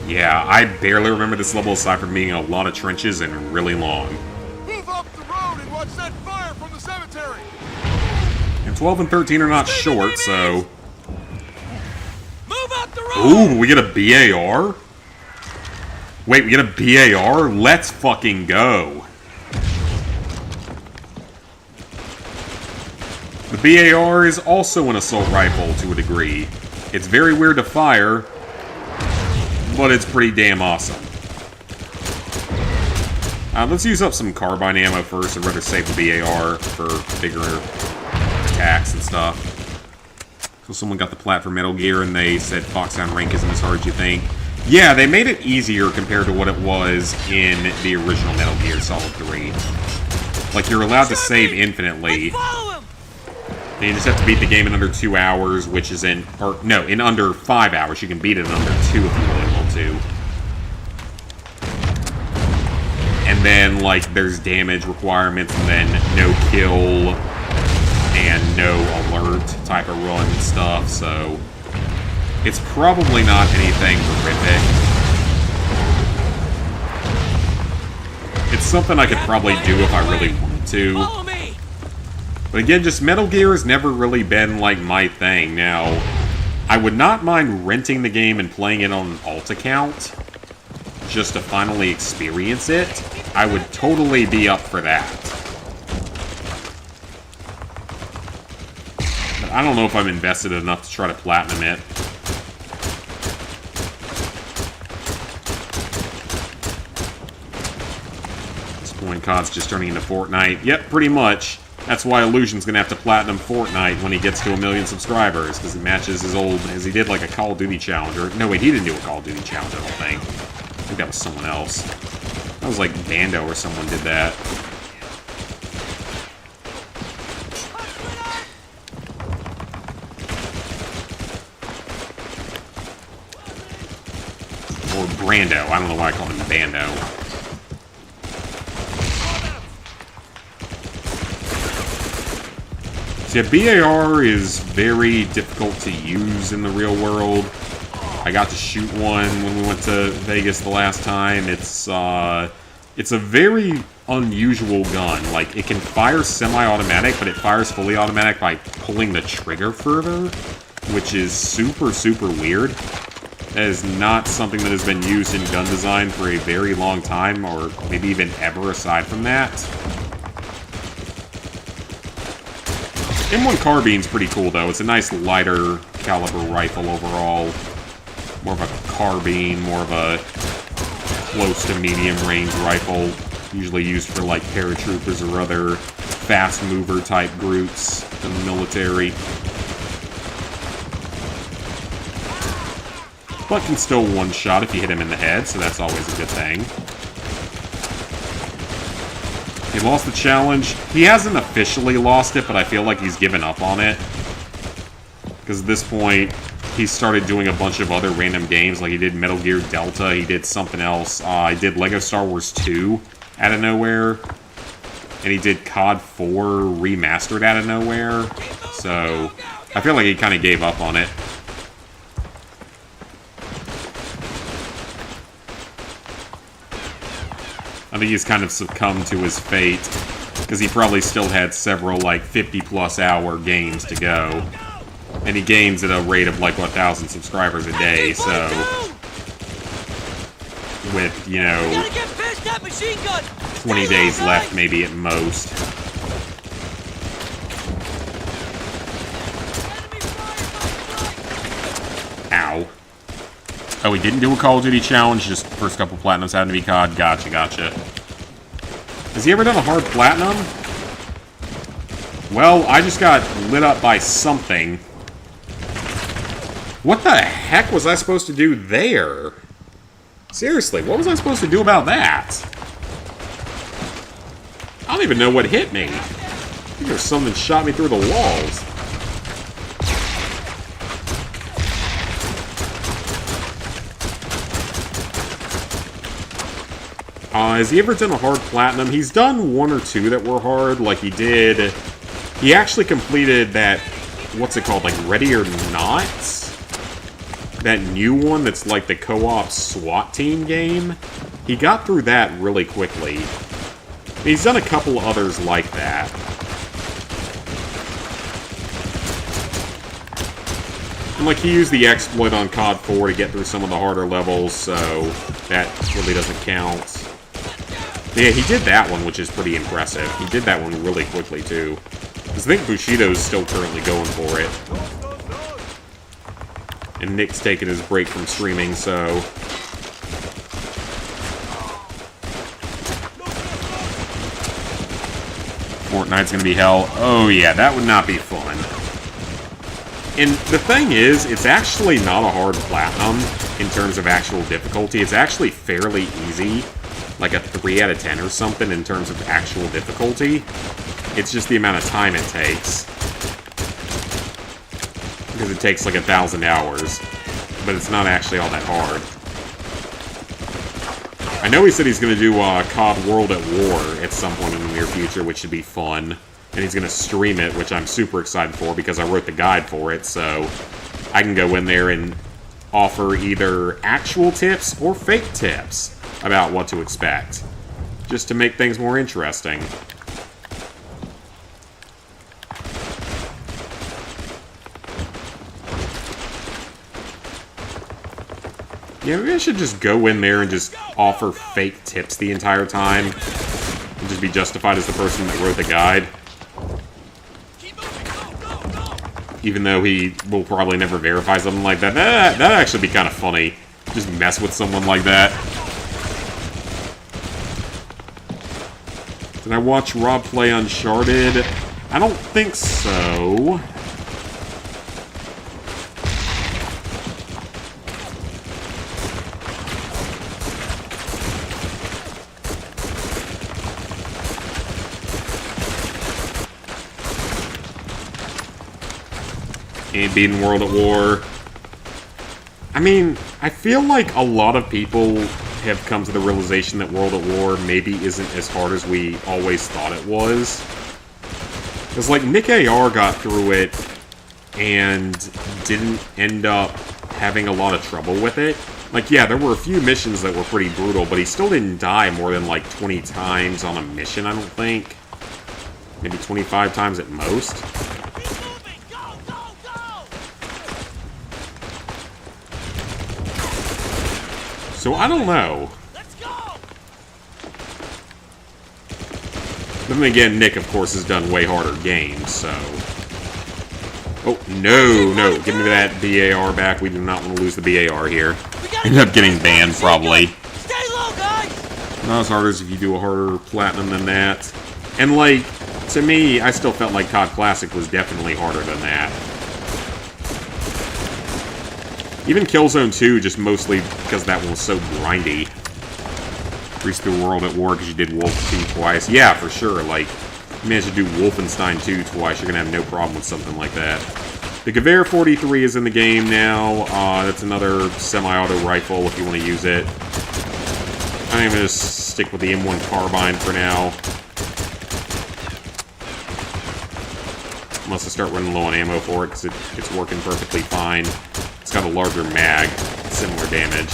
Yeah, I barely remember this level aside from being a lot of trenches and really long. Move up the road and watch that fire from the cemetery. And 12 and 13 are not short, so... Move out the road! Ooh, we get a BAR? Wait, we get a BAR? Let's fucking go. The BAR is also an assault rifle to a degree. It's very weird to fire, but it's pretty damn awesome. Let's use up some carbine ammo first. I'd rather save the BAR for bigger attacks and stuff. So someone got the plat for Metal Gear and they said Foxhound rank isn't as hard as you think. Yeah, they made it easier compared to what it was in the original Metal Gear Solid 3. Like, you're allowed to save infinitely. Follow him! And you just have to beat the game in under 2 hours, which is in... Or, no, in under 5 hours. You can beat it in under 2 if you really want to. And then, like, there's damage requirements, and then no kill and no alert type of run and stuff, so... It's probably not anything horrific. It's something I could probably do if I really wanted to. Follow me! But again, just Metal Gear has never really been, like, my thing. Now, I would not mind renting the game and playing it on an alt account, just to finally experience it. I would totally be up for that. But I don't know if I'm invested enough to try to platinum it. At this point, COD's just turning into Fortnite. Yep, pretty much. That's why Illusion's gonna have to platinum Fortnite when he gets to 1 million subscribers, because it matches his old, as he did like a Call of Duty challenge. Or, no, wait, he didn't do a Call of Duty challenge, I don't think. I think that was someone else. That was like Bando or someone did that. Or Brando. I don't know why I called him Bando. So yeah, BAR is very difficult to use in the real world. I got to shoot one when we went to Vegas the last time. It's a very unusual gun. Like, it can fire semi-automatic, but it fires fully automatic by pulling the trigger further, which is super, super weird. That is not something that has been used in gun design for a very long time, or maybe even ever aside from that. M1 Carbine's pretty cool, though. It's a nice lighter caliber rifle overall. More of a carbine, more of a close to medium range rifle. Usually used for, like, paratroopers or other fast mover type groups in the military. But can still one-shot if you hit him in the head, so that's always a good thing. He lost the challenge. He hasn't officially lost it, but I feel like he's given up on it. Because at this point, he started doing a bunch of other random games, like he did Metal Gear Delta, he did something else. He did Lego Star Wars 2 out of nowhere. and he did COD 4 remastered out of nowhere, so I feel like he kind of gave up on it. I think he's kind of succumbed to his fate, because he probably still had several, like, 50-plus hour games to go. And he games at a rate of, like, 1,000 subscribers a day, so... with, you know, 20 days left, maybe at most. Ow. Oh, he didn't do a Call of Duty challenge, just the first couple platinums had to be COD. Gotcha, gotcha. Has he ever done a hard platinum? Well, I just got lit up by something. What the heck was I supposed to do there? Seriously, what was I supposed to do about that? I don't even know what hit me. I think there's something shot me through the walls. Has he ever done a hard platinum? He's done one or two that were hard, like he did... He actually completed that... What's it called? Like, Ready or Not? That new one that's like the co-op SWAT team game. He got through that really quickly. He's done a couple others like that. And like, he used the exploit on COD 4 to get through some of the harder levels, so that really doesn't count. But yeah, he did that one, which is pretty impressive. He did that one really quickly, too. Because I think Bushido's still currently going for it. And Nick's taking his break from streaming, so... Fortnite's gonna be hell. Oh yeah, that would not be fun. And the thing is, it's actually not a hard platinum in terms of actual difficulty. It's actually fairly easy. Like a 3 out of 10 or something in terms of actual difficulty. It's just the amount of time it takes. Because it takes like 1,000 hours. But it's not actually all that hard. I know he said he's going to do COD World at War at some point in the near future, which should be fun. And he's going to stream it, which I'm super excited for because I wrote the guide for it, so I can go in there and offer either actual tips or fake tips about what to expect, just to make things more interesting. Yeah, maybe I should just go in there and just offer fake tips the entire time. And just be justified as the person that wrote the guide. Even though he will probably never verify something like that. That'd actually be kind of funny. Just mess with someone like that. Did I watch Rob play Uncharted? I don't think so. And beating World at War. I mean, I feel like a lot of people have come to the realization that World at War maybe isn't as hard as we always thought it was. Because, like, Nick AR got through it and didn't end up having a lot of trouble with it. Like, yeah, there were a few missions that were pretty brutal, but he still didn't die more than, like, 20 times on a mission, I don't think. Maybe 25 times at most. So, I don't know. But then again, Nick, of course, has done way harder games, so... Oh, no. Give me that BAR back. We do not want to lose the BAR here. End up getting banned, probably. Stay low, guys! Not as hard as if you do a harder platinum than that. And, like, to me, I still felt like COD Classic was definitely harder than that. Even Killzone 2, just mostly because that one was so grindy. Breeze through World at War because you did Wolf 2 twice. Yeah, for sure. Like, you managed to do Wolfenstein 2 twice, you're going to have no problem with something like that. The Gewehr 43 is in the game now. That's another semi-auto rifle if you want to use it. I'm going to stick with the M1 carbine for now. Must have start running low on ammo for it, because it's working perfectly fine. It's got a larger mag, similar damage.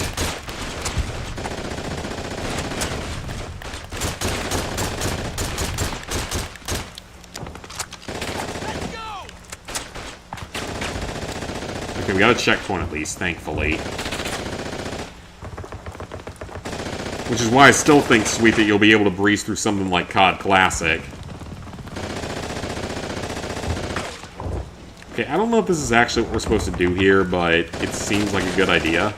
Okay, we got a checkpoint at least, thankfully. Which is why I still think, Sweet, that you'll be able to breeze through something like COD Classic. Okay, I don't know if this is actually what we're supposed to do here, but it seems like a good idea.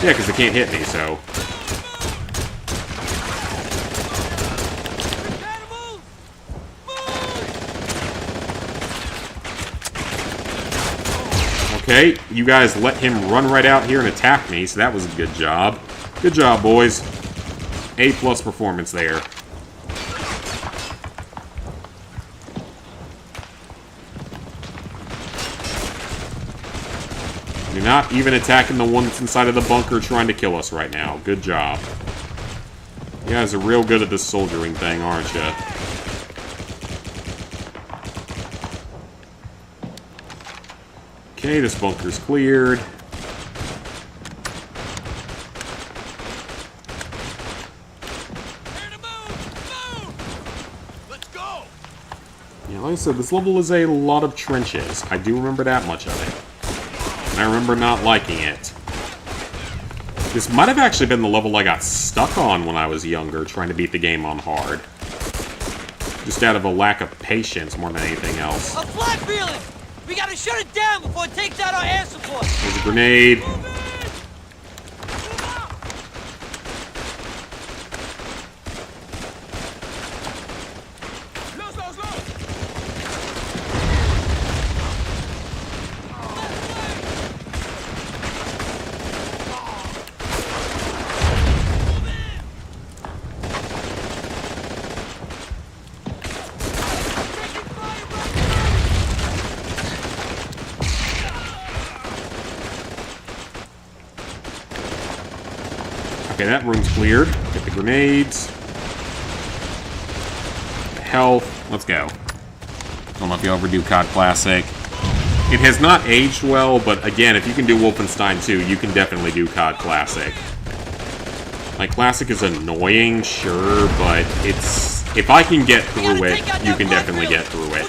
Yeah, because they can't hit me, so... Okay, you guys let him run right out here and attack me, so that was a good job. Good job, boys. A+ performance there. You're not even attacking the one that's inside of the bunker trying to kill us right now. Good job. You guys are real good at this soldiering thing, aren't you? Okay, this bunker's cleared. Yeah, like I said, this level is a lot of trenches. I do remember that much of it. And I remember not liking it. This might have actually been the level I got stuck on when I was younger, trying to beat the game on hard. Just out of a lack of patience more than anything else. A flag feeling! We gotta shut it down before it takes out our air support! There's a grenade. Okay, that room's cleared. Get the grenades. The health. Let's go. Don't know if you overdo COD Classic. It has not aged well, but again, if you can do Wolfenstein 2, you can definitely do COD Classic. Like, Classic is annoying, sure, but it's... If I can get through it, you can definitely get through it.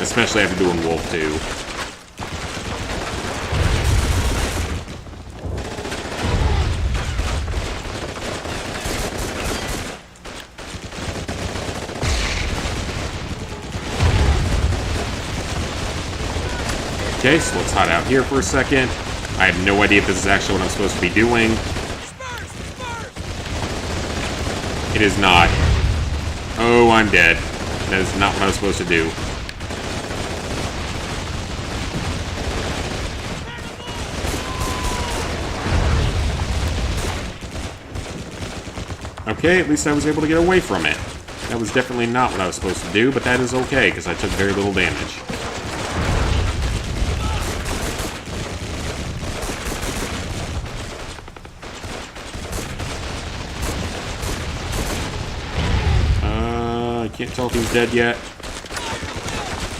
Especially after doing Wolf 2. Okay, so let's hide out here for a second. I have no idea if this is actually what I'm supposed to be doing. It is not. Oh, I'm dead. That is not what I was supposed to do. Okay, at least I was able to get away from it. That was definitely not what I was supposed to do, but that is okay, because I took very little damage. Can't tell if he's dead yet.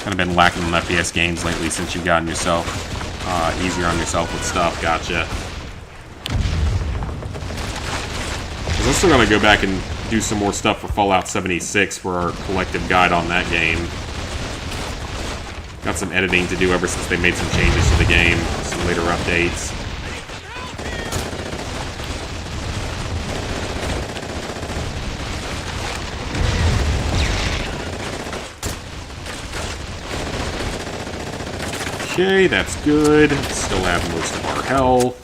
Kind of been lacking on FPS games lately since you've gotten yourself easier on yourself with stuff. Gotcha. Because I'm still gonna go back and do some more stuff for Fallout 76 for our collective guide on that game. Got some editing to do ever since they made some changes to the game, some later updates. Okay, that's good. Still have most of our health.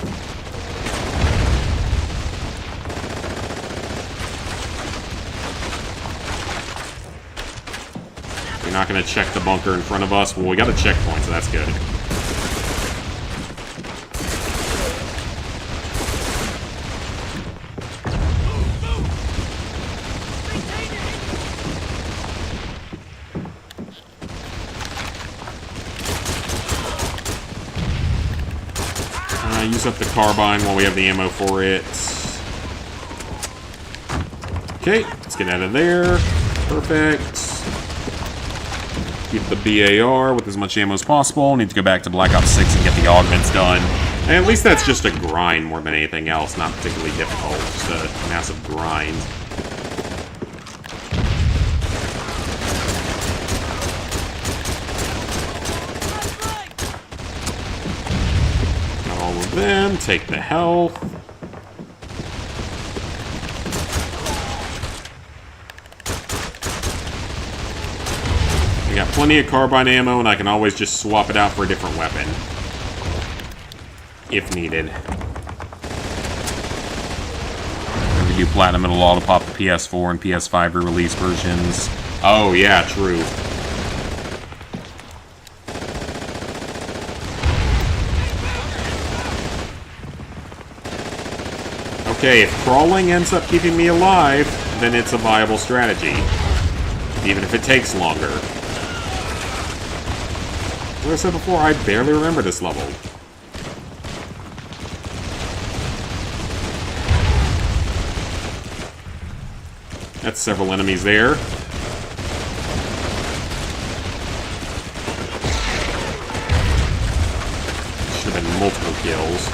We're not going to check the bunker in front of us. Well, we got a checkpoint, so that's good. Use up the carbine while we have the ammo for it. Okay, let's get out of there. Perfect. Keep the BAR with as much ammo as possible. Need to go back to Black Ops 6 and get the augments done. And at least that's just a grind more than anything else. Not particularly difficult. Just a massive grind. Got all of them. Take the health. Got plenty of carbine ammo, and I can always just swap it out for a different weapon. If needed. When we do Platinum, it'll auto-pop the PS4 and PS5 re-release versions. Oh, yeah, true. Okay, if crawling ends up keeping me alive, then it's a viable strategy. Even if it takes longer. Like I said before, I barely remember this level. That's several enemies there. Should have been multiple kills.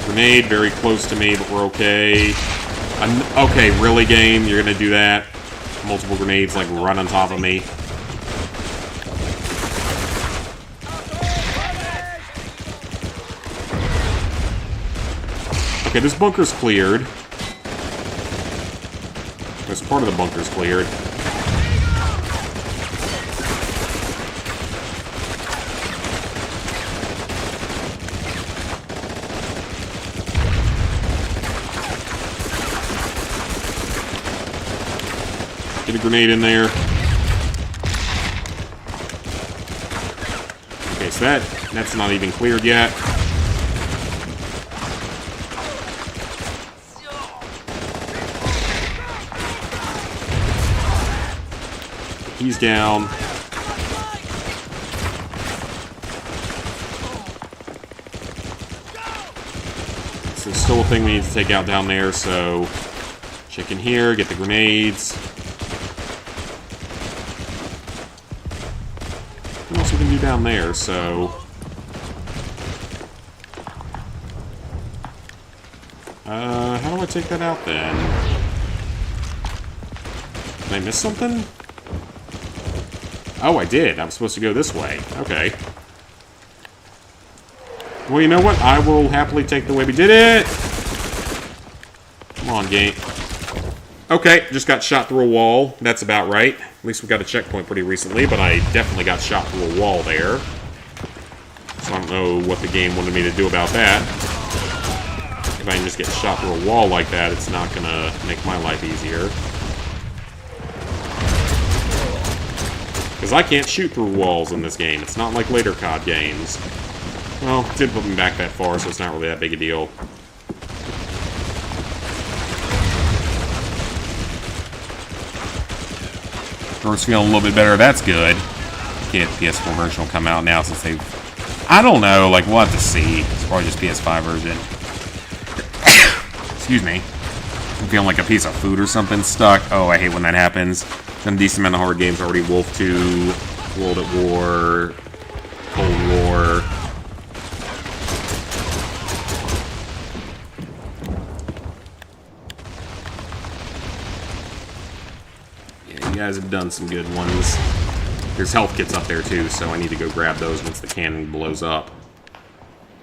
Grenade, very close to me, but we're okay. Okay, really, game? You're gonna do that? Multiple grenades, like, run on top of me. Okay, this bunker's cleared. This part of the bunker's cleared. Get a grenade in there. Okay, so that's not even cleared yet. He's down. So there's still a thing we need to take out down there, so check in here, get the grenades. What else we can do down there, so... how do I take that out, then? Did I miss something? Oh, I did. I was supposed to go this way. Okay. Well, you know what? I will happily take the way we did it! Come on, game. Okay, just got shot through a wall. That's about right. At least we got a checkpoint pretty recently, but I definitely got shot through a wall there. So I don't know what the game wanted me to do about that. If I can just get shot through a wall like that, it's not gonna make my life easier. Because I can't shoot through walls in this game. It's not like later COD games. Well, it did put me back that far, so it's not really that big a deal. First feeling a little bit better, that's good. Okay, the PS4 version will come out now since they've... I don't know, like, we'll have to see. It's probably just PS5 version. Excuse me. I'm feeling like a piece of food or something stuck. Oh, I hate when that happens. Done a decent amount of hard games already. Wolf 2, World at War, Cold War. Yeah, you guys have done some good ones. There's health kits up there too, so I need to go grab those once the cannon blows up.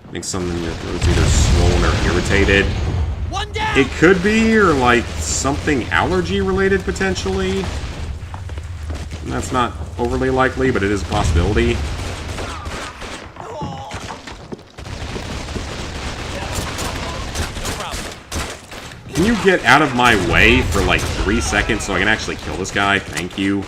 I think something in your throat's either swollen or irritated. One down! It could be, or like something allergy related potentially. That's not overly likely, but it is a possibility. Can you get out of my way for like 3 seconds so I can actually kill this guy? Thank you.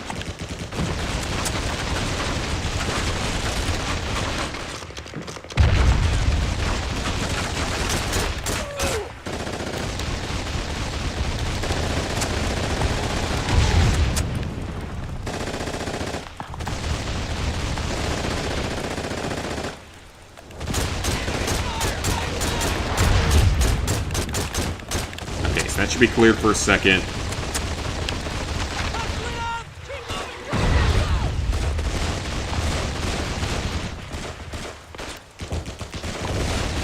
So that should be cleared for a second.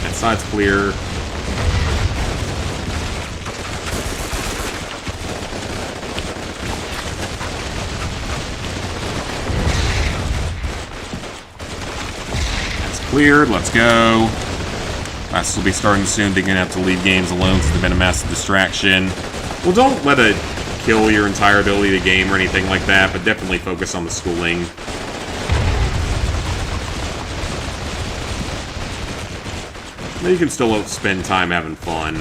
That side's clear. That's cleared. Let's go. Classes will be starting soon. They're going to have to leave games alone since they've been a massive distraction. Well, don't let it kill your entire ability to game or anything like that, but definitely focus on the schooling. Then you can still spend time having fun.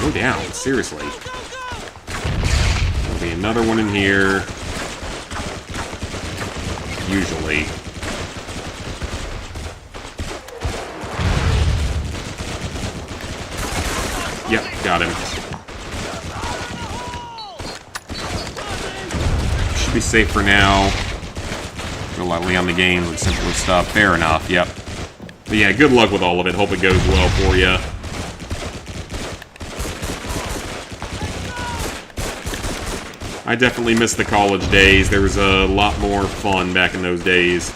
Go down, seriously. There'll be another one in here. Usually. Yep, got him. Should be safe for now. Go lightly on the game with simpler stuff. Fair enough, yep. But yeah, good luck with all of it. Hope it goes well for you. I definitely miss the college days. There was a lot more fun back in those days.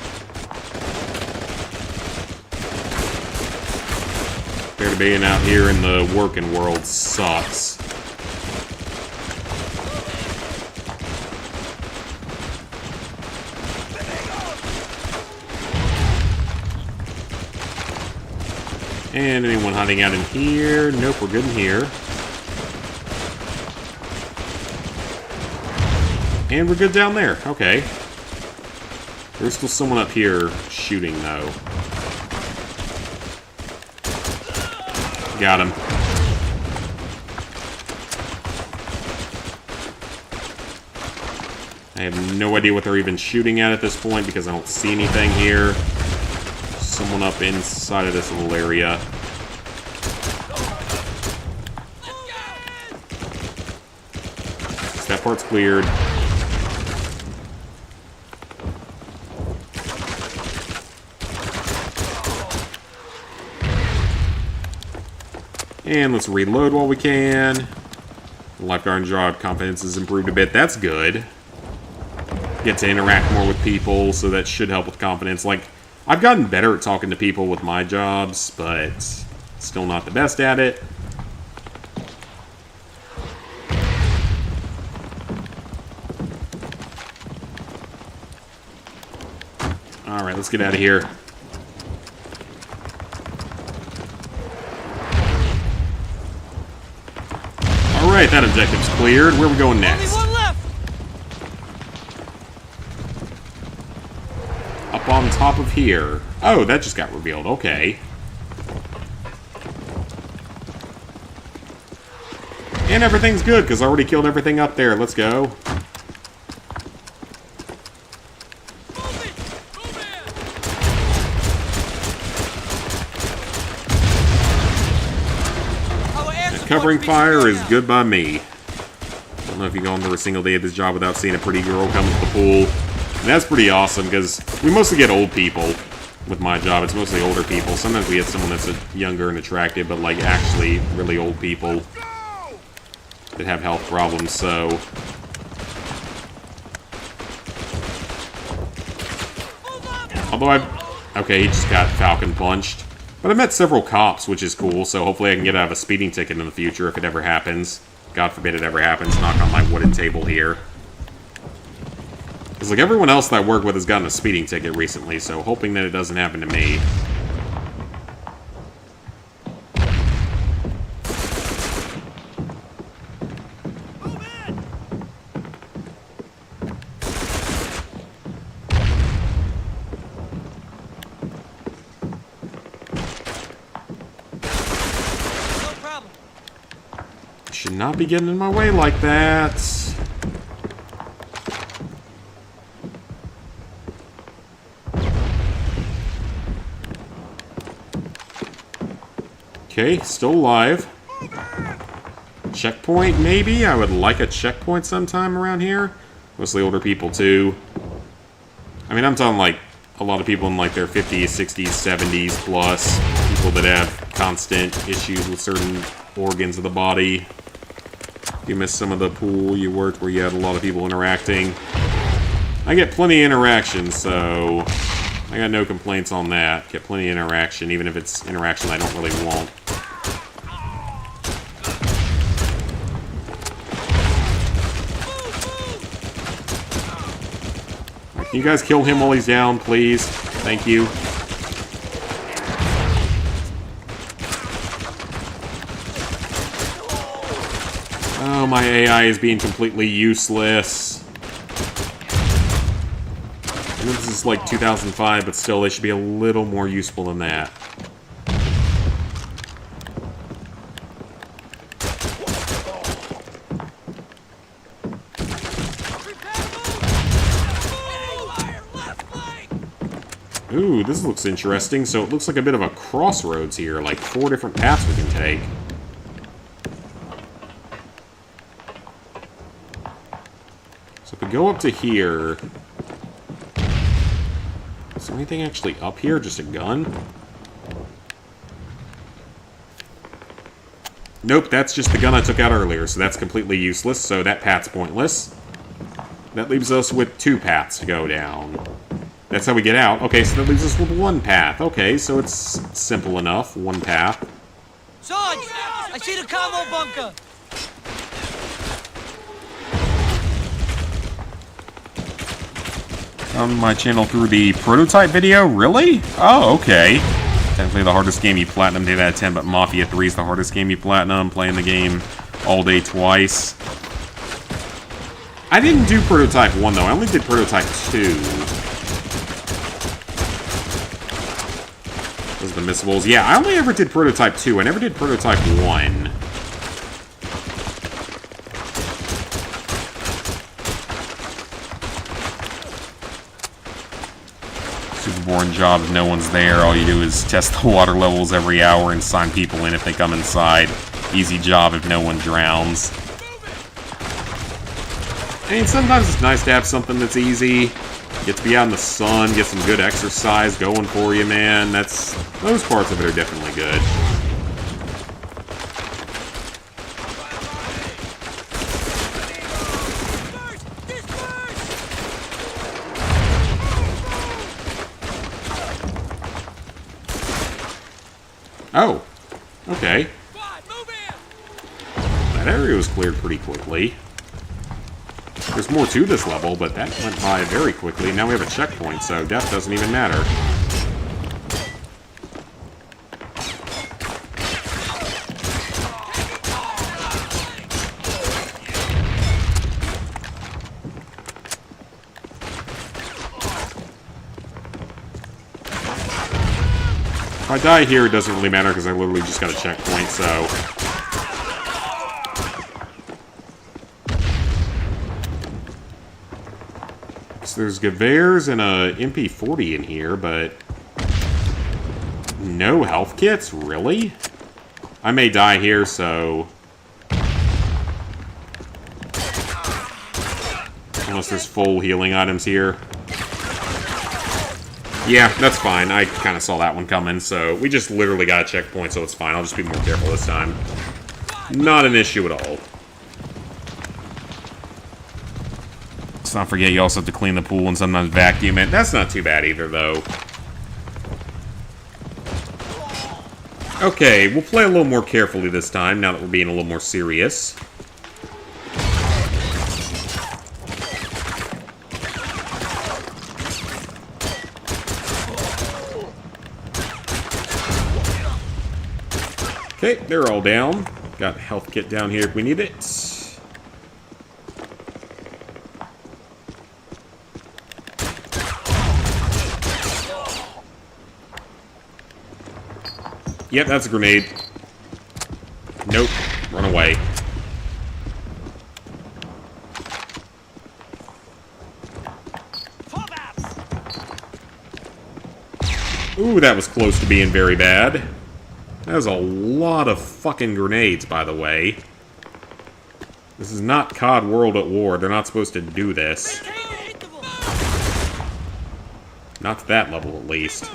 Compared to being out here in the working world sucks. And anyone hiding out in here? Nope, we're good in here. And we're good down there. Okay. There's still someone up here shooting, though. Got him. I have no idea what they're even shooting at this point because I don't see anything here. Someone up inside of this little area. That part's cleared. And let's reload while we can. The lifeguard job confidence has improved a bit. That's good. Get to interact more with people, so that should help with confidence. Like, I've gotten better at talking to people with my jobs, but still not the best at it. Alright, let's get out of here. Alright, that objective's cleared. Where are we going next? Only one left. Up on top of here. Oh, that just got revealed. Okay. And everything's good, because I already killed everything up there. Let's go. Covering fire is good by me. I don't know if you go on through a single day at this job without seeing a pretty girl come to the pool. And that's pretty awesome, because we mostly get old people with my job. It's mostly older people. Sometimes we get someone that's younger and attractive, but like actually really old people that have health problems, so... Although okay, he just got Falcon punched. But I met several cops, which is cool, so hopefully I can get out of a speeding ticket in the future if it ever happens. God forbid it ever happens. Knock on my wooden table here. Because like everyone else that I work with has gotten a speeding ticket recently, so hoping that it doesn't happen to me. Should not be getting in my way like that. Okay, still alive. Checkpoint, maybe? I would like a checkpoint sometime around here. Mostly older people, too. I mean, I'm talking like a lot of people in like their 50s, 60s, 70s plus. People that have constant issues with certain organs of the body. You missed some of the pool you worked where you had a lot of people interacting. I get plenty of interaction, so I got no complaints on that. Get plenty of interaction, even if it's interaction I don't really want. Can you guys kill him while he's down, please? Thank you. Oh, my AI is being completely useless. I know this is like 2005, but still, they should be a little more useful than that. Ooh, this looks interesting. So it looks like a bit of a crossroads here, like 4 different paths we can take. So if we go up to here... Is there anything actually up here? Just a gun? Nope, that's just the gun I took out earlier, so that's completely useless, so that path's pointless. That leaves us with 2 paths to go down. That's how we get out. Okay, so that leaves us with 1 path. Okay, so it's simple enough. 1 path. Sarge, I see the combo bunker. On my channel through the prototype video? Really? Oh, okay. Technically the hardest game you platinum 8 out of 10, but Mafia 3 is the hardest game you platinum. Playing the game all day twice. I didn't do prototype 1 though. I only did prototype 2. Those are the missables. Yeah, I only ever did prototype 2. I never did prototype 1. Super boring job if no one's there. All you do is test the water levels every hour and sign people in if they come inside. Easy job if no one drowns. I mean, sometimes it's nice to have something that's easy. Get to be out in the sun, get some good exercise going for you, man. Those parts of it are definitely good. Oh, okay. That area was cleared pretty quickly. There's more to this level, but that went by very quickly. Now we have a checkpoint, so death doesn't even matter. If I die here, it doesn't really matter because I literally just got a checkpoint, so... There's Gavairs and a MP40 in here, but no health kits? Really? I may die here, so... Unless there's full healing items here. Yeah, that's fine. I kind of saw that one coming, so we just literally got a checkpoint, so it's fine. I'll just be more careful this time. Not an issue at all. Let's not forget you also have to clean the pool and sometimes vacuum it. That's not too bad either, though. Okay, we'll play a little more carefully this time, now that we're being a little more serious. Okay, they're all down. Got a health kit down here if we need it. Yep, that's a grenade. Nope. Run away. Ooh, that was close to being very bad. That was a lot of fucking grenades, by the way. This is not COD World at War. They're not supposed to do this. Not to that level, at least.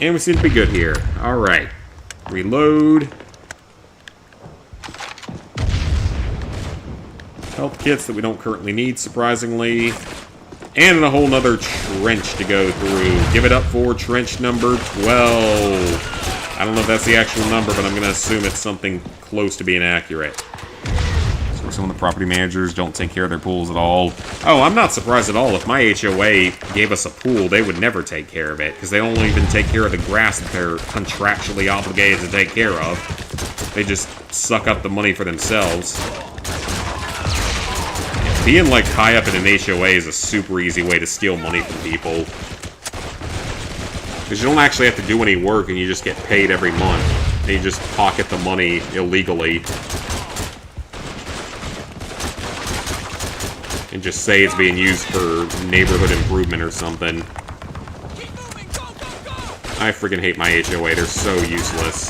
And we seem to be good here. Alright. Reload. Health kits that we don't currently need, surprisingly. And a whole nother trench to go through. Give it up for trench number 12. I don't know if that's the actual number, but I'm going to assume it's something close to being accurate. So some of the property managers don't take care of their pools at all. Oh, I'm not surprised at all. If my HOA gave us a pool, they would never take care of it, because they don't even take care of the grass that they're contractually obligated to take care of. They just suck up the money for themselves. Being, like, high up in an HOA is a super easy way to steal money from people. Because you don't actually have to do any work, and you just get paid every month. And you just pocket the money illegally. And just say it's being used for neighborhood improvement or something. I freaking hate my HOA, they're so useless.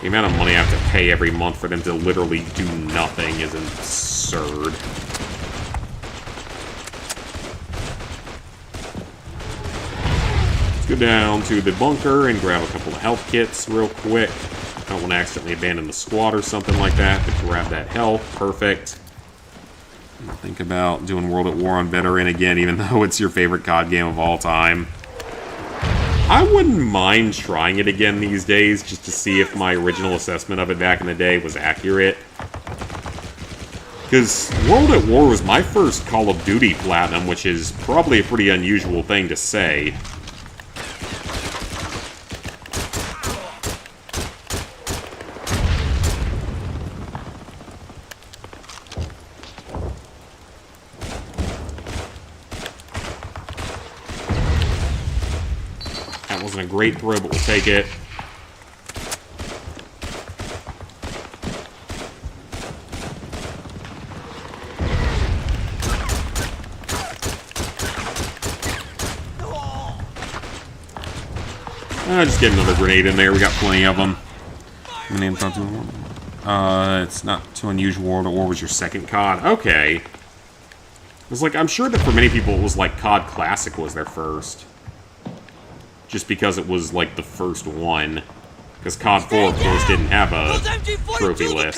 The amount of money I have to pay every month for them to literally do nothing is absurd. Let's go down to the bunker and grab a couple of health kits real quick. I don't want to accidentally abandon the squad or something like that, but grab that health. Perfect. Think about doing World at War on Veteran again, even though it's your favorite COD game of all time. I wouldn't mind trying it again these days, just to see if my original assessment of it back in the day was accurate. Because World at War was my first Call of Duty Platinum, which is probably a pretty unusual thing to say. Wasn't a great throw, but we'll take it. Just get another grenade in there. We got plenty of them. It's not too unusual. World at War was your second COD. Okay. It was like, I'm sure that for many people it was like COD Classic was their first. Just because it was, like, the first one. Because COD 4, of course, didn't have a trophy list.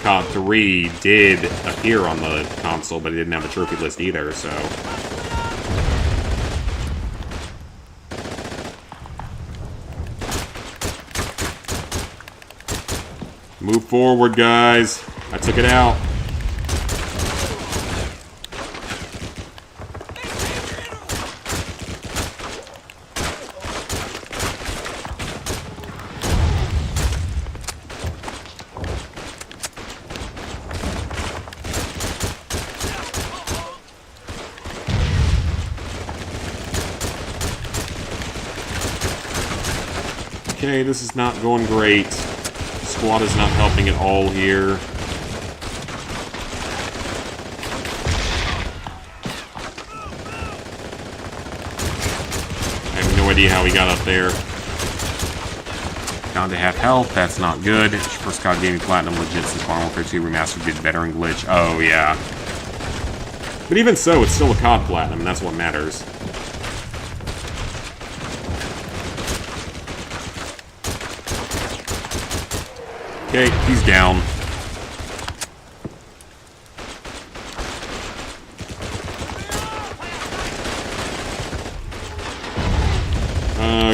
COD 3 did appear on the console, but it didn't have a trophy list either, so... Move forward, guys. I took it out. Okay, this is not going great. The squad is not helping at all here. I have no idea how he got up there. Down to half health, that's not good. It's your first COD Gaming Platinum legit since Modern Warfare 2 Remastered did veteran glitch. Oh, yeah. But even so, it's still a COD Platinum, and that's what matters. Okay, he's down.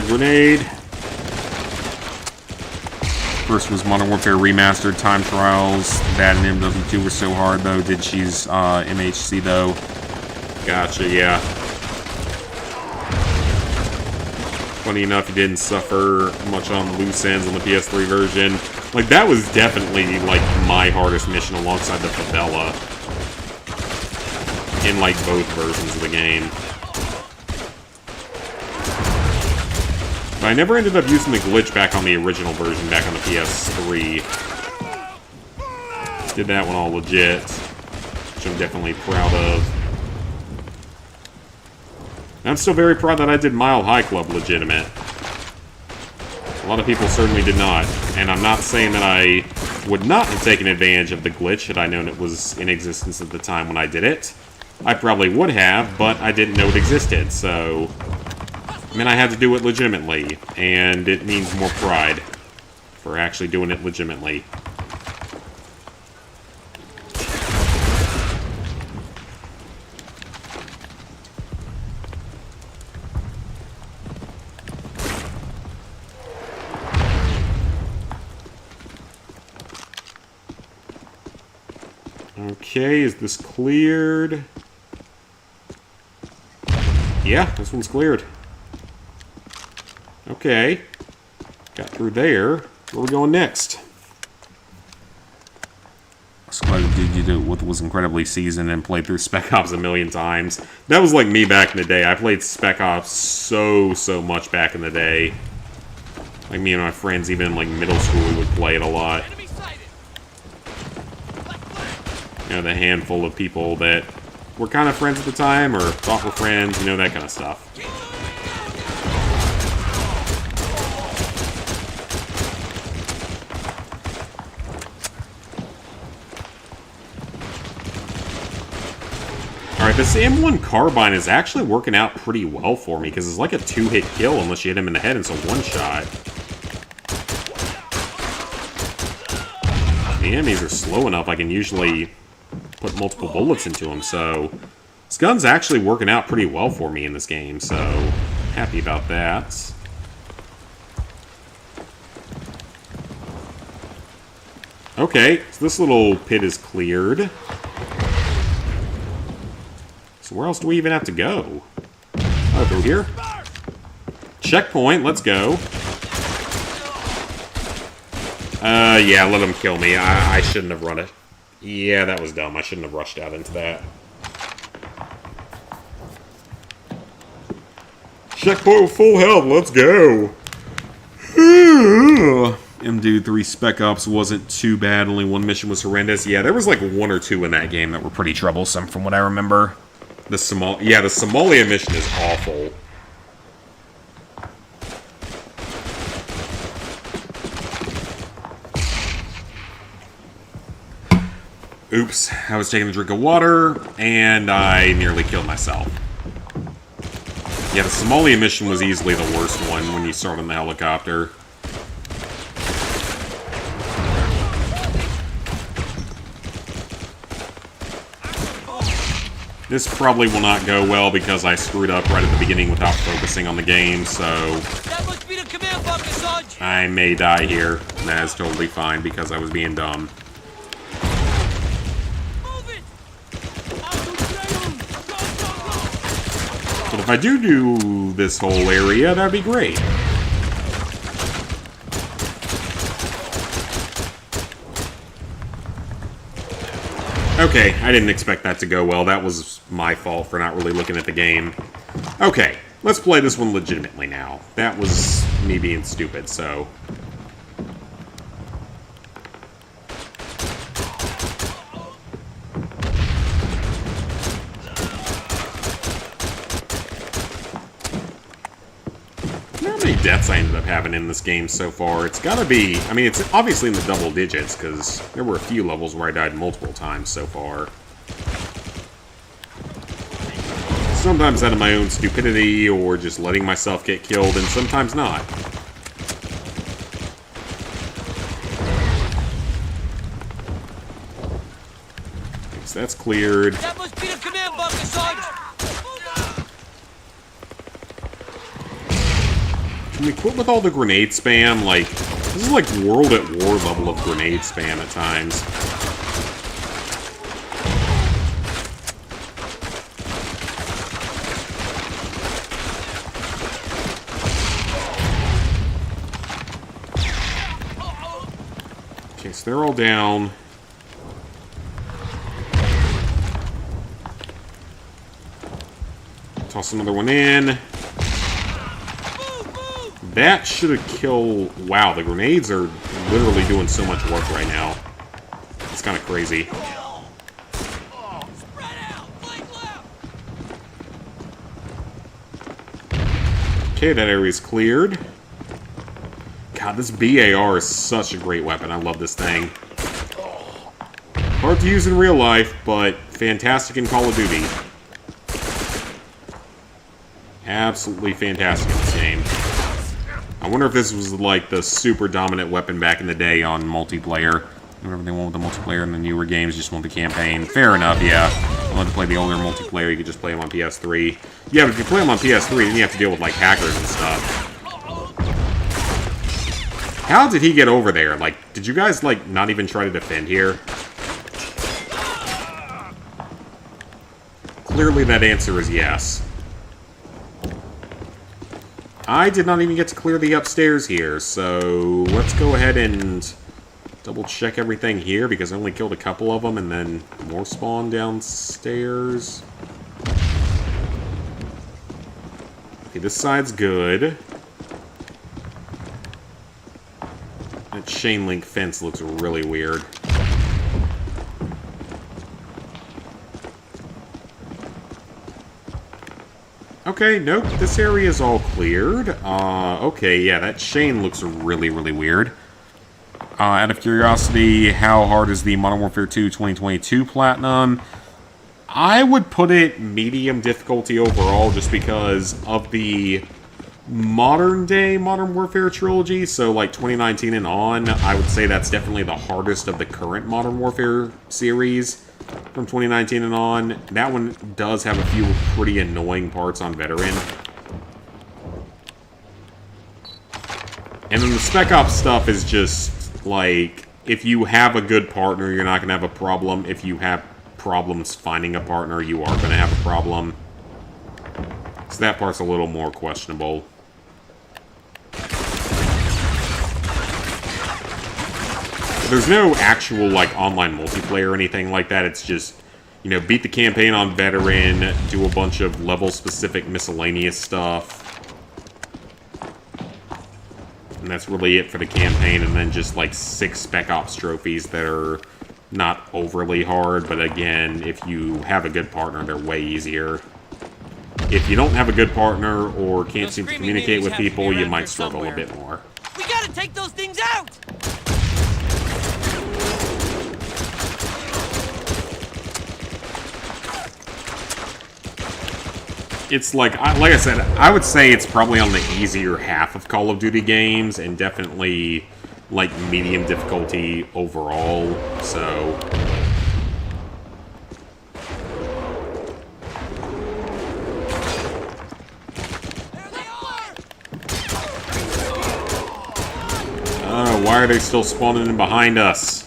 Grenade. First was Modern Warfare Remastered, Time Trials. That and MW2 were so hard, though. Did choose MHC, though. Gotcha, yeah. Funny enough, you didn't suffer much on loose ends on the PS3 version. Like, that was definitely, like, my hardest mission alongside the Favela. In, like, both versions of the game. But I never ended up using the glitch back on the original version, back on the PS3. Did that one all legit. which I'm definitely proud of. I'm still very proud that I did Mile High Club legitimate. A lot of people certainly did not, and I'm not saying that I would not have taken advantage of the glitch had I known it was in existence at the time when I did it. I probably would have, but I didn't know it existed, so... I mean, I had to do it legitimately, and it means more pride for actually doing it legitimately. Okay, is this cleared? Yeah, this one's cleared. Okay. Got through there. Where are we going next? What was incredibly seasoned and played through Spec Ops a million times. That was like me back in the day. I played Spec Ops so much back in the day. Like me and my friends, even in like middle school, we would play it a lot. You know, the handful of people that were kind of friends at the time, or thought were friends, you know, that kind of stuff. Alright, this M1 carbine is actually working out pretty well for me, because it's like a 2-hit kill unless you hit him in the head, and it's a one-shot. The enemies are slow enough, I can usually put multiple bullets into him, so... This gun's actually working out pretty well for me in this game, so... Happy about that. Okay, so this little pit is cleared. So where else do we even have to go? Oh, through here? Checkpoint, let's go. Yeah, let him kill me. I shouldn't have run it. Yeah, that was dumb. I shouldn't have rushed out into that. Checkpoint full health, let's go! MD3 Spec Ops wasn't too bad, only one mission was horrendous. Yeah, there was like 1 or 2 in that game that were pretty troublesome from what I remember. The Somalia mission is awful. Oops, I was taking a drink of water, and I nearly killed myself. Yeah, the Somalia mission was easily the worst one when you start on the helicopter. This probably will not go well because I screwed up right at the beginning without focusing on the game, so... That must be the command bunker, Sarge! I may die here. That is totally fine because I was being dumb. Move it! But if I do this whole area, that'd be great. Okay, I didn't expect that to go well. That was my fault for not really looking at the game. Okay, let's play this one legitimately now. That was me being stupid, so... How many deaths I ended up having in this game so far? It's gotta be... I mean, it's obviously in the double digits, because there were a few levels where I died multiple times so far. Sometimes out of my own stupidity, or just letting myself get killed, and sometimes not. So that's cleared. That must be the command bunker, Sarge! Can we quit with all the grenade spam? Like, this is like World at War level of grenade spam at times. Okay, so they're all down. Toss another one in. That should have killed... Wow, the grenades are literally doing so much work right now. It's kind of crazy. Okay, that area's cleared. God, this BAR is such a great weapon. I love this thing. Hard to use in real life, but fantastic in Call of Duty. Absolutely fantastic in this game. I wonder if this was like the super dominant weapon back in the day on multiplayer. Whatever they want with the multiplayer in the newer games, just want the campaign. Fair enough, yeah. If you want to play the older multiplayer, you could just play them on PS3. Yeah, but if you play them on PS3, then you have to deal with like hackers and stuff. How did he get over there? Like, did you guys like not even try to defend here? Clearly that answer is yes. I did not even get to clear the upstairs here, so let's go ahead and double check everything here, because I only killed a couple of them, and then more spawn downstairs. Okay, this side's good. That chain link fence looks really weird. Okay, nope, this area is all cleared. Okay, yeah, that chain looks really, really weird. Out of curiosity, how hard is the Modern Warfare 2 2022 Platinum? I would put it medium difficulty overall, just because of the modern-day Modern Warfare trilogy, so like 2019 and on, I would say that's definitely the hardest of the current Modern Warfare series. From 2019 and on, that one does have a few pretty annoying parts on Veteran. And then the Spec Ops stuff is just, like, if you have a good partner, you're not going to have a problem. If you have problems finding a partner, you are going to have a problem. So that part's a little more questionable. There's no actual, like, online multiplayer or anything like that. It's just, you know, beat the campaign on Veteran, do a bunch of level-specific miscellaneous stuff. And that's really it for the campaign, and then just, like, 6 Spec Ops trophies that are not overly hard, but again, if you have a good partner, they're way easier. If you don't have a good partner, or can't seem to communicate with people, you might struggle a bit more. We gotta take those things out! It's like I said, I would say it's probably on the easier half of Call of Duty games, and definitely, like, medium difficulty overall, so... There they are! Why are they still spawning in behind us?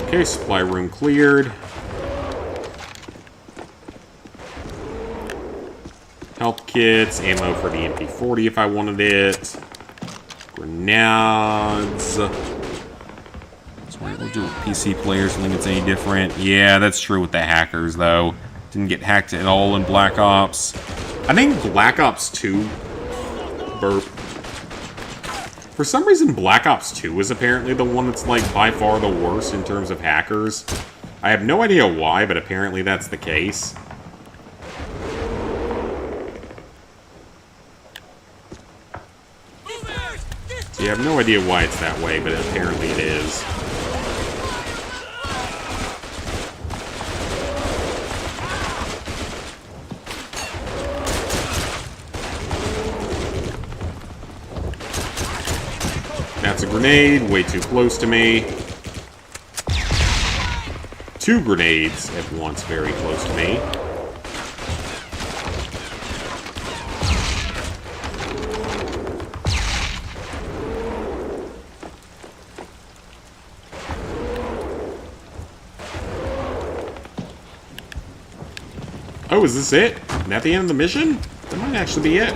Okay, supply room cleared. Health kits, ammo for the MP40 if I wanted it. Grenades. We'll do with PC players, I think it's any different. Yeah, that's true with the hackers, though. Didn't get hacked at all in Black Ops. I think Black Ops 2... For some reason, Black Ops 2 is apparently the one that's, like, by far the worst in terms of hackers. I have no idea why, but apparently that's the case. So you have no idea why it's that way, but apparently it is. That's a grenade, way too close to me. 2 grenades at once, very close to me. Oh, is this it? Is that the end of the mission? That might actually be it.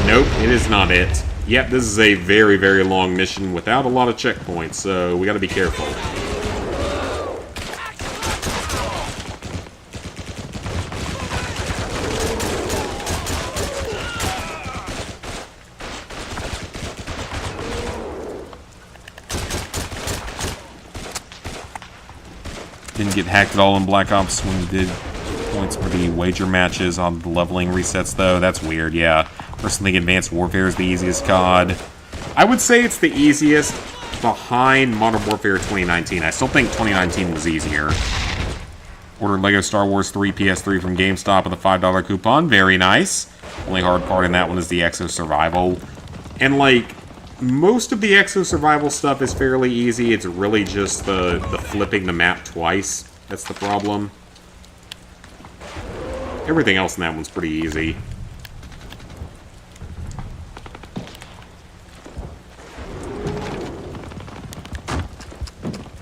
Nope, it is not it. Yep, this is a very, very long mission without a lot of checkpoints, so we gotta be careful. Didn't get hacked at all in Black Ops when you did points for the wager matches on the leveling resets, though. That's weird, yeah. Personally think Advanced Warfare is the easiest COD. I would say it's the easiest behind Modern Warfare 2019. I still think 2019 was easier. Ordered Lego Star Wars 3 PS3 from GameStop with a $5 coupon. Very nice. Only hard part in that one is the Exo Survival. And, like, most of the Exo Survival stuff is fairly easy. It's really just the flipping the map twice that's the problem. Everything else in that one's pretty easy.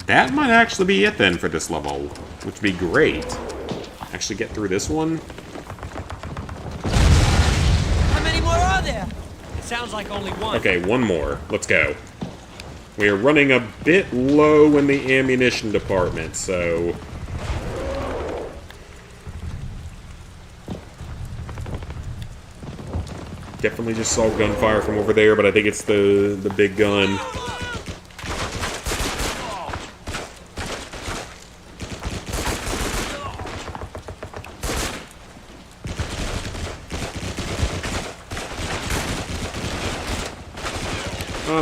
That might actually be it then for this level, which would be great. Actually get through this one. How many more are there? It sounds like only one. Okay, one more. Let's go. We are running a bit low in the ammunition department, so... Definitely just saw gunfire from over there, but I think it's the big gun.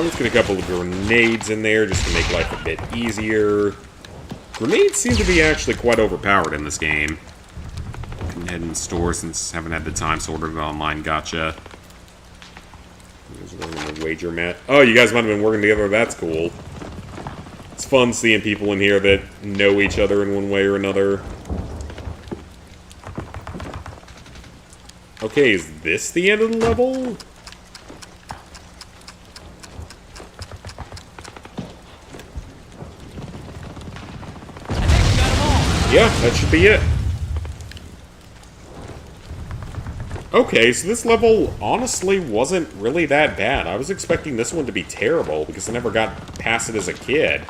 Let's get a couple of grenades in there just to make life a bit easier. Grenades seem to be actually quite overpowered in this game. Can head in the store since I haven't had the time to order it online. Gotcha. There's one on the wager mat. Oh, you guys might have been working together. That's cool. It's fun seeing people in here that know each other in one way or another. Okay, is this the end of the level? Yeah, that should be it. Okay, so this level honestly wasn't really that bad. I was expecting this one to be terrible because I never got past it as a kid.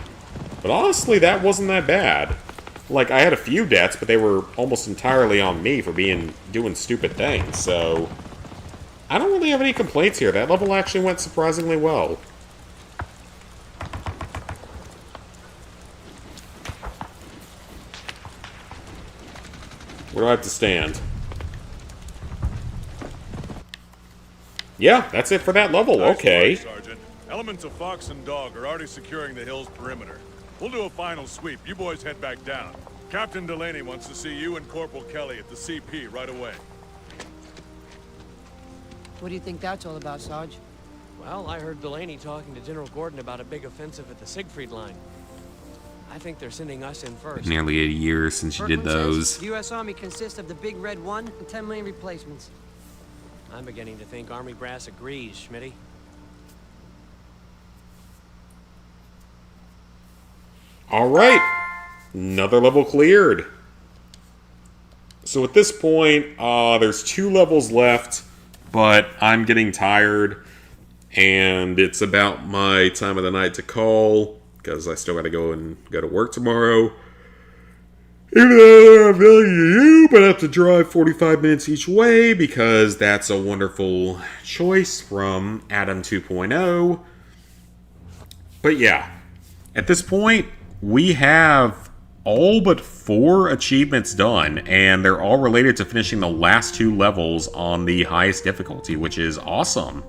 But honestly, that wasn't that bad. Like, I had a few deaths, but they were almost entirely on me for doing stupid things, so... I don't really have any complaints here. That level actually went surprisingly well. Where do I have to stand? Yeah, that's it for that level. Nice Okay. work, Sergeant. Elements of Fox and Dog are already securing the hill's perimeter. We'll do a final sweep. You boys head back down. Captain Delaney wants to see you and Corporal Kelly at the CP right away. What do you think that's all about, Sarge? Well, I heard Delaney talking to General Gordon about a big offensive at the Siegfried line. I think they're sending us in first. Nearly 80 years since you did Berkman says those. the U.S. Army consists of the Big Red One and 10 million replacements. I'm beginning to think Army brass agrees, Schmitty. Alright. Another level cleared. So at this point, there's 2 levels left, but I'm getting tired, and it's about my time of the night to call, because I still gotta go to work tomorrow. Even though I'm telling you, but I have to drive 45 minutes each way, because that's a wonderful choice from Adam 2.0. But yeah, at this point, we have all but 4 achievements done, and they're all related to finishing the last 2 levels on the highest difficulty, which is awesome.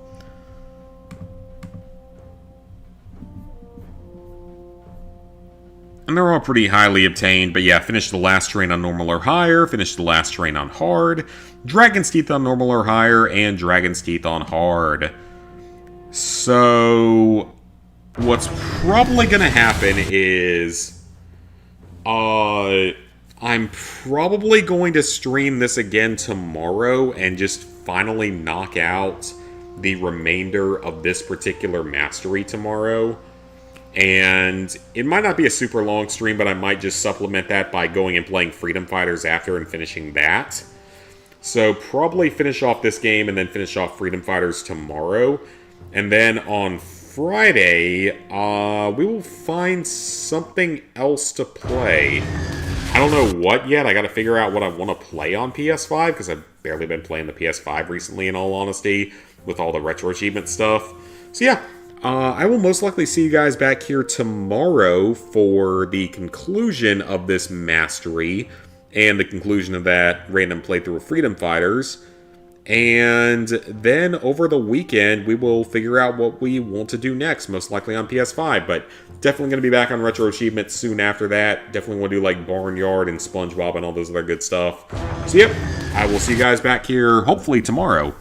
And they're all pretty highly obtained, but yeah, finish the last train on normal or higher, finish the last train on hard, Dragon's Teeth on normal or higher, and Dragon's Teeth on hard. So, what's probably gonna happen is... I'm probably going to stream this again tomorrow and just finally knock out the remainder of this particular mastery tomorrow. And it might not be a super long stream, but I might just supplement that by going and playing Freedom Fighters after and finishing that. So probably finish off this game and then finish off Freedom Fighters tomorrow. And then on Friday, we will find something else to play. I don't know what yet. I gotta figure out what I want to play on PS5, because I've barely been playing the PS5 recently, in all honesty, with all the Retro Achievement stuff. So yeah, I will most likely see you guys back here tomorrow for the conclusion of this mastery and the conclusion of that random playthrough of Freedom Fighters. And then over the weekend, we will figure out what we want to do next, most likely on PS5. But definitely going to be back on Retro Achievements soon after that. Definitely want to do like Barnyard and SpongeBob and all those other good stuff. So yep, I will see you guys back here hopefully tomorrow.